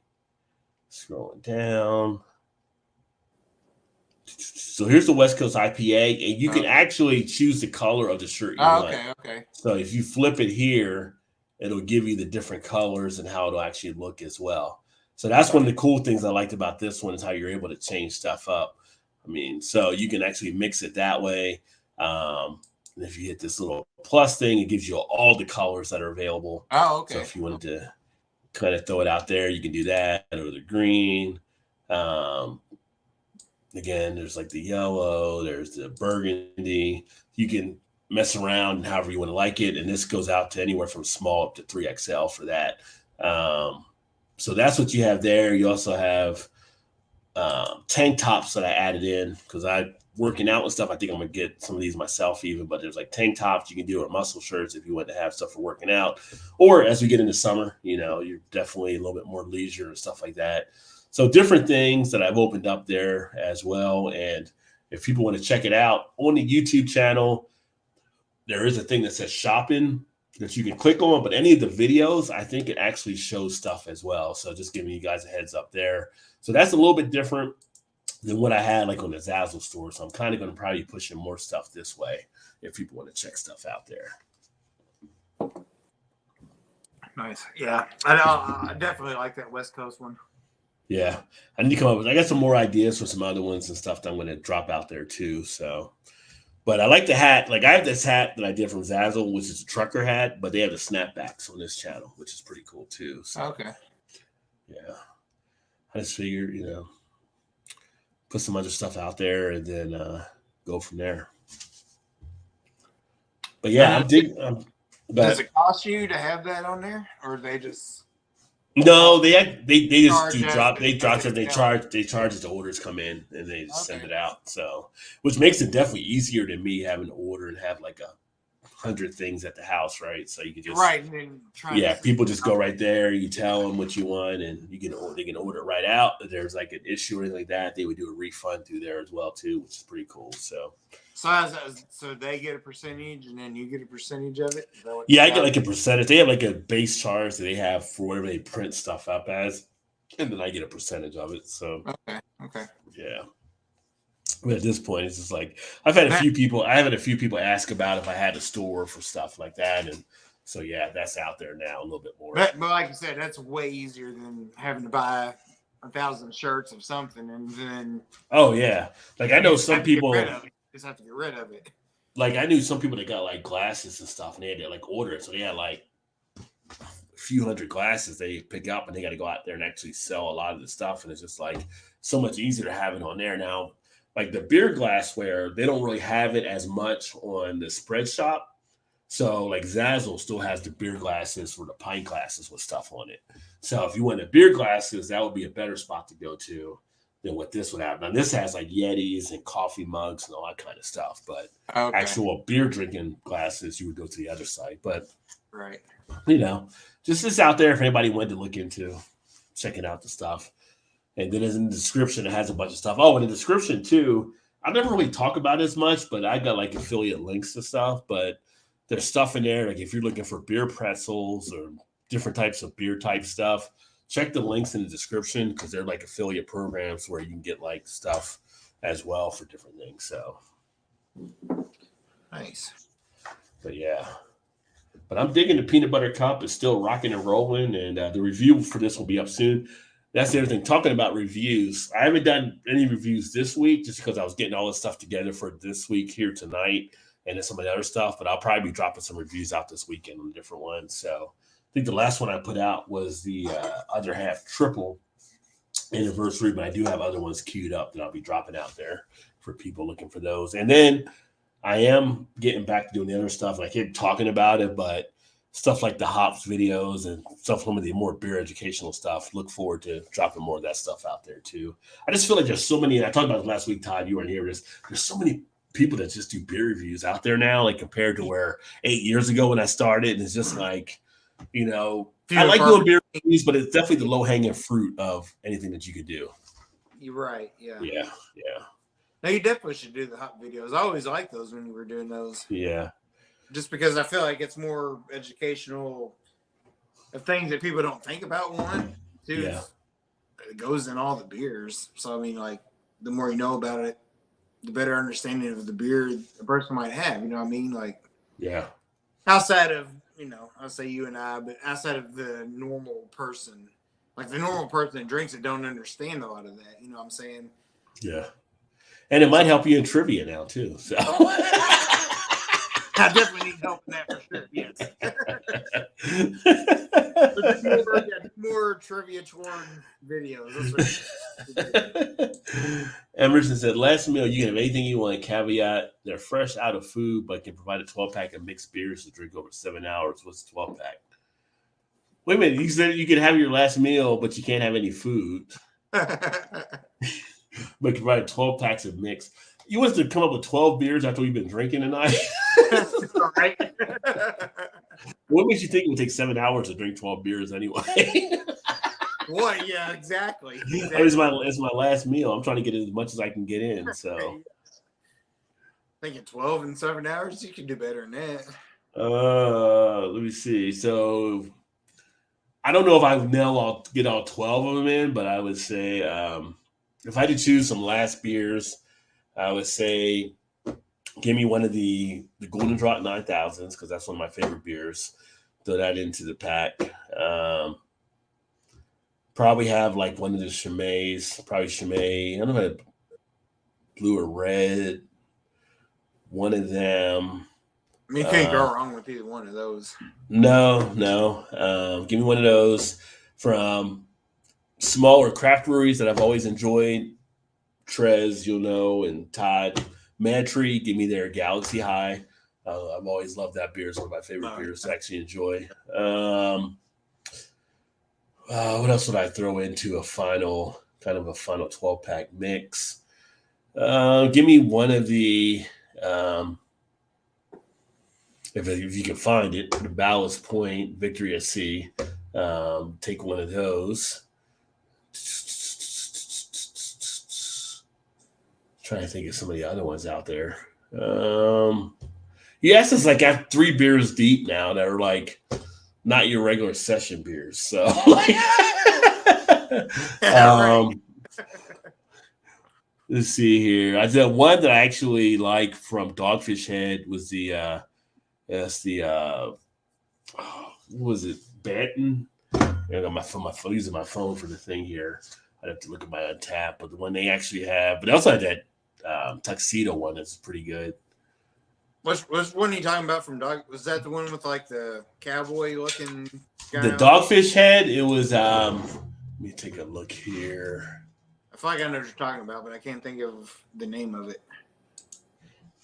Scrolling down. So here's the West Coast IPA, and you can actually choose the color of the shirt you want. Okay. So if you flip it here, it'll give you the different colors and how it'll actually look as well. So that's one of the cool things I liked about this one is how you're able to change stuff up. I mean, so you can actually mix it that way. And if you hit this little plus thing, it gives you all the colors that are available. Oh, okay. So if you wanted to kind of throw it out there, you can do that, or the green. Again, there's like the yellow, there's the burgundy. You can mess around however you want to like it. And this goes out to anywhere from small up to 3XL for that. So that's what you have there. You also have tank tops that I added in because I'm working out and stuff. I think I'm going to get some of these myself even, but there's like tank tops you can do, or muscle shirts if you want to have stuff for working out. Or as we get into summer, you're definitely a little bit more leisure and stuff like that. So different things that I've opened up there as well. And if people want to check it out on the YouTube channel, there is a thing that says shopping that you can click on, but any of the videos, I think it actually shows stuff as well. So just giving you guys a heads up there. So that's a little bit different than what I had like on the Zazzle store. So I'm kind of going to probably be pushing more stuff this way if people want to check stuff out there. Nice. Yeah. I definitely like that West Coast one. Yeah. I need to come up with, I got some more ideas for some other ones and stuff that I'm going to drop out there too. So, but I like the hat. Like I have this hat that I did from Zazzle, which is a trucker hat, but they have the snapbacks on this channel, which is pretty cool too. So, okay. Yeah. I just figured, put some other stuff out there and then go from there. But yeah, I'm digging. Does it cost you to have that on there, or they just? No, they just do drop. They drop it. They charge as the orders come in, and they just send it out. So, which makes it definitely easier than me having to order and have like 100 things at the house, right? So you can just people just go right there. You tell them what you want, and they can order it right out. If there's like an issue or anything like that, they would do a refund through there as well too, which is pretty cool. So they get a percentage, and then you get a percentage of it. Yeah, I get like a percentage. They have like a base charge that they have for whatever they print stuff up as, and then I get a percentage of it. So okay, yeah. But at this point, it's just like I've had a few people ask about if I had a store for stuff like that, and so yeah, that's out there now a little bit more. But like you said, that's way easier than having to buy 1,000 shirts of something and then. Oh yeah, like I know some people just have to get rid of it. Like I knew some people that got like glasses and stuff, and they had to like order it, so they had like a few hundred glasses they pick up, and they got to go out there and actually sell a lot of the stuff, and it's just like so much easier to have it on there now. Like the beer glassware, they don't really have it as much on the spread shop. So like Zazzle still has the beer glasses for the pint glasses with stuff on it. So if you want the beer glasses, that would be a better spot to go to than what this would have. Now this has like Yetis and coffee mugs and all that kind of stuff. But actual beer drinking glasses, you would go to the other site. But right, just this out there if anybody wanted to look into checking out the stuff. And then in the description, it has a bunch of stuff. Oh, in the description too, I never really talk about it as much, but I got like affiliate links to stuff. But there's stuff in there. Like if you're looking for beer pretzels or different types of beer type stuff, check the links in the description because they're like affiliate programs where you can get like stuff as well for different things. So nice. But yeah. But I'm digging the peanut butter cup. It's still rocking and rolling. And the review for this will be up soon. That's the other thing. Talking about reviews, I haven't done any reviews this week just because I was getting all this stuff together for this week here tonight and then some of the other stuff. But I'll probably be dropping some reviews out this weekend on different ones. So think the last one I put out was the Other Half Triple anniversary, but I do have other ones queued up that I'll be dropping out there for people looking for those. And then I am getting back to doing the other stuff. I keep talking about it, but stuff like the hops videos and stuff, some of the more beer educational stuff. Look forward to dropping more of that stuff out there too. I just feel like there's so many, and I talked about it last week, Todd, you weren't here. There's so many people that just do beer reviews out there now, like compared to where 8 years ago when I started. And it's just like, you know, I like doing beer reviews, but it's definitely the low hanging fruit of anything that you could do. You're right. Yeah. Yeah. No, you definitely should do the hop videos. I always liked those when you were doing those. Yeah. Just because I feel like it's more educational of things that people don't think about. One, two, it goes in all the beers. So I mean, like, the more you know about it, the better understanding of the beer a person might have. You know what I mean? Like, outside of, you know, I'll say you and I, but outside of the normal person, like the normal person that drinks it don't understand a lot of that. You know what I'm saying? Yeah. And it might help you in trivia now too. So I definitely need help in that for sure. Yes. more trivia toward videos. Emerson said, last meal, you can have anything you want. Caveat, they're fresh out of food, but can provide a 12-pack of mixed beers to drink over 7 hours. What's a 12-pack? Wait a minute. You said you can have your last meal, but you can't have any food. But can provide 12 packs of mixed. You want us to come up with 12 beers after we've been drinking tonight? Right. What makes you think it would take 7 hours to drink 12 beers anyway? What? Yeah, exactly. It's my last meal. I'm trying to get as much as I can get in. So, thinking 12 in 7 hours, you can do better than that. Let me see. So, I don't know if I get all 12 of them in, but I would say if I had to choose some last beers, I would say give me one of the Golden Draught 9000s because that's one of my favorite beers. Throw that into the pack. Probably have like one of the Chimay's, probably Chimay. I don't know if I had blue or red. One of them. I mean, you can't go wrong with either one of those. No. Give me one of those from smaller craft breweries that I've always enjoyed. Trez, you'll know, and Todd. Mantry, give me their Galaxy High. I've always loved that beer. It's one of my favorite beers to actually enjoy. What else would I throw into a final 12-pack mix? Give me one of the, if you can find it, the Ballast Point Victory at Sea. Take one of those. Trying to think of some of the other ones out there. Yes, it's like I have 3 beers deep now that are like not your regular session beers. So, let's see here. I said one that I actually like from Dogfish Head was what was it? Banton. I got my phone. Using my phone for the thing here. I'd have to look at my Untappd, but the one they actually have, but they also had that tuxedo one that's pretty good. What's one are you talking about from Dog? Was that the one with like the cowboy looking guy? The Dogfish Head, it was let me take a look here. I feel like I know what you're talking about, but I can't think of the name of it.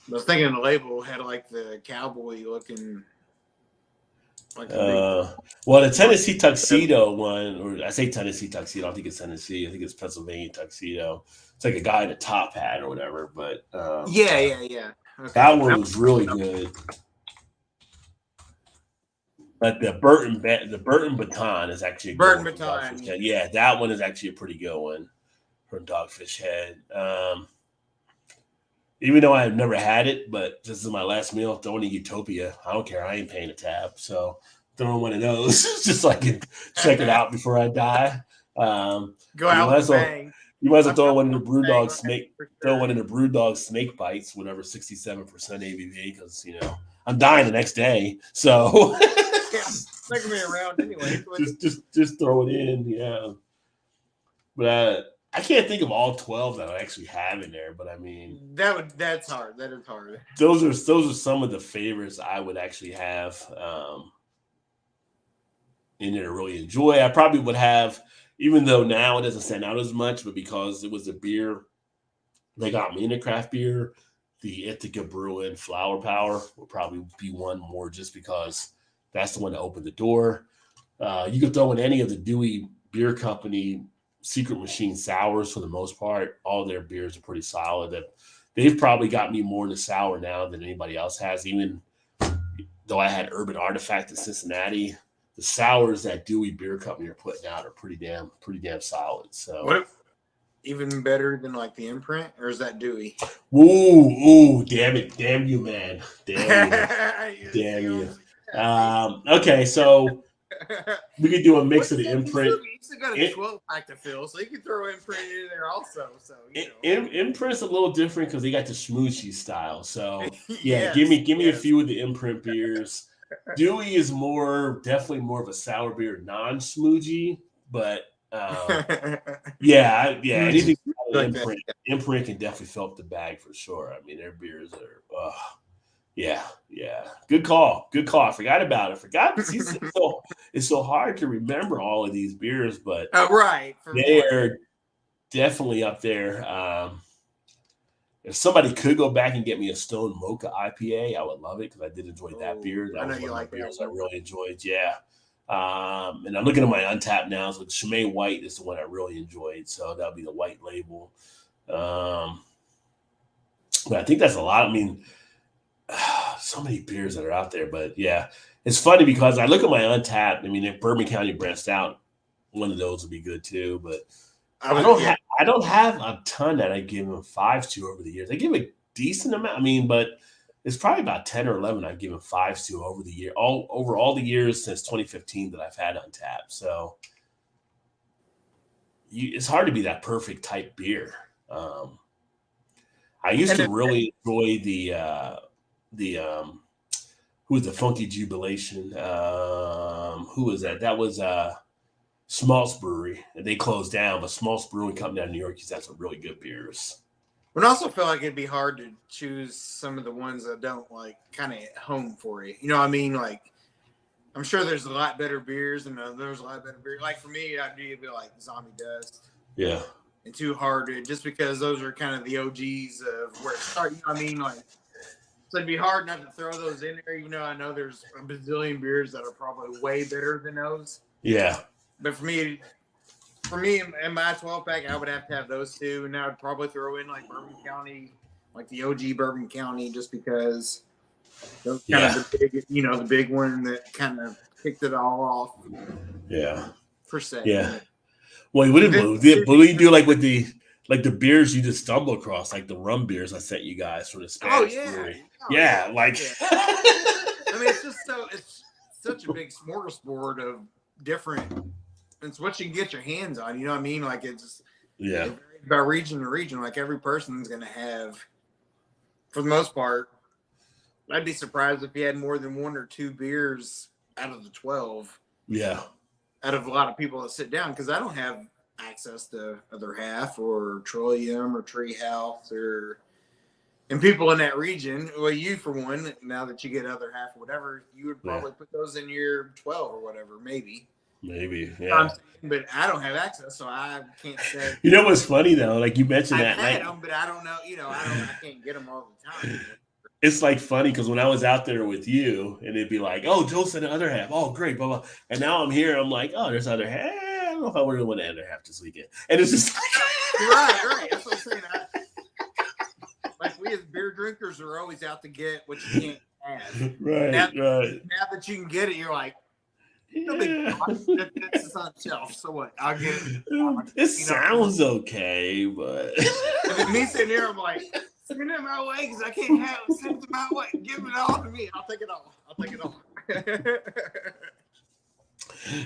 I was thinking the label had like the cowboy looking like well, the Tennessee Tuxedo one, or I say Tennessee Tuxedo, I don't think it's Tennessee, I think it's Pennsylvania Tuxedo. It's like a guy in a top hat or whatever, but yeah. Okay. That one was really good. But the Burton Baton is actually a Burton good Baton. Yeah, that one is actually a pretty good one from Dogfish Head. Even though I've never had it, but this is my last meal, throwing in Utopia. I don't care. I ain't paying a tab. So throwing one of those just so I can check it out before I die. Go out and bang. You might as well throw one in the Brewdog Snake. Throw one in the Brewdog Snake Bites, whatever 67% ABV, because I'm dying the next day. So it's not gonna be around anyway. just throw it in, yeah. But I can't think of all 12 that I actually have in there. But I mean, that's hard. That is hard. Those are some of the favorites I would actually have. in there to really enjoy. I probably would have, even though now it doesn't stand out as much, but because it was a beer they got me into craft beer, the Ithaca Brewing Flower Power will probably be one more just because that's the one that opened the door. You could throw in any of the Dewey Beer Company secret machine sours for the most part. All their beers are pretty solid. That they've probably got me more into sour now than anybody else has. Even though I had Urban Artifact in Cincinnati, the sours that Dewey Beer Company are putting out are pretty damn solid. So What even better than like the Imprint, or is that Dewey? Damn it, damn you, man, damn you, damn you. Okay, so we could do a mix of the Imprint. You still got a 12 pack to fill, so you can throw Imprint in there also. So Imprint's a little different because they got the smoochy style. So yeah, yes, give me a few of the Imprint beers. Dewey is definitely more of a sour beer, non-smoothie, but yeah. Anything like Imprint, Imprint can definitely fill up the bag for sure. I mean, their beers are, yeah. Good call. I forgot about it. It's so hard to remember all of these beers, but right, they're definitely up there. If somebody could go back and get me a Stone Mocha IPA, I would love it because I did enjoy that beer. That was one of my beers I really enjoyed. Yeah. And I'm looking at my Untapped now. So Chimay White is the one I really enjoyed. So that'll be the white label. But I think that's a lot. I mean, so many beers that are out there. But yeah, it's funny because I look at my Untapped. I mean, if Bourbon County branched out, one of those would be good too. But I don't have a ton that I give them 5s to over the years. I give a decent amount. I mean, but it's probably about 10 or 11 I've given 5s to over the year, over all the years since 2015 that I've had Untapped. So it's hard to be that perfect type beer. I used to really enjoy the who was the Funky Jubilation? Who was that? That was Smaltz Brewery. They closed down, but Smaltz Brewing Company out of New York used to have some really good beers. But I also feel like it'd be hard to choose some of the ones that don't like kind of hit home for you. You know what I mean? Like, I'm sure there's a lot better beers, and there's a lot better beer. Like for me, I'd be like Zombie Dust. Yeah. And Too Hard, just because those are kind of the OGs of where it started. You know what I mean? Like, so it'd be hard not to throw those in there, even though I know there's a bazillion beers that are probably way better than those. Yeah. But for me, in my 12 pack, I would have to have those two, and I would probably throw in like Bourbon County, like the OG Bourbon County, just because those kind of the big, the big one that kind of kicked it all off. Yeah. Per se. Yeah. Well, what do you do like with the beers you just stumble across, like the rum beers I sent you guys from the Spanish brewery? Yeah. Like. I mean, it's such a big smorgasbord of different. It's what you can get your hands on. You know what I mean? Like it varies by region to region. Like every person's going to have, for the most part, I'd be surprised if you had more than 1 or 2 beers out of the 12. Yeah. Out of a lot of people that sit down, because I don't have access to Other Half or Trillium or Treehouse and people in that region. Well, you for one, now that you get Other Half or whatever, you would probably put those in your 12 or whatever, maybe. Yeah. But I don't have access, so I can't say. You know what's funny though? Like you mentioned I've had them, but I don't know. I can't get them all the time. It's like funny because when I was out there with you, and it'd be like, "Oh, Joe said the Other Half. Oh, great, blah blah." And now I'm here. I'm like, "Oh, there's Other Half. I don't know if I really want the Other Half this weekend." And it's just right. That's what I'm saying. Like we as beer drinkers are always out to get what you can't have. Right. Now that you can get it, you're like, no big deal. It's on the shelf. So what? I'll get it. It sounds okay, but and me sitting there, I'm like, send it my way because I can't have it. Send it my way. Give it all to me. I'll take it all.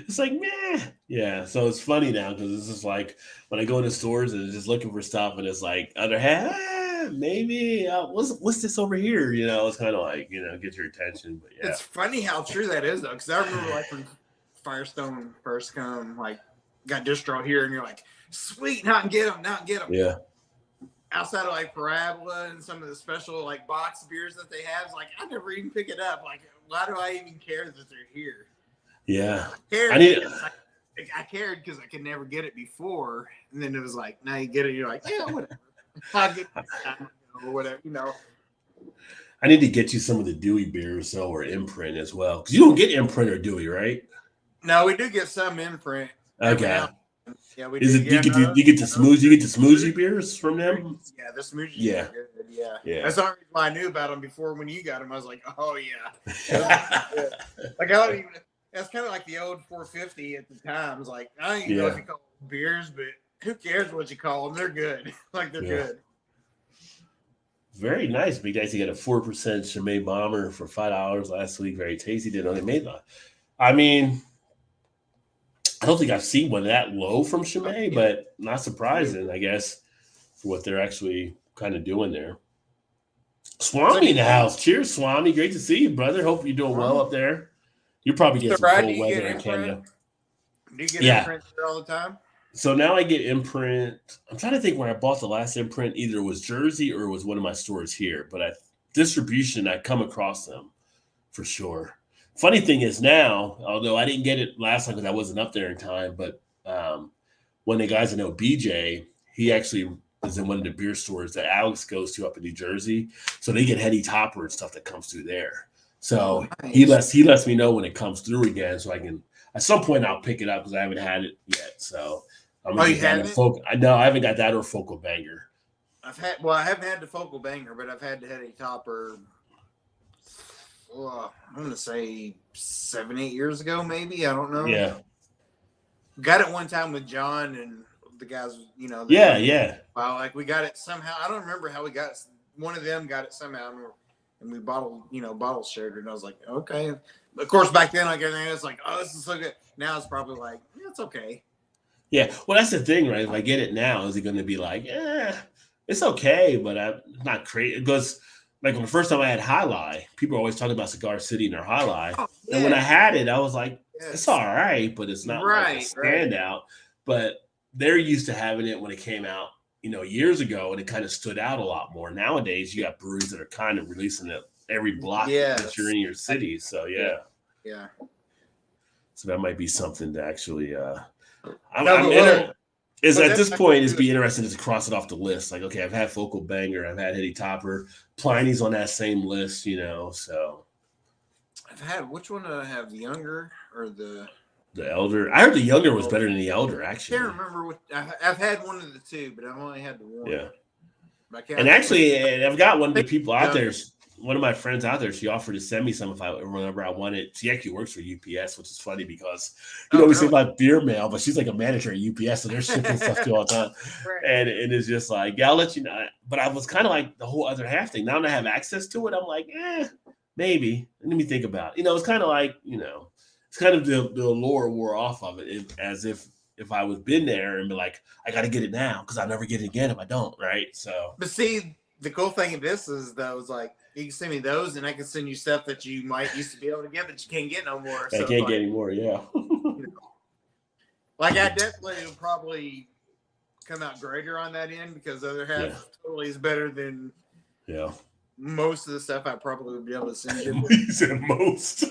It's like, meh. Yeah. So it's funny now because it's just like when I go into stores and just looking for stuff, and it's like Other Half, maybe. What's this over here? It's kind of like get your attention. But yeah, it's funny how true that is though, because I remember like when Firestone first got distro here, and you're like, sweet, now I can get them. Yeah. Outside of like Parabola and some of the special like box beers that they have, like I never even pick it up. Like, why do I even care that they're here? Yeah. cared. I need. I cared because I could never get it before, and then it was like, now you get it. You're like, yeah, whatever. I'll get it or whatever, you know. I need to get you some of the Dewey beers, so or imprint as well, because you don't get imprint or Dewey, right? No, we do get some imprint every Okay. now. Yeah, we Is do. it Yeah, you get the smoothie? You get the smoothie beers from them? Yeah, the smoothies Yeah. are good. Yeah. Yeah. That's the only reason why I knew about them before. When you got them, I was like, oh yeah. Like I don't even. That's kind of like the old 450 at the time. It's like I don't even know if you call them beers, but who cares what you call them? They're good. Like they're good. Very nice. Big Dicey got a 4% Chimay Bomber for $5 last week. Very tasty. Didn't know they made that. I mean, I don't think I've seen one that low from Chimay, but not surprising, I guess, for what they're actually kind of doing there. Swami in the house. Cheers, Swami. Great to see you, brother. Hope you're doing well up there. You probably get some cold weather in Canada. Do you get imprint there all the time? So now I get imprint. I'm trying to think where I bought the last imprint. Either it was Jersey or it was one of my stores here. But distribution, I come across them for sure. Funny thing is now, although I didn't get it last time because I wasn't up there in time, but one of the guys I know, BJ, he actually is in one of the beer stores that Alex goes to up in New Jersey. So they get Heady Topper and stuff that comes through there. So nice. he lets me know when it comes through again, so I can at some point I'll pick it up because I haven't had it yet. So I'm gonna get that. I haven't got that or Focal Banger. I haven't had the Focal Banger, but I've had the Heady Topper. I'm gonna say 7-8 years ago, maybe. I don't know. Yeah. Got it one time with John and the guys, you know. Yeah. Wow, like we got it somehow. I don't remember how we got it. One of them got it somehow, and we bottle shared it. And I was like, okay. Of course, back then, like everything, it's like, oh, this is so good. Now it's probably like, yeah, it's okay. Yeah, well, that's the thing, right? If I get it now, is it going to be like, it's okay, but I'm not crazy? Because like when the first time I had High Lie, people are always talking about Cigar City and their High Lie. Oh, yeah. And when I had it, I was like, it's all right, but it's not like a standout. Right. But they're used to having it when it came out, years ago, and it kind of stood out a lot more. Nowadays, you got breweries that are kind of releasing it every block that you're in your city. So, yeah. So that might be something to actually at this point, it'd be interesting to cross it off the list. Like, okay, I've had Focal Banger, I've had Heady Topper, Pliny's on that same list, so. I've had, which one did I have, the Younger or the Elder? I heard the Younger was better than the Elder, actually. I can't remember what, I've had one of the two, but I've only had the one. Yeah. And actually, I've got one of the people out there. One of my friends out there, she offered to send me some whenever I wanted. She actually works for UPS, which is funny because we say about beer mail, but she's like a manager at UPS, so they're shipping stuff to all the time. Right. And it's just like, yeah, I'll let you know. But I was kind of like the whole other half thing. Now that I have access to it, I'm like, maybe. Let me think about it. It's kind of like, it's kind of the allure wore off of it, as if I was been there and be like, I got to get it now because I'll never get it again if I don't, right? So, but see, the cool thing of this is those like you can send me those, and I can send you stuff that you might used to be able to get, but you can't get no more. I can't get any more, yeah. Like I definitely will probably come out greater on that end because the other half totally is better than most of the stuff I probably would be able to send you. You said most.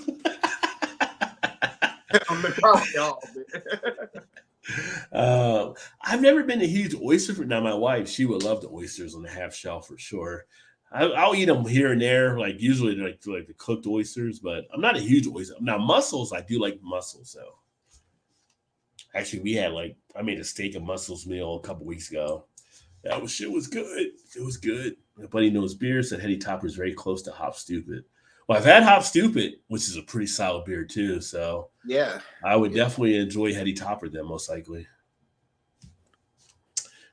Probably all. I've never been a huge oyster fan. Now my wife, she would love the oysters on the half shell for sure. I'll eat them here and there, like usually like the cooked oysters, but I'm not a huge oyster. Now mussels, I do like mussels. So actually, we had I made a steak and mussels meal a couple weeks ago. Shit was good. It was good. My buddy knows beer said Heady Topper is very close to Hop Stupid. Well, I've had Hop Stupid, which is a pretty solid beer too. So yeah, I would definitely enjoy Heady Topper then, most likely.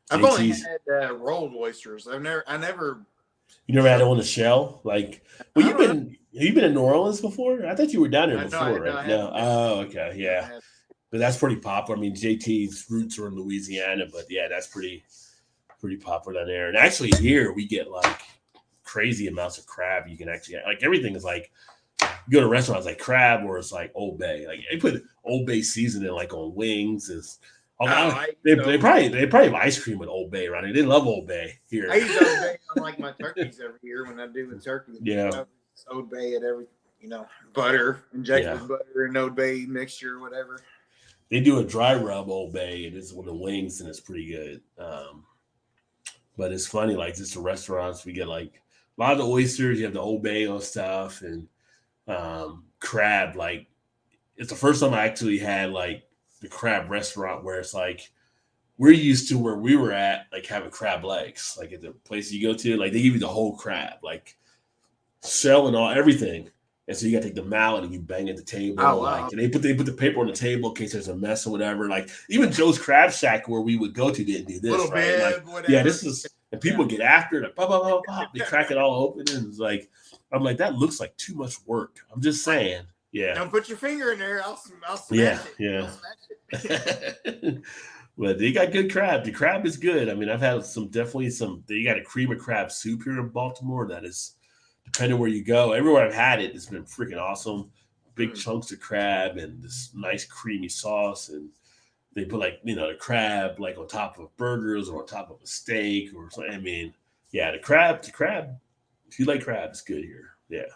I've only had rolled oysters. I never. You never had it on the shell, you've been in New Orleans before? I thought you were down there before, right? No. Oh, okay, yeah. But that's pretty popular. I mean, JT's roots are in Louisiana, but yeah, that's pretty popular down there. And actually, here we get crazy amounts of crab. You can actually everything is you go to restaurants like crab, or it's like Old Bay. They put Old Bay seasoning on wings. They probably have ice cream with Old Bay around here. They love Old Bay here. I use Old Bay on my turkeys every year when I do the turkey. Yeah, Old Bay at every butter, injected Yeah. with butter and Old Bay mixture, whatever. They do a dry rub Old Bay, and it's one of the wings, and it's pretty good. But it's funny, like just the restaurants, we get like a lot of the oysters. You have the Old Bay on stuff, and crab. Like it's the first time I actually had like the crab restaurant where it's like we're used to where we were at, like having crab legs, like at the place you go to, like they give you the whole crab, like shell and all everything. And so you got to take the mallet and you bang at the table, Oh, wow. like and they put the paper on the table in case there's a mess or whatever. Like even Joe's Crab Shack where we would go to didn't do this, Little right? bib, Like whatever. yeah, this is and people get after it, like pop, pop, pop, pop. They crack it all open, and it's like I'm like that looks like too much work. I'm just saying, yeah. Don't put your finger in there. I'll smash Yeah, it. yeah. I'll smash it. But they got good crab. The crab is good. I mean, I've had definitely some. They got a cream of crab soup here in Baltimore that is, depending where you go, everywhere I've had it, it's been freaking awesome. Big chunks of crab and this nice creamy sauce, and they put like the crab like on top of burgers or on top of a steak or something. I mean, yeah, the crab. If you like crab, it's good here. Yeah,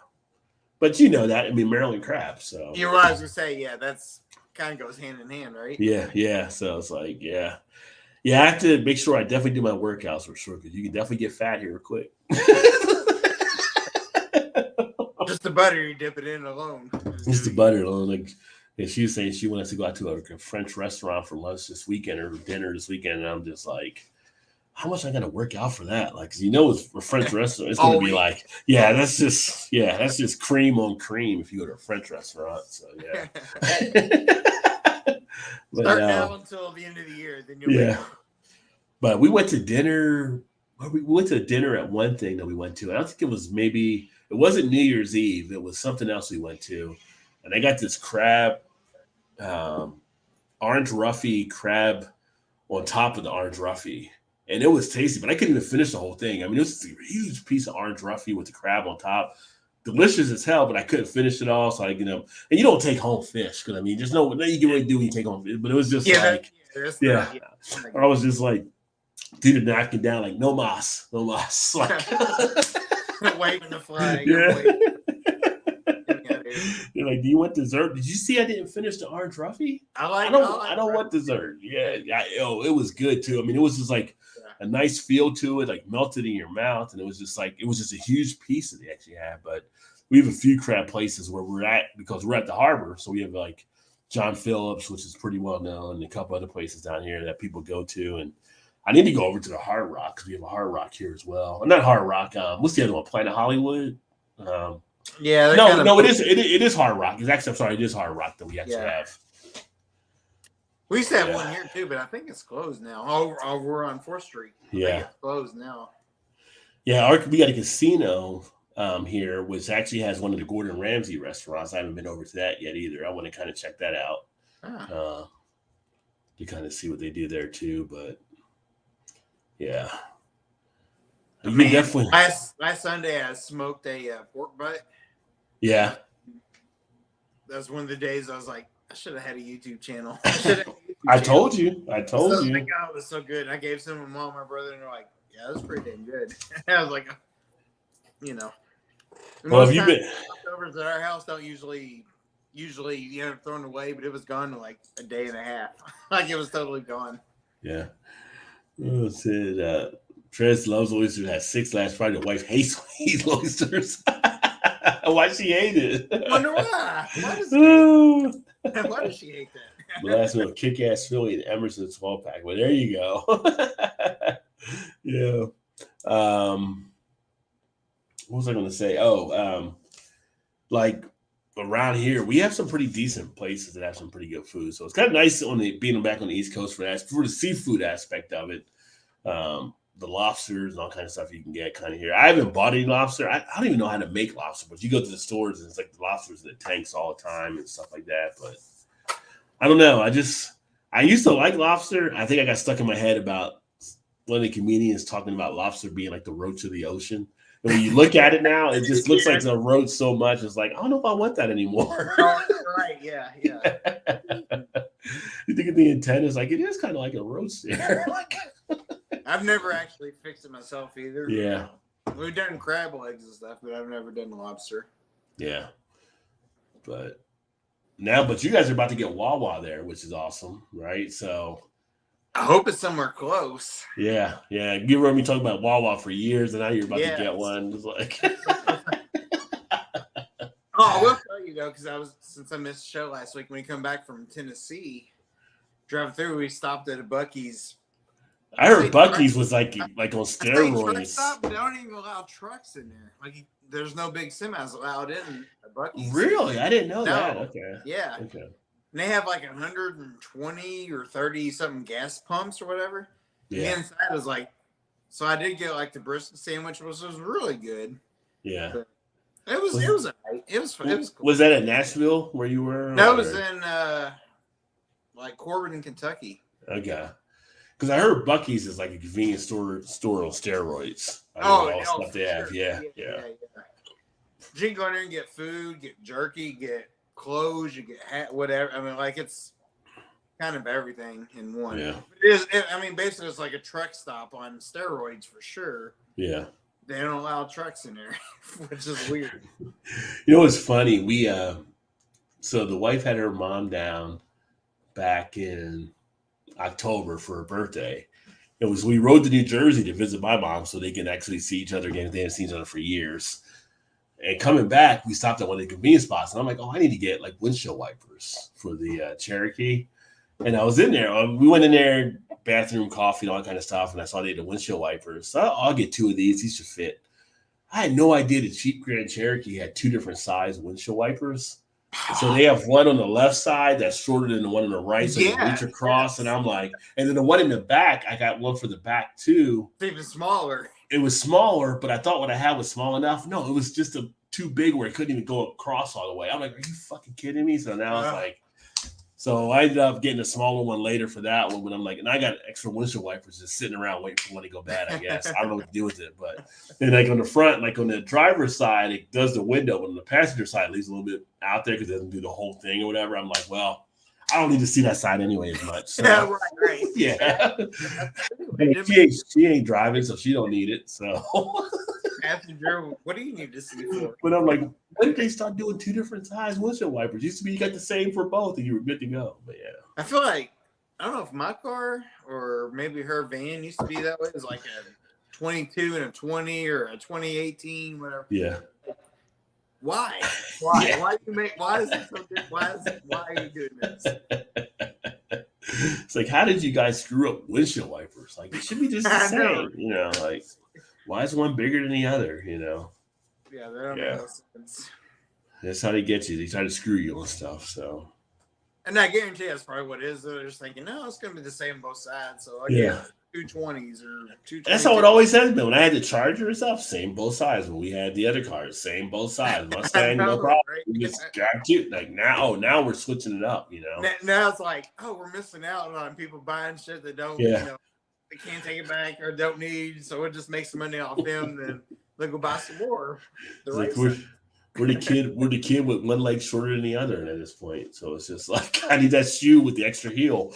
but you know that. I mean, Maryland crab. So You're right. I was gonna say, yeah, that's kind of goes hand in hand, right? yeah. So it's like, yeah. I have to make sure I definitely do my workouts for sure because you can definitely get fat here quick. Just the butter you dip it in alone. Just the butter alone. Like, and she was saying she wanted to go out to a French restaurant for lunch this weekend or dinner this weekend, and I'm just like, how much I got to work out for that? Like, cause it's a French restaurant. It's going to be like, that's just cream on cream if you go to a French restaurant. So yeah. But, start now until the end of the year, then you'll yeah. But we went to dinner. We went to dinner at one thing that we went to. I don't think it wasn't New Year's Eve. It was something else we went to, and they got this crab, orange roughy crab on top of the orange roughy. And it was tasty, but I couldn't even finish the whole thing. I mean, it was a huge piece of orange roughy with the crab on top. Delicious as hell, but I couldn't finish it all. So and you don't take home fish because I mean, there's nothing you can really do when you take home fish. But it was just I was just like, dude, knocking down like no mas, like waving the flag. Yeah. You're like, do you want dessert? Did you see I didn't finish the orange roughy? I don't want dessert. Yeah, it was good too. I mean, it was just like a nice feel to it, like melted in your mouth, and it was just a huge piece that they actually had. But we have a few crab places where we're at because we're at the harbor, so we have like John Phillips, which is pretty well known, and a couple other places down here that people go to. And I need to go over to the Hard Rock because we have a Hard Rock here as well. Not Hard Rock. What's the other one? Planet Hollywood. Yeah. No, it is. It is Hard Rock. It is Hard Rock that we actually have. We used to have one here too, but I think it's closed now. Over on 4th Street. I think it's closed now. Yeah, we got a casino here, which actually has one of the Gordon Ramsay restaurants. I haven't been over to that yet either. I want to kind of check that out to kind of see what they do there too. But yeah, definitely. Last Sunday, I smoked a pork butt. Yeah, that's one of the days I was like, I should have had a YouTube channel. I told you. Like, oh, it was so good. And I gave some to my mom, my brother, and they're like, yeah, that's pretty damn good. I was like, Well, have you been leftovers at our house? Don't usually you end up throwing away, but it was gone in like a day and a half. Like it was totally gone. Yeah. Said Trez loves oysters. Had 6 last Friday. The wife hates oysters. Why she hate it? I wonder why. Why does she hate that? Last one, kick-ass Philly and Emerson 12-pack. Well, there you go. Yeah. What was I going to say? Like around here, we have some pretty decent places that have some pretty good food. So it's kind of nice being back on the East Coast for the seafood aspect of it. The lobsters and all kind of stuff you can get kind of here. I haven't bought any lobster. I don't even know how to make lobster, but you go to the stores and it's like the lobsters in the tanks all the time and stuff like that. But I don't know. I used to like lobster. I think I got stuck in my head about one of the comedians talking about lobster being like the roach of the ocean. And when you look at it now, it just looks like a roach so much. It's like, I don't know if I want that anymore. Right. Yeah. You think of the intent is like, it is kind of like a roach there. I've never actually fixed it myself either. Yeah. We've done crab legs and stuff, but I've never done lobster. Yeah. But now, but you guys are about to get Wawa there, which is awesome, right? So I hope it's somewhere close. yeah. You heard me talking about Wawa for years, and now you're about to get Yes. one. It's like, Oh, I will tell you though, because since I missed the show last week, when we come back from Tennessee, driving through, we stopped at a Buc-ee's. I heard Buc-ee's was like on I say truck steroids. stop, but they don't even allow trucks in there. Like there's no big semis allowed in a Buc-ee's. Really? I didn't know No. that. Okay. Yeah. Okay. And they have like 120 or 30 something gas pumps or whatever. Yeah. The inside was like, so I did get like the brisket sandwich, which was really good. Yeah. But it was alright. It was cool. Was that at Nashville where you were? No, it was in like Corbin, Kentucky. Okay. Because I heard Buc-ee's is like a convenience store on steroids. Stuff they have. Sure. Yeah. You can go in there and get food, get jerky, get clothes, you get hat, whatever. I mean, like it's kind of everything in one. Yeah. Basically it's like a truck stop on steroids for sure. Yeah. They don't allow trucks in there, which is weird. You know what's funny? We so the wife had her mom down back in October for her birthday. We rode to New Jersey to visit my mom so they can actually see each other again. They hadn't seen each other for years. And coming back, we stopped at one of the convenience spots, and I'm like, "Oh, I need to get like windshield wipers for the Cherokee." And I was in there. We went in there, bathroom, coffee, and all that kind of stuff. And I saw they had the windshield wipers. So I'll get two of these. These should fit. I had no idea the cheap Grand Cherokee had two different size windshield wipers. So they have one on the left side that's shorter than the one on the right, so you can reach across. And I'm like, and then the one in the back, I got one for the back too. It's even smaller. It was smaller, but I thought what I had was small enough. No, it was just too big where it couldn't even go across all the way. I'm like, are you fucking kidding me? So now it's like, so I ended up getting a smaller one later for that one. But I'm like, and I got extra windshield wipers just sitting around waiting for one to go bad, I guess. I don't know what to do with it. But then like on the front, like on the driver's side, it does the window. But on the passenger side, it leaves a little bit out there because it doesn't do the whole thing or whatever. I'm like, well, I don't need to see that side anyway as much. So. Yeah, right. Yeah. She ain't driving, so she don't need it. So passenger, what do you need to see for? But I'm like, when did they start doing two different size windshield wipers? Used to be you got the same for both and you were good to go. But yeah. I feel like, I don't know if my car or maybe her van used to be that way. It was like a 22 and a 20 or a 2018, whatever. Yeah. Why? Yeah. Why is it so different? Why are you doing this? It's like, how did you guys screw up windshield wipers? Like, it should be just the same, you know, like, why is one bigger than the other, you know? Yeah, that don't make no sense. That's how they get you. They try to screw you on stuff, so. And I guarantee that's probably what it is. They're just thinking, no, it's going to be the same on both sides. So I guess 220s or 220s. That's how it always has been. When I had the Charger and stuff, same both sides. When we had the other cars, same both sides. Mustang, no problem. Right? We just got you. Like now we're switching it up, you know. Now it's like, oh, we're missing out on people buying shit that don't, you know, they can't take it back or don't need. So it just makes some money off them. Then they'll go buy some more. We're the kid with one leg shorter than the other at this point. So it's just like, I need that shoe with the extra heel.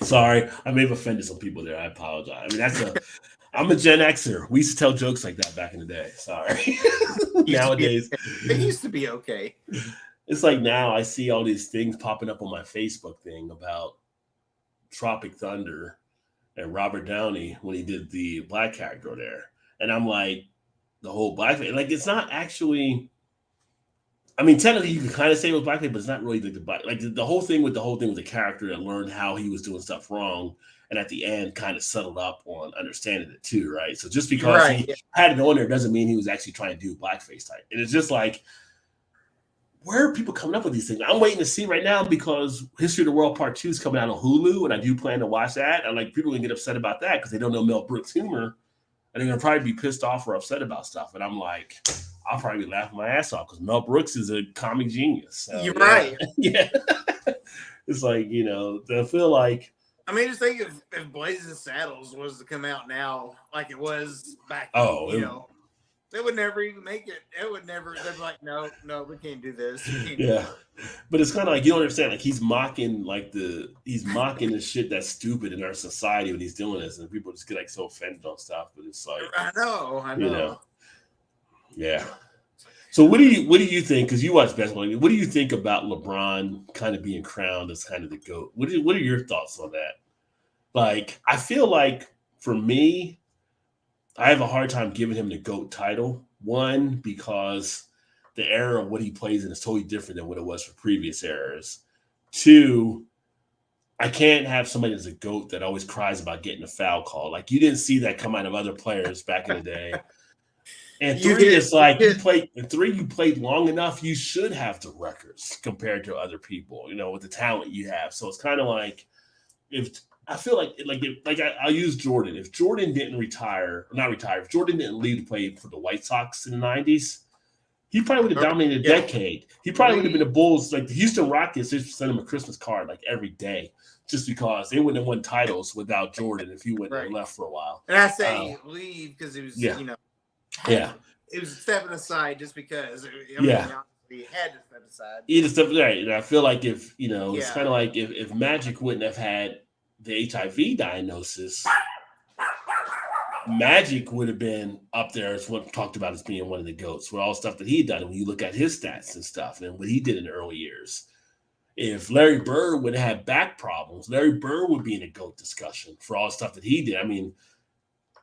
Sorry, I may have offended some people there. I apologize. I mean, I'm a Gen Xer. We used to tell jokes like that back in the day. Sorry. Nowadays, it used to be okay. It's like now I see all these things popping up on my Facebook thing about Tropic Thunder and Robert Downey when he did the black character there. And I'm like, the whole blackface, like it's not actually. I mean, technically, you can kind of say it was blackface, but it's not really the whole thing with the character that learned how he was doing stuff wrong, and at the end, kind of settled up on understanding it too, right? So just because he had it on there doesn't mean he was actually trying to do blackface type. And it's just like, where are people coming up with these things? I'm waiting to see right now because History of the World Part 2 is coming out on Hulu, and I do plan to watch that. And like people can get upset about that because they don't know Mel Brooks' humor. And they're going to probably be pissed off or upset about stuff. And I'm like, I'll probably be laughing my ass off because Mel Brooks is a comic genius. So, you're right. Yeah. It's like, you know, I feel like. I mean, just think if Blazing Saddles was to come out now like it was back they would never even make it. It would never. They'd be like, no, we can't do this. But it's kind of like, you don't understand. Like he's mocking the shit that's stupid in our society when he's doing this, and people just get like so offended on stuff. But it's like, I know. You know, yeah. So what do you think? Because you watch basketball, what do you think about LeBron kind of being crowned as kind of the GOAT? What are your thoughts on that? Like, I feel like for me, I have a hard time giving him the GOAT title. One, because the era of what he plays in is totally different than what it was for previous eras. Two, I can't have somebody that's a GOAT that always cries about getting a foul call. Like, you didn't see that come out of other players back in the day. And three is like you played long enough, you should have the records compared to other people, with the talent you have. So it's kind of like if I'll use Jordan. If Jordan didn't if Jordan didn't leave to play for the White Sox in the 90s, he probably would have dominated a decade. He probably would have been the Bulls, like the Houston Rockets, they sent him a Christmas card like every day, just because they wouldn't have won titles without Jordan if he wouldn't have left for a while. And I say leave because it was, it was stepping aside just because. He had to step aside. He had to step aside. And I feel like if, it's kind of like if Magic wouldn't have had the HIV diagnosis, Magic would have been up there as what talked about as being one of the GOATs with all the stuff that he'd done. And when you look at his stats and stuff and what he did in the early years, if Larry Bird would have had back problems, Larry Bird would be in a GOAT discussion for all the stuff that he did. I mean,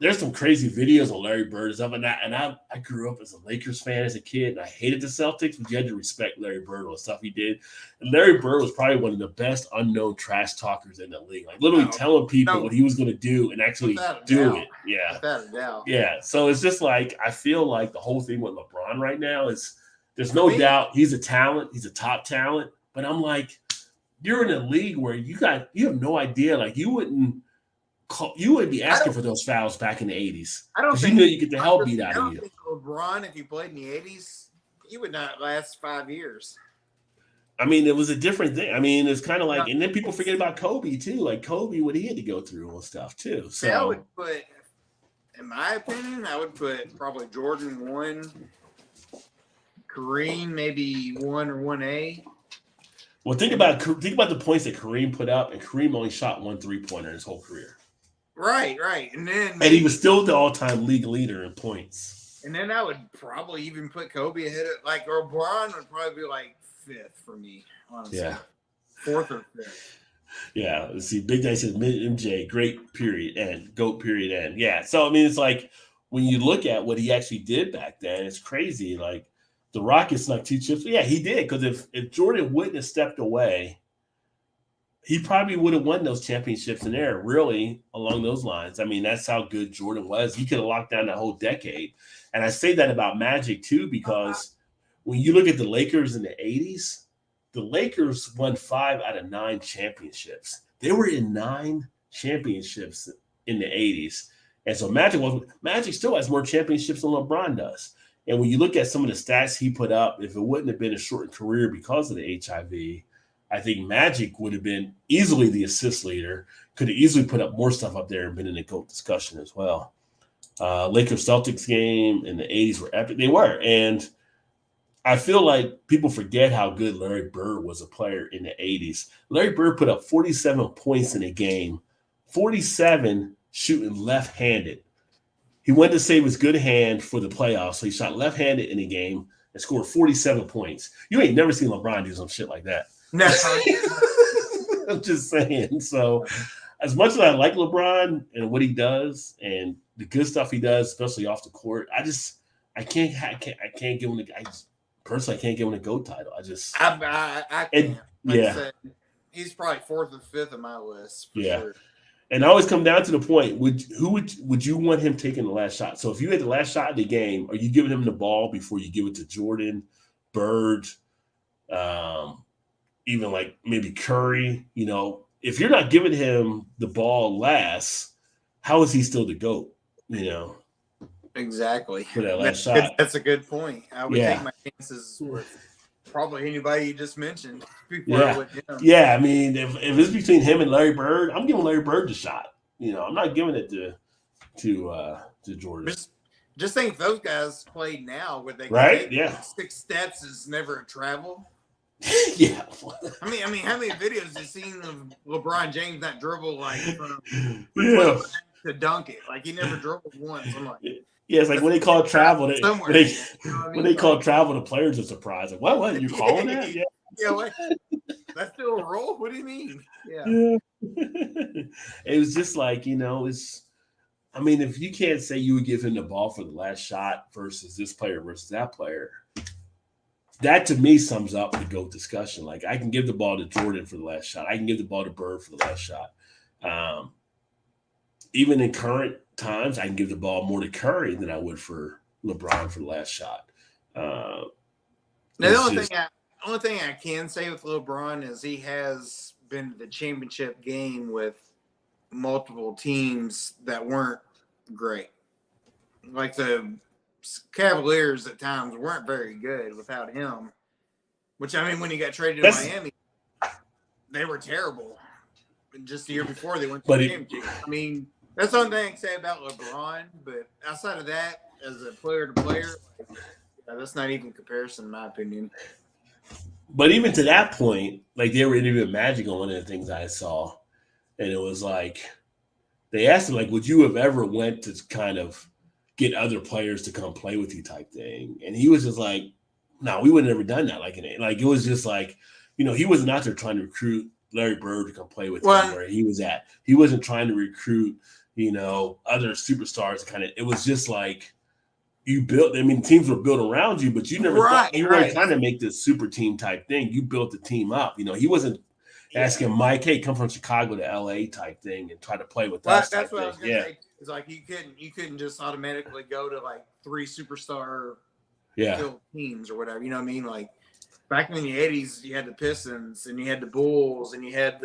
there's some crazy videos on Larry Bird and stuff. And I grew up as a Lakers fan as a kid, and I hated the Celtics, but you had to respect Larry Bird on the stuff he did. And Larry Bird was probably one of the best unknown trash talkers in the league. Like literally telling people what he was going to do and actually do it. Yeah. Without a doubt. Yeah. So it's just like I feel like the whole thing with LeBron right now is there's no doubt he's a talent. He's a top talent. But I'm like, you're in a league where you have no idea. Like you wouldn't be asking for those fouls back in the 80s. I don't think you knew you get the hell beat out of you. Think LeBron, if he played in the 80s, he would not last 5 years. I mean, it was a different thing. I mean, it's kind of like, and then people forget about Kobe too. Like Kobe, what he had to go through and stuff too. So I would put, in my opinion, probably Jordan 1, Kareem maybe 1 or 1A. Well, think about the points that Kareem put up, and Kareem only shot 1 3-pointer in his whole career. Right. And he was still the all-time league leader in points. And then I would probably even put Kobe ahead of, like, LeBron would probably be like 5th for me, honestly. Yeah. 4th or 5th. Yeah. Let's see, Big Day says MJ, great period end, GOAT period end. Yeah. So I mean, it's like when you look at what he actually did back then, it's crazy. Like the Rockets snuck 2 chips. Yeah, he did, because if Jordan wouldn't have stepped away, he probably would have won those championships in there, really, along those lines. I mean, that's how good Jordan was. He could have locked down that whole decade. And I say that about Magic, too, because when you look at the Lakers in the 80s, the Lakers won 5 out of 9 championships. They were in 9 championships in the 80s. And so Magic still has more championships than LeBron does. And when you look at some of the stats he put up, if it wouldn't have been a shortened career because of the HIV, I think Magic would have been easily the assist leader, could have easily put up more stuff up there and been in the GOAT discussion as well. Lakers Celtics game in the 80s were epic. They were. And I feel like people forget how good Larry Bird was a player in the 80s. Larry Bird put up 47 points in a game, 47 shooting left-handed. He wanted to save his good hand for the playoffs, so he shot left-handed in a game and scored 47 points. You ain't never seen LeBron do some shit like that. No. I'm just saying. So as much as I like LeBron and what he does and the good stuff he does, especially off the court, I can't give him personally, I can't give him a GOAT title. I can't. I said, he's probably 4th or 5th on my list. For sure. And I always come down to the point: would you want him taking the last shot? So if you had the last shot of the game, are you giving him the ball before you give it to Jordan, Bird, even like maybe Curry? If you're not giving him the ball last, how is he still the GOAT? Exactly. For that last shot. That's a good point. I would take my chances with probably anybody you just mentioned before I would him. Yeah, I mean, if it's between him and Larry Bird, I'm giving Larry Bird the shot. I'm not giving it to Jordan. Just think if those guys played now, would they take 6 steps is never travel? Yeah. I mean, how many videos have you seen of LeBron James not dribble like from to dunk it? Like he never dribbled once. I'm like, Yeah, it's like when they call it travel, somewhere. when they, You know what I when mean? they call it travel, the players are surprised. Like, what? You calling that? Yeah. Yeah, what? That's still a role? What do you mean? Yeah. Yeah. It was just like, I mean, if you can't say you would give him the ball for the last shot versus this player versus that player, that to me sums up the GOAT discussion. Like, I can give the ball to Jordan for the last shot. I can give the ball to Bird for the last shot. Um, Even in current times, I can give the ball more to Curry than I would for LeBron for the last shot. Uh, Now, the it's only just, thing I can say with LeBron is he has been to the championship game with multiple teams that weren't great. Like the Cavaliers at times weren't very good without him. Which, I mean, when he got traded to that's, Miami, they were terrible. And just the year before, they went to but the it, championship. I mean, that's the only thing I can say about LeBron. But outside of that, as a player to player, that's not even comparison, in my opinion. but even to that point, like they were interviewing Magic on one of the things I saw, and it was like they asked him, like, would you have ever went to kind of get other players to come play with you type thing? And he was just like, no, we would have never done that. Like it was just like, he wasn't out there trying to recruit Larry Bird to come play with him where he was at. He wasn't trying to recruit, other superstars. It was just like you built. I mean, teams were built around you, but you never thought you weren't trying to make this super team type thing. You built the team up. He wasn't asking Mike, hey, come from Chicago to LA type thing and try to play with us. That's what I was gonna say. It's like you couldn't just automatically go to like 3 superstar teams or whatever. You know what I mean? Like back in the 80s, you had the Pistons and you had the Bulls and you had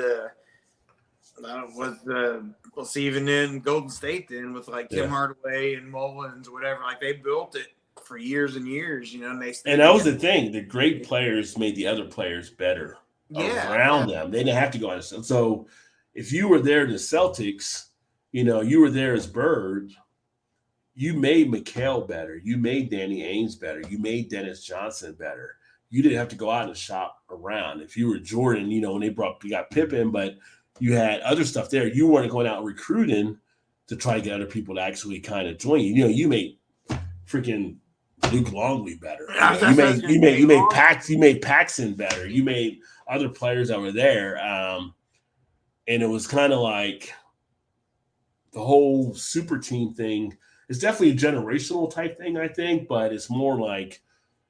even then Golden State then with like Tim Hardaway and Mullins or whatever. Like they built it for years and years, and that was the thing. The great players made the other players better around them. They didn't have to go on. So if you were there in the Celtics, you were there as Bird, you made McHale better. You made Danny Ainge better. You made Dennis Johnson better. You didn't have to go out and shop around. If you were Jordan, when you got Pippen, but you had other stuff there. You weren't going out recruiting to try to get other people to actually kind of join you. You made freaking Luke Longley better. You made Paxson better. You made other players that were there. And it was kind of like the whole super team thing is definitely a generational type thing, I think, but it's more like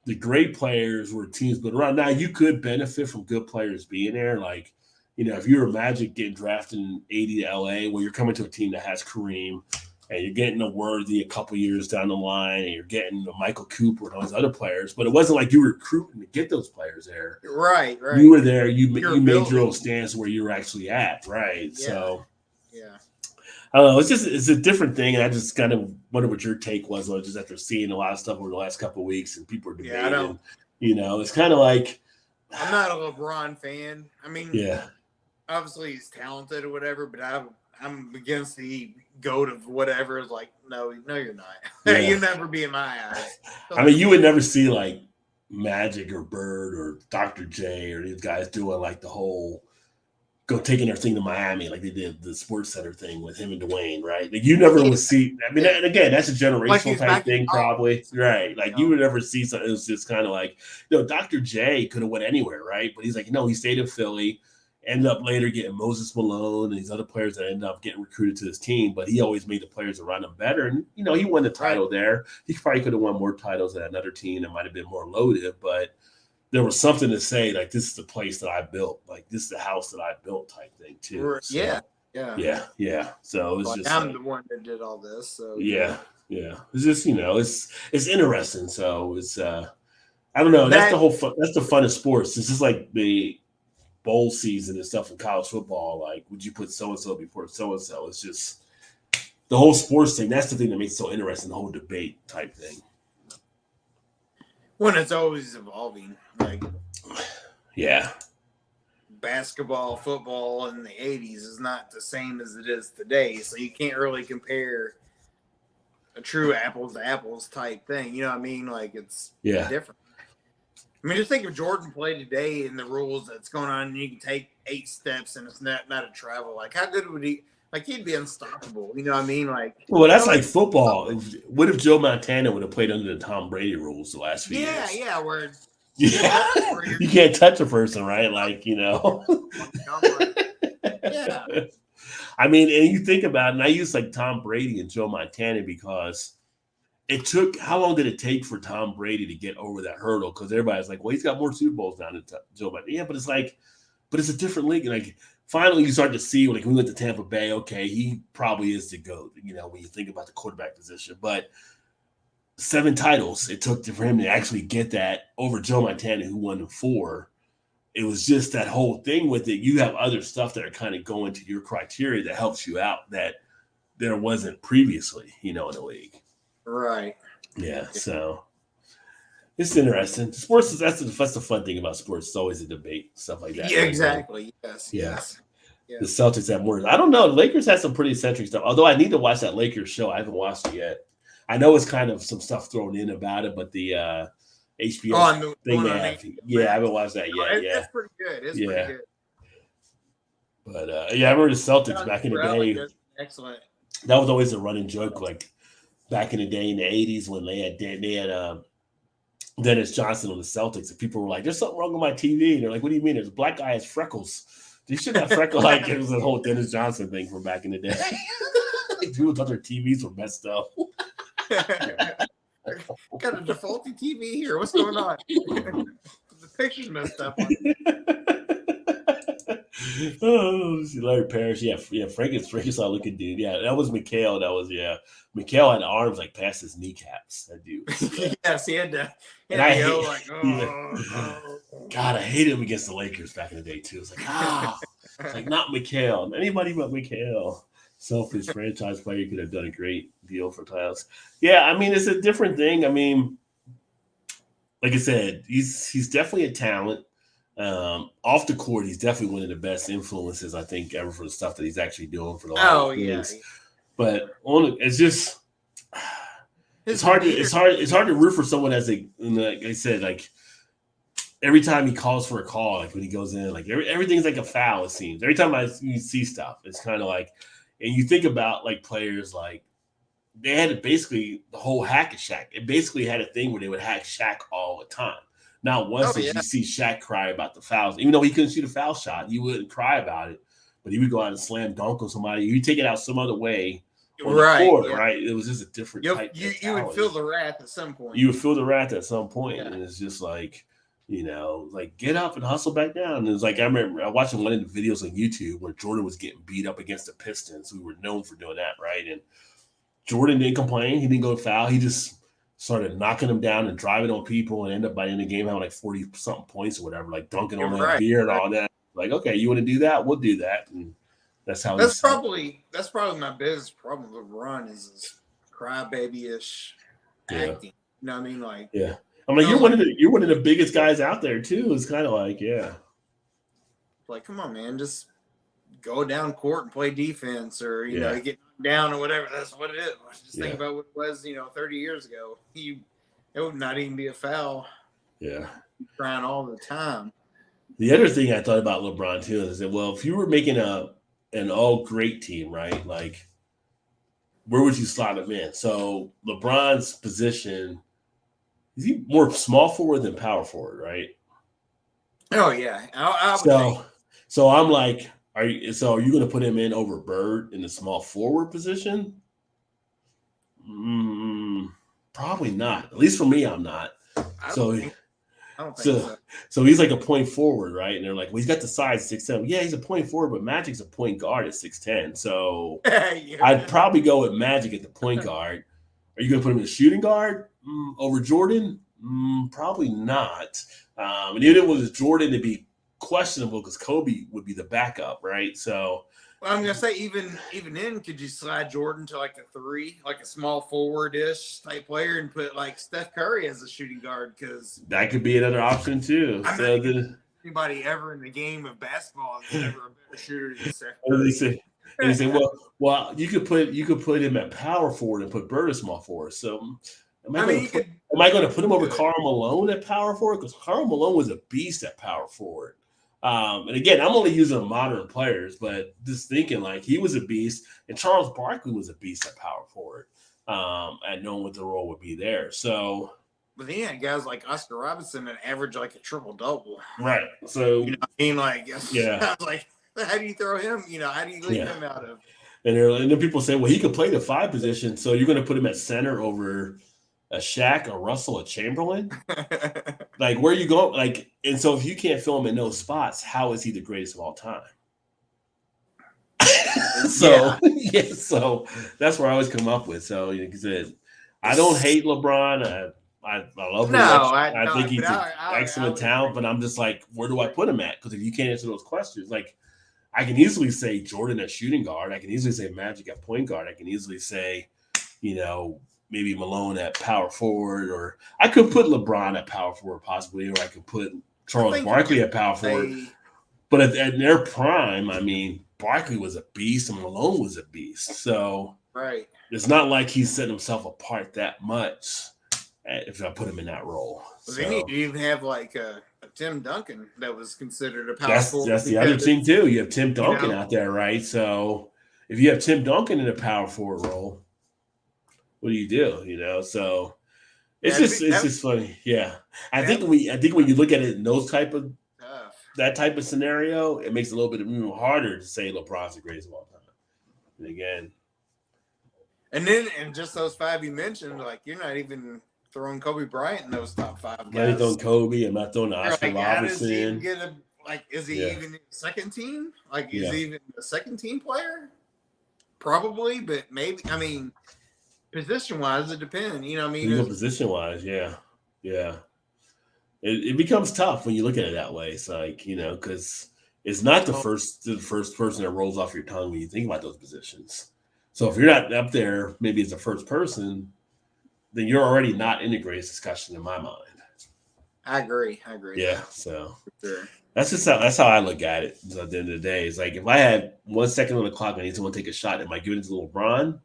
the great players were teams built around. Now you could benefit from good players being there. Like, if you're a Magic getting drafted in 80 to LA, well, you're coming to a team that has Kareem and you're getting a Worthy a couple years down the line and you're getting a Michael Cooper and all those other players. But it wasn't like you were recruiting to get those players there. Right. You were there. You made your own stance where you were actually at. Right. Yeah. So, I don't know. It's a different thing. And I just kind of wonder what your take was on just after seeing a lot of stuff over the last couple of weeks and people are debating. It's kind of like I'm not a LeBron fan. I mean, obviously he's talented or whatever, but I'm against the GOAT of whatever. It's like, no, you're not. You'll never be in my eyes. I mean, you would never see like Magic or Bird or Dr. J or these guys doing like the whole taking their thing to Miami like they did the Sports Center thing with him and Dwayne, right? Like you never would see. I mean, and again, that's a generational type thing, probably, right? Like you would never see something. It was just kind of like, Dr. J could have went anywhere, right? But he's like, no, he stayed in Philly. Ended up later getting Moses Malone and these other players that ended up getting recruited to his team, but he always made the players around him better. And he won the title there. He probably could have won more titles at another team that might have been more loaded, but there was something to say, like, this is the place that I built, like this is the house that I built type thing too. So, yeah. So it's just I'm the one that did all this. So yeah. It's just it's interesting. So it's I don't know. That's the whole fun. That's the fun of sports. It's just like the bowl season and stuff in college football. Like, would you put so and so before so and so? It's just the whole sports thing. That's the thing that makes it so interesting. The whole debate type thing. When it's always evolving, like basketball, football in the 80s is not the same as it is today. So you can't really compare a true apples to apples type thing. You know what I mean? Like it's different. I mean, just think if Jordan played today in the rules that's going on, and you can take 8 steps and it's not a travel. Like, how good would he? Like he'd be unstoppable. You know what I mean? Like, well, that's like football. What if Joe Montana would have played under the Tom Brady rules the last few years? Yeah, where Yeah, you can't touch a person, right? Like, yeah. I mean, and you think about it, and I use like Tom Brady and Joe Montana because it took, how long did it take for Tom Brady to get over that hurdle? Because everybody's like, well, he's got more Super Bowls now than Joe Montana. Yeah, but it's like, but it's a different league. Like, finally, you start to see, like, we went to Tampa Bay, okay, he probably is the GOAT, when you think about the quarterback position. But 7 titles it took for him to actually get that over Joe Montana, who won 4. It was just that whole thing with it. You have other stuff that are kind of going to your criteria that helps you out that there wasn't previously, in the league. Right. Yeah. So it's interesting. Sports that's the fun thing about sports. It's always a debate, stuff like that. Yeah, exactly. Yes. Yeah. Yes. The Celtics have more. I don't know. The Lakers had some pretty eccentric stuff. Although I need to watch that Lakers show. I haven't watched it yet. I know it's kind of some stuff thrown in about it, but the HBO thing they have. Yeah, I haven't watched that yet. It's pretty good. It's pretty good. But I remember the Celtics back in the day. Excellent. That was always a running joke, like back in the day in the 80s when they had Dennis Johnson on the Celtics, and people were like, "There's something wrong with my TV." And they're like, "What do you mean? There's a black guy has freckles. They shouldn't have freckles." Like it was a whole Dennis Johnson thing from back in the day. People thought their TVs were messed up. Got a defaulty TV here. What's going on? The picture's messed up. Oh, Larry Parrish. Yeah. Frank is all looking dude. Yeah, that was Mikhail. Mikhail had arms like past his kneecaps. That dude. Yes, he had to. God, I hated him against the Lakers back in the day too. It's like, it's like not Mikhail. Anybody but Mikhail. Selfish franchise player could have done a great deal for Tiles. Yeah, I mean, it's a different thing. I mean, like I said, he's definitely a talent. Off the court, he's definitely one of the best influences I think ever for the stuff that he's actually doing for the last years. But it's just it's hard to root for someone as like I said, like every time he calls for a call, like when he goes in, like everything's like a foul. It seems every time you see stuff, it's kind of like, and you think about like players like they had basically the whole hack of Shaq. It basically had a thing where they would hack Shaq all the time. Not once did you see Shaq cry about the fouls. Even though he couldn't shoot a foul shot, he wouldn't cry about it. But he would go out and slam dunk on somebody. He'd take it out some other way on the court, right? It was just a different type. You would feel the wrath at some point. You would feel the wrath at some point. And it's just like, like get up and hustle back down. And it was like, I remember watching one of the videos on YouTube where Jordan was getting beat up against the Pistons. We were known for doing that, right? And Jordan didn't complain. He didn't go foul. He just started knocking them down and driving on people and end up by the end of the game having like 40-something points or whatever, like dunking on their beer and all that. Like, okay, you want to do that? We'll do that. And that's how that's probably my biggest problem with LeBron is this crybaby-ish acting. You know what I mean? Like, yeah. I'm like, you're one of the biggest guys out there too. It's kind of like, yeah. Like, come on, man, just go down court and play defense, or you know, get down or whatever. That's what it is. Just think about what it was, 30 years ago. It would not even be a foul. Yeah, crying all the time. The other thing I thought about LeBron too is that, well, if you were making an all great team, right? Like, where would you slot him in? So LeBron's position, is he more small forward than power forward, right? Oh yeah, I would think. So I'm like, are you going to put him in over Bird in the small forward position? Probably not. At least for me, I'm not. I don't think so. So he's like a point forward, right? And they're like, well, he's got the size 6'7". Yeah, he's a point forward, but Magic's a point guard at 6'10". So I'd probably go with Magic at the point guard. Are you going to put him in the shooting guard over Jordan? Probably not. And even if it was Jordan, it'd be questionable because Kobe would be the backup, right? So I'm gonna say even then, could you slide Jordan to like a 3, like a small forward-ish type player, and put like Steph Curry as a shooting guard? Because that could be another option too. Anybody ever in the game of basketball is never a better shooter than Steph Curry. They say, well, you could put him at power forward and put Bird as small forward. So am I going to put him over Karl Malone at power forward? Because Karl Malone was a beast at power forward. And again, I'm only using modern players, but just thinking like he was a beast, and Charles Barkley was a beast at power forward, and knowing what the role would be there. So, But then you had guys like Oscar Robinson that average like a triple double. right. So, You know, I mean, like, yeah, I was like, how do you throw him? You know, how do you leave him out of? And then people say, well, he could play the 5 position, so you're going to put him at center over a Shaq, a Russell, a Chamberlain. Like, where are you going? Like, and so if you can't fill him in those spots, how is he the greatest of all time? So yeah, so that's where I always come up with. So like I said, I don't hate LeBron. I love him. I think he's an excellent talent, but I'm just like, where do I put him at? Because if you can't answer those questions, like I can easily say Jordan at shooting guard. I can easily say Magic at point guard. I can easily say, maybe Malone at power forward, or I could put LeBron at power forward possibly, or I could put Charles Barkley at power forward. But at their prime, I mean, Barkley was a beast and Malone was a beast. So it's not like he's setting himself apart that much if I put him in that role. Well, they need to even have like a Tim Duncan that was considered a power forward. That's the other thing too. You have Tim Duncan out there, right? So if you have Tim Duncan in a power forward role, what do you do? So it's just funny. Yeah. I think when you look at it in that type of scenario, it makes it a little bit even harder to say LeBron's the greatest of all time. And again. And just those 5 you mentioned, like you're not even throwing Kobe Bryant in those top 5 guys. I'm not throwing Kobe. I'm not throwing Oscar Robertson. Is he even second team? Like, is he even a second team player? Probably, but maybe. I mean, position-wise, it depends. You know what I mean? Position-wise, yeah. It becomes tough when you look at it that way. It's like, because it's not the first person that rolls off your tongue when you think about those positions. So if you're not up there, maybe as the first person, then you're already not in the greatest discussion in my mind. I agree. Yeah, so that's how I look at it. So at the end of the day, it's like if I had 1 second on the clock and I need someone to take a shot, am I giving it to LeBron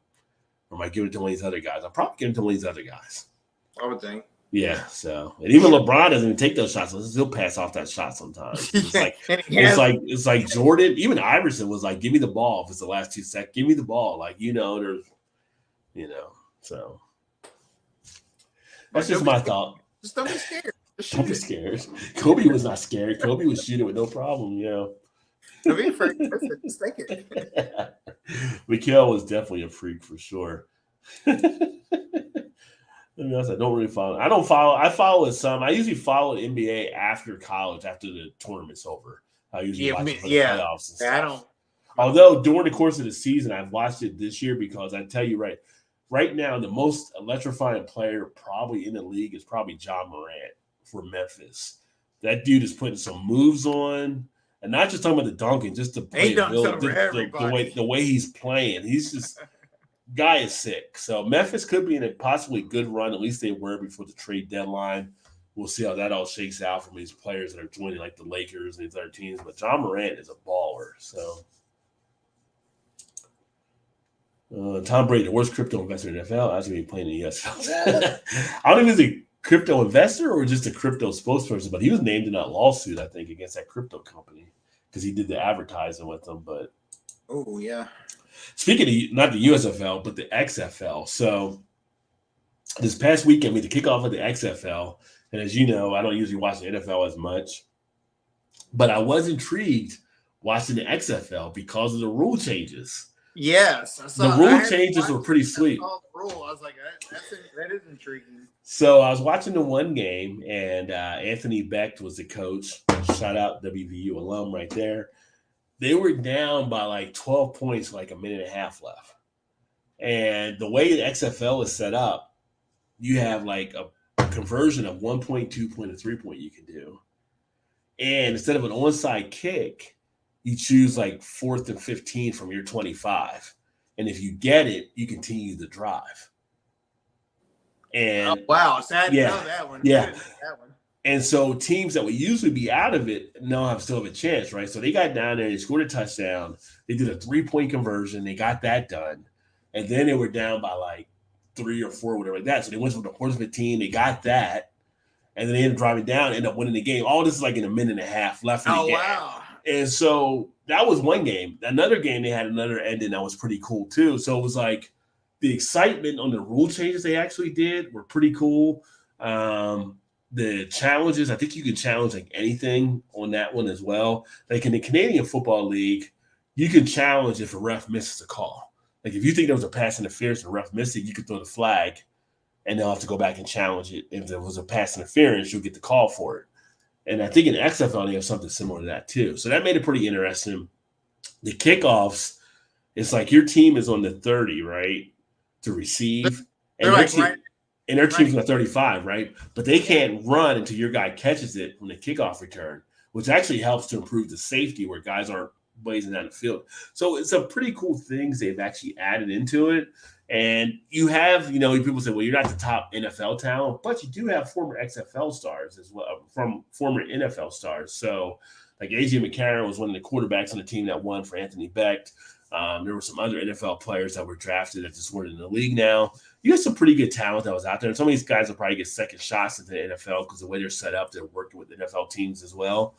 or am I giving it to one of these other guys? I'll probably give it to one of these other guys. I would think. Yeah, so and even LeBron doesn't even take those shots. He'll pass off that shot sometimes. It's like Jordan, even Iverson was like, "Give me the ball if it's the last 2 seconds. Give me the ball." Like there's, so that's just my thought. Just don't be scared. Don't be scared. Kobe was not scared. Kobe was shooting with no problem. Don't be afraid. Just take it. Mikhail was definitely a freak for sure. I don't really follow. I follow it some. I usually follow the NBA after college, after the tournament's over. I usually watch it for the playoffs and stuff. I don't. Although during the course of the season, I've watched it this year because I tell you right now, the most electrifying player probably in the league is probably John Morant for Memphis. That dude is putting some moves on, and not just talking about the dunking, just the play, the way he's playing. He's just. Guy is sick. So Memphis could be in a possibly good run. At least they were before the trade deadline. We'll see how that all shakes out from these players that are joining, like the Lakers and these other teams. But John Morant is a baller. So Tom Brady, the worst crypto investor in the NFL. I was going to be playing in the USFL. I don't know if he's a crypto investor or just a crypto spokesperson, but he was named in that lawsuit, I think, against that crypto company because he did the advertising with them. But oh yeah. Speaking of not the USFL, but the XFL. So this past weekend, we had the kickoff of the XFL. And as you know, I don't usually watch the NFL as much. But I was intrigued watching the XFL because of the rule changes. Yes. The rule changes were pretty sweet. I was like, that is intriguing. So I was watching the one game, and Anthony Becht was the coach. Shout out WVU alum right there. They were down by like 12 points, like a minute and a half left. And the way the XFL is set up, you have like a conversion of 1 point, 2 point, and 3 point you can do. And instead of an onside kick, you choose like 4th and 15 from your 25. And if you get it, you continue the drive. And wow, so I didn't know that one. Yeah. And so teams that would usually be out of it now still have a chance, right? So they got down there, they scored a touchdown, they did a 3-point conversion, they got that done, and then they were down by like 3 or 4, whatever like that. So they went from the 4th and 15, they got that, and then they end up driving down, end up winning the game. All this is like in a minute and a half left in the game. Wow. And so that was one game. Another game, they had another ending that was pretty cool too. So it was like the excitement on the rule changes they actually did were pretty cool. The challenges, I think you could challenge like anything on that one as well. Like in the Canadian Football League, you can challenge if a ref misses a call. Like if you think there was a pass interference and a ref missed it, you could throw the flag and they'll have to go back and challenge it. If there was a pass interference, you'll get the call for it. And I think in XFL, they have something similar to that too. So that made it pretty interesting. The kickoffs, it's like your team is on the 30, right, to receive. And their team's on the 35, right? But they can't run until your guy catches it from the kickoff return, which actually helps to improve the safety where guys aren't blazing down the field. So it's some pretty cool things they've actually added into it. And you have, people say, well, you're not the top NFL talent, but you do have former XFL stars as well, from former NFL stars. So like A.J. McCarron was one of the quarterbacks on the team that won for Anthony Becht. There were some other NFL players that were drafted that just weren't in the league now. You have some pretty good talent that was out there. And some of these guys will probably get second shots into the NFL because the way they're set up, they're working with NFL teams as well.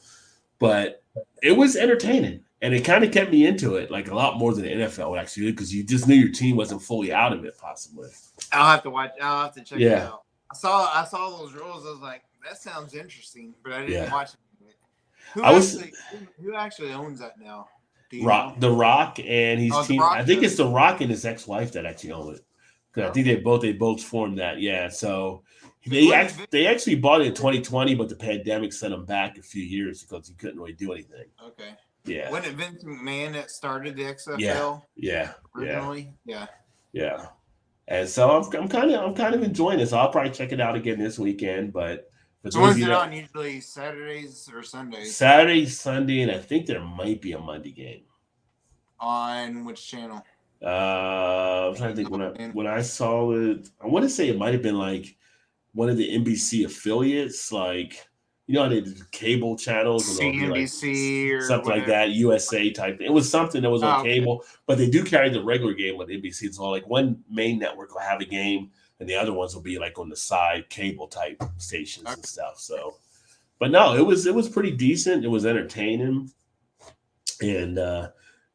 But it was entertaining. And it kind of kept me into it, like a lot more than the NFL actually, because you just knew your team wasn't fully out of it, possibly. I'll have to watch. I'll have to check it out. I saw those rules. I was like, that sounds interesting, but I didn't watch it. Who actually owns that now? The Rock and his team. I think it's The Rock and his ex-wife that actually own it. I think they both formed that. Yeah, so they actually bought it in 2020, but the pandemic sent them back a few years because you couldn't really do anything. Okay. Yeah. Wasn't it Vince McMahon that started the XFL? Yeah. Originally? Yeah. And so I'm kind of enjoying this. I'll probably check it out again this weekend. But so when's it on? Usually Saturdays or Sundays? Saturday, Sunday, and I think there might be a Monday game. On which channel? I'm trying to think when I saw it. I want to say it might have been like one of the NBC affiliates, like. How they did cable channels and CNBC or something whatever. Like that, USA type thing. It was something that was on cable, but they do carry the regular game with NBC. So like one main network will have a game, and the other ones will be like on the side cable type stations and stuff. So, but no, it was pretty decent. It was entertaining, and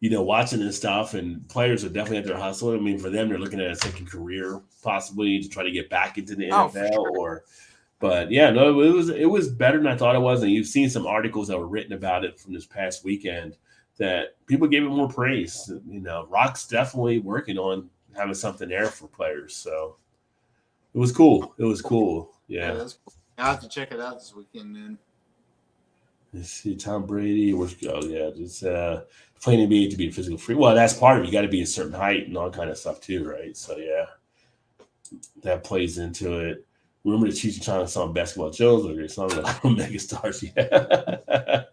watching this stuff. And players are definitely at their hustle. I mean, for them, they're looking at a second career possibly to try to get back into the NFL But yeah, no, it was better than I thought it was. And you've seen some articles that were written about it from this past weekend that people gave it more praise. Rock's definitely working on having something there for players. So it was cool. Yeah. That's cool. I'll have to check it out this weekend then. Let's see, Tom Brady. Where's go? Yeah, just playing NBA to be physical free. Well, that's part of it. You got to be a certain height and all kind of stuff too, right? So yeah, that plays into it. Remember the Cheech and Chong song Basketball Jones or they song like Mega Stars? Yeah.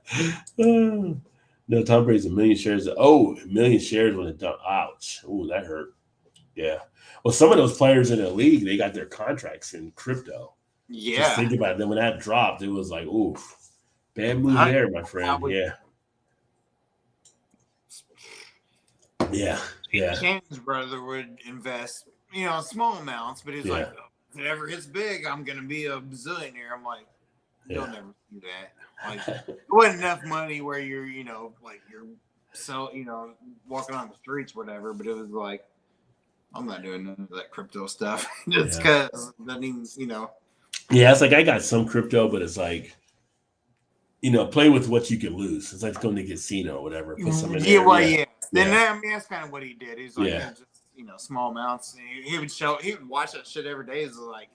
No, Tom Brady's a million shares. A million shares when it done. Ouch. Ooh, that hurt. Yeah. Well, some of those players in the league, they got their contracts in crypto. Yeah. Just think about it. Then when that dropped, it was like, oof. Bad move there, my friend. Yeah. Cannon's brother would invest, small amounts, but he's like, if it ever gets big, I'm gonna be a bazillionaire. I'm like, you'll never do that. Like, it wasn't enough money where you're, walking on the streets, whatever. But it was like, I'm not doing none of that crypto stuff just because that means, Yeah, it's like I got some crypto, but it's like, play with what you can lose. It's like going to casino or whatever. Put some in there. Then that's kind of what he did. He's like, small amounts. He would watch that shit every day. It's like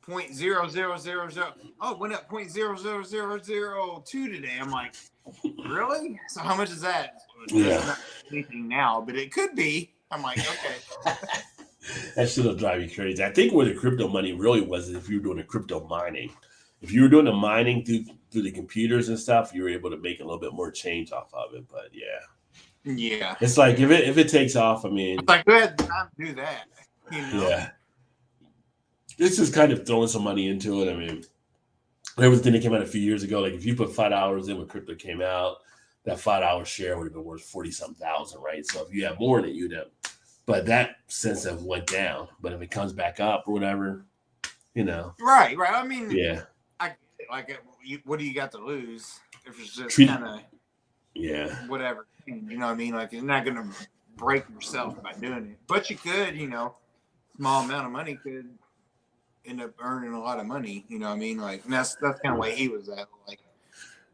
0.0000. Oh, it went up 0.00002 today. I'm like, really? So how much is that? It's not anything now, but it could be. I'm like, okay. That shit will drive you crazy. I think where the crypto money really was is if you were doing the crypto mining. If you were doing the mining through the computers and stuff, you were able to make a little bit more change off of it. But yeah, it's like if it takes off, I mean, it's like who had time to do that? Yeah, this is kind of throwing some money into it. I mean, everything that came out a few years ago, like if you put $5 in when crypto came out, that $5 share would have been worth 40-something thousand, right? So if you have more than it, you'd have. But that since it went down. But if it comes back up or whatever, Right. I mean, yeah. I Like, what do you got to lose if it's just Treat- kind of whatever? You know what I mean? Like, you're not going to break yourself by doing it, but you could, small amount of money could end up earning a lot of money. You know what I mean? Like, and that's kind of the way he was at. Like,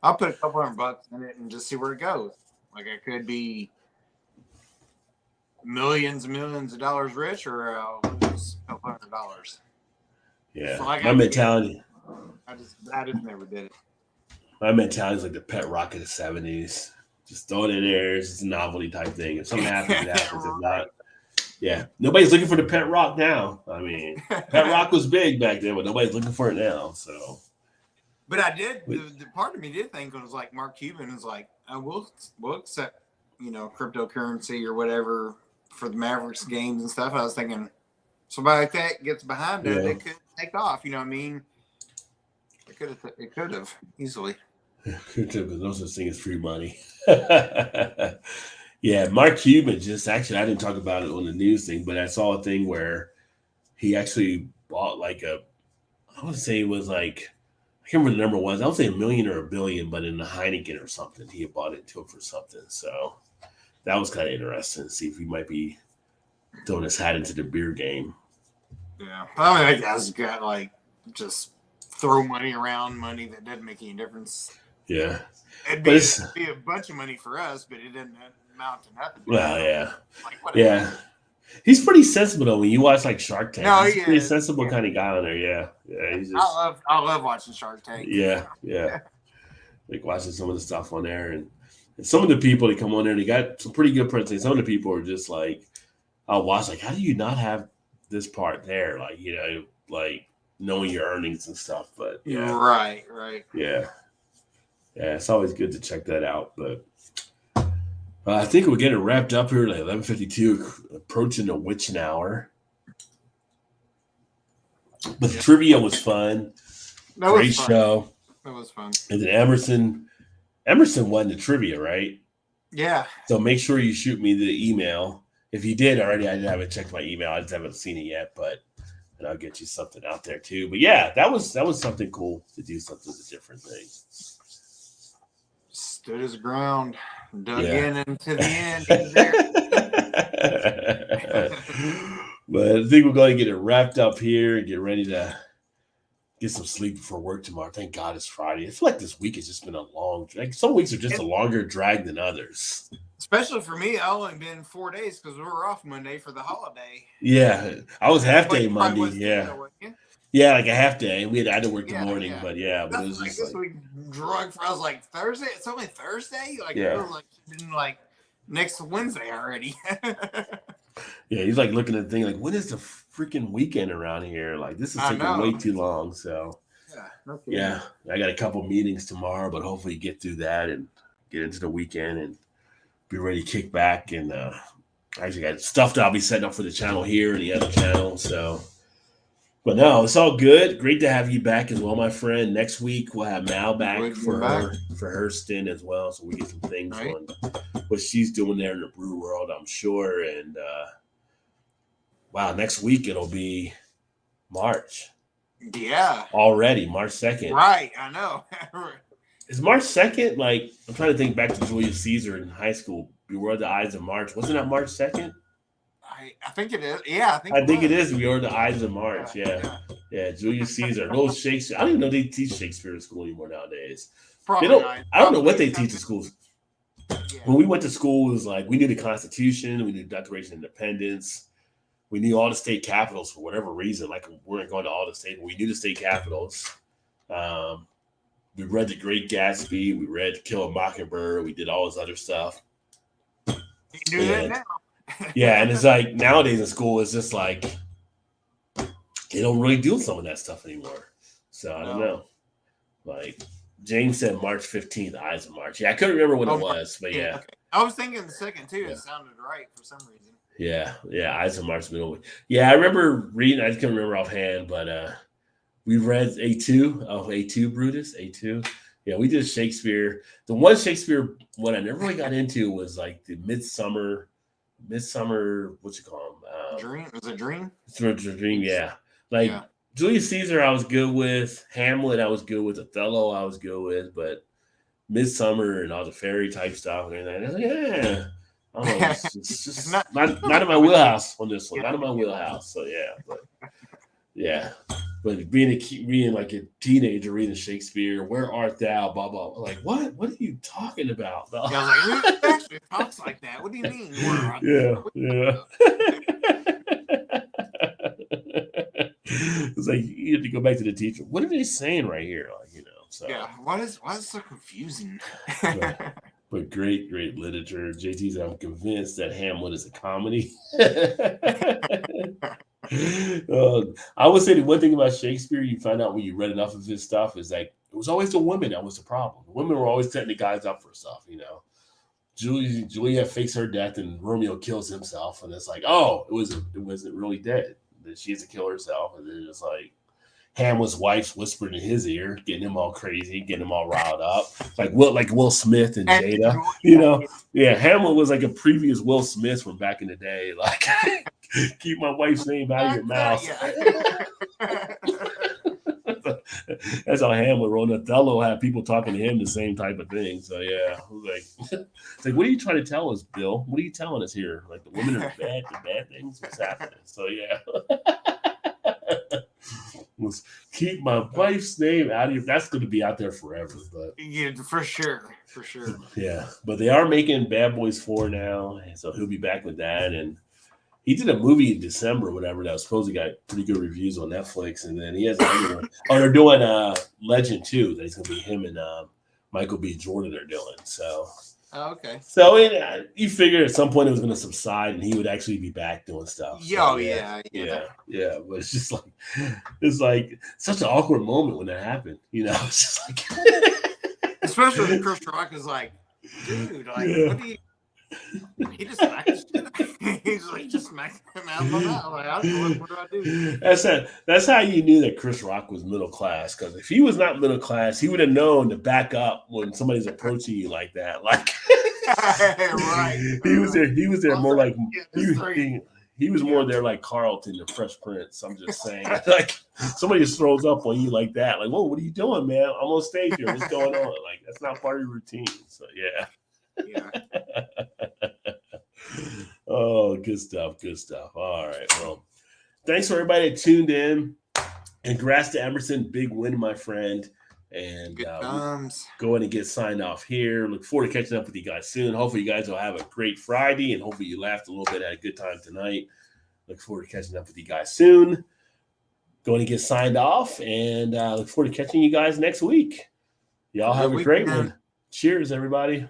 I'll put a couple $100 in it and just see where it goes. Like, I could be millions and millions of dollars rich, or I'll lose a couple $100. Yeah, So, like, my mentality. I just never did it. My mentality is like the pet rock of the 70s. Just throw it in there. It's just a novelty type thing. If something happens, it happens. If not, yeah. Nobody's looking for the pet rock now. I mean, pet rock was big back then, but nobody's looking for it now. So, but I did. The part of me did think it was like Mark Cuban is like, we'll accept, cryptocurrency or whatever for the Mavericks games and stuff. I was thinking somebody like that gets behind it, it could take off. You know what I mean? It could have easily. Because no such thing as free money. Yeah, Mark Cuban I didn't talk about it on the news thing, but I saw a thing where he actually bought I would say it was like, I can't remember the number was. I would say $1 million or $1 billion, but in the Heineken or something, he had bought into it for something. So that was kind of interesting to see if he might be throwing his hat into the beer game. Yeah, I mean, that guy's got just throw money around, money that doesn't make any difference. Yeah. It'd be a bunch of money for us, but it didn't amount to nothing. Well, yeah. Yeah. He's pretty sensible though. When you watch Shark Tank, he's a pretty sensible kind of guy on there. Yeah. Yeah. He's just, I love watching Shark Tank. Yeah. Yeah. Like watching some of the stuff on there, and some of the people that come on there, they got some pretty good presentations. Some of the people are just like, I'll watch how do you not have this part there? Knowing your earnings and stuff. But yeah. Right. Yeah. Yeah, it's always good to check that out. But I think we're getting wrapped up here at 11:52, approaching the witching hour. But the trivia was fun. Great show. That was fun. And then Emerson won the trivia, right? Yeah. So make sure you shoot me the email. If you did already, I haven't checked my email. I just haven't seen it yet, and I'll get you something out there too. But yeah, that was something cool to do something different thing. Stood his ground, dug in into the end. He was there. But I think we're going to get it wrapped up here and get ready to get some sleep before work tomorrow. Thank God it's Friday. I feel like this week has just been a long drag. Some weeks are just a longer drag than others. Especially for me, I only been 4 days because we were off Monday for the holiday. Yeah, I was half day Monday. Yeah. Yeah, like a half day. I had to work the morning, but yeah. But it was just this week drug. I was like, Thursday? It's only Thursday? It was next Wednesday already. Yeah, he's looking at the thing when is the freaking weekend around here? This is taking way too long. So yeah, I got a couple meetings tomorrow, but hopefully get through that and get into the weekend and be ready to kick back. And I actually got stuff that I'll be setting up for the channel here and the other channel. So. But no, it's all good. Great to have you back as well, my friend. Next week we'll have Mal back for her stint as well, so we get some things on what she's doing there in the brew world, I'm sure. And wow, next week it'll be March. Yeah, already March 2nd. Right, I know. Is March 2nd I'm trying to think back to Julius Caesar in high school. Beware the Ides of March. Wasn't that March 2nd? I think it is. Yeah, I think it is. We are the Ides of March. Yeah. Julius Caesar. Little Shakespeare. I don't even know they teach Shakespeare in school anymore nowadays. Probably they don't. I don't know what they teach in schools. Yeah. When we went to school, it was we knew the Constitution, we knew the Declaration of Independence, we knew all the state capitals for whatever reason. We weren't going to all the states, but we knew the state capitals. We read The Great Gatsby. We read Kill a Mockingbird. We did all this other stuff. You do that now. Yeah, and it's nowadays in school, it's just they don't really do some of that stuff anymore. So I don't know. James said March 15th, Ides of March. Yeah, I couldn't remember what it was, but yeah. Okay. I was thinking the second too. It sounded right for some reason. Yeah, Ides of March middle. Yeah, I remember reading. I just couldn't remember offhand, but we read A2 Brutus, A2. Yeah, we did Shakespeare. The one Shakespeare one I never really got into was the Midsummer, what you call them? Dream? Was it Dream? It's a Dream, yeah. Julius Caesar, I was good with. Hamlet, I was good with. Othello, I was good with. But Midsummer and all the fairy type stuff and everything, I was like, yeah. I don't know. It's just not not in my wheelhouse on this one. yeah, Not in my wheelhouse. So yeah, but yeah. But being like a teenager reading Shakespeare, where art thou? Blah blah. Like what? What are you talking about? I was like, who actually talks like that? What do you mean? Yeah, yeah. It's like you have to go back to the teacher. What are they saying right here? Like, so yeah. Why is it so confusing? but great literature. JT's, I'm convinced that Hamlet is a comedy. I would say the one thing about Shakespeare you find out when you read enough of his stuff is like it was always the women that was the problem. The women were always setting the guys up for stuff, Juliet fakes her death and Romeo kills himself, and it's like, oh, it wasn't really dead. That she has to kill herself, and then it's like Hamlet's wife's whispering in his ear, getting him all crazy, getting him all riled up, like Will Smith and Jada, Yeah, Hamlet was like a previous Will Smith from back in the day, like keep my wife's name out of your mouth. That's how Hamlet wrote. Othello had people talking to him the same type of thing. So yeah, it's like, what are you trying to tell us, Bill? What are you telling us here? Like the women are the bad things. What's happening? So yeah, let's keep my wife's name out of your. That's going to be out there forever. But yeah, for sure. Yeah, but they are making Bad Boys 4 now, so he'll be back with that. And he did a movie in December or whatever that was supposed to got pretty good reviews on Netflix, and then he has another one. Oh, they're doing Legend 2. That's going to be him and Michael B. Jordan are doing. So, okay. So you figured at some point it was going to subside, and he would actually be back doing stuff. So, yeah. But it's like such an awkward moment when that happened. It's just like, especially when Chris Rock is like, dude, like, what do you? He just smacked his shit. He just smacked him out of the mouth. Like, I don't know what do I do? That's how you knew that Chris Rock was middle class. Because if he was not middle class, he would have known to back up when somebody's approaching you like that. Like, right. He was there more like he was more there like Carlton, the Fresh Prince. I'm just saying, like somebody just throws up on you like that. Like, whoa, what are you doing, man? I'm on stage here. What's going on? Like, that's not part of your routine. So yeah. Oh, good stuff. All right. Well, thanks for everybody that tuned in. And congrats to Emerson. Big win, my friend. And going to get signed off here. Look forward to catching up with you guys soon. Hopefully, you guys will have a great Friday, and hopefully, you laughed a little bit, had a good time tonight. Look forward to catching up with you guys soon. Going to get signed off, and look forward to catching you guys next week. Y'all have a great one. Cheers, everybody.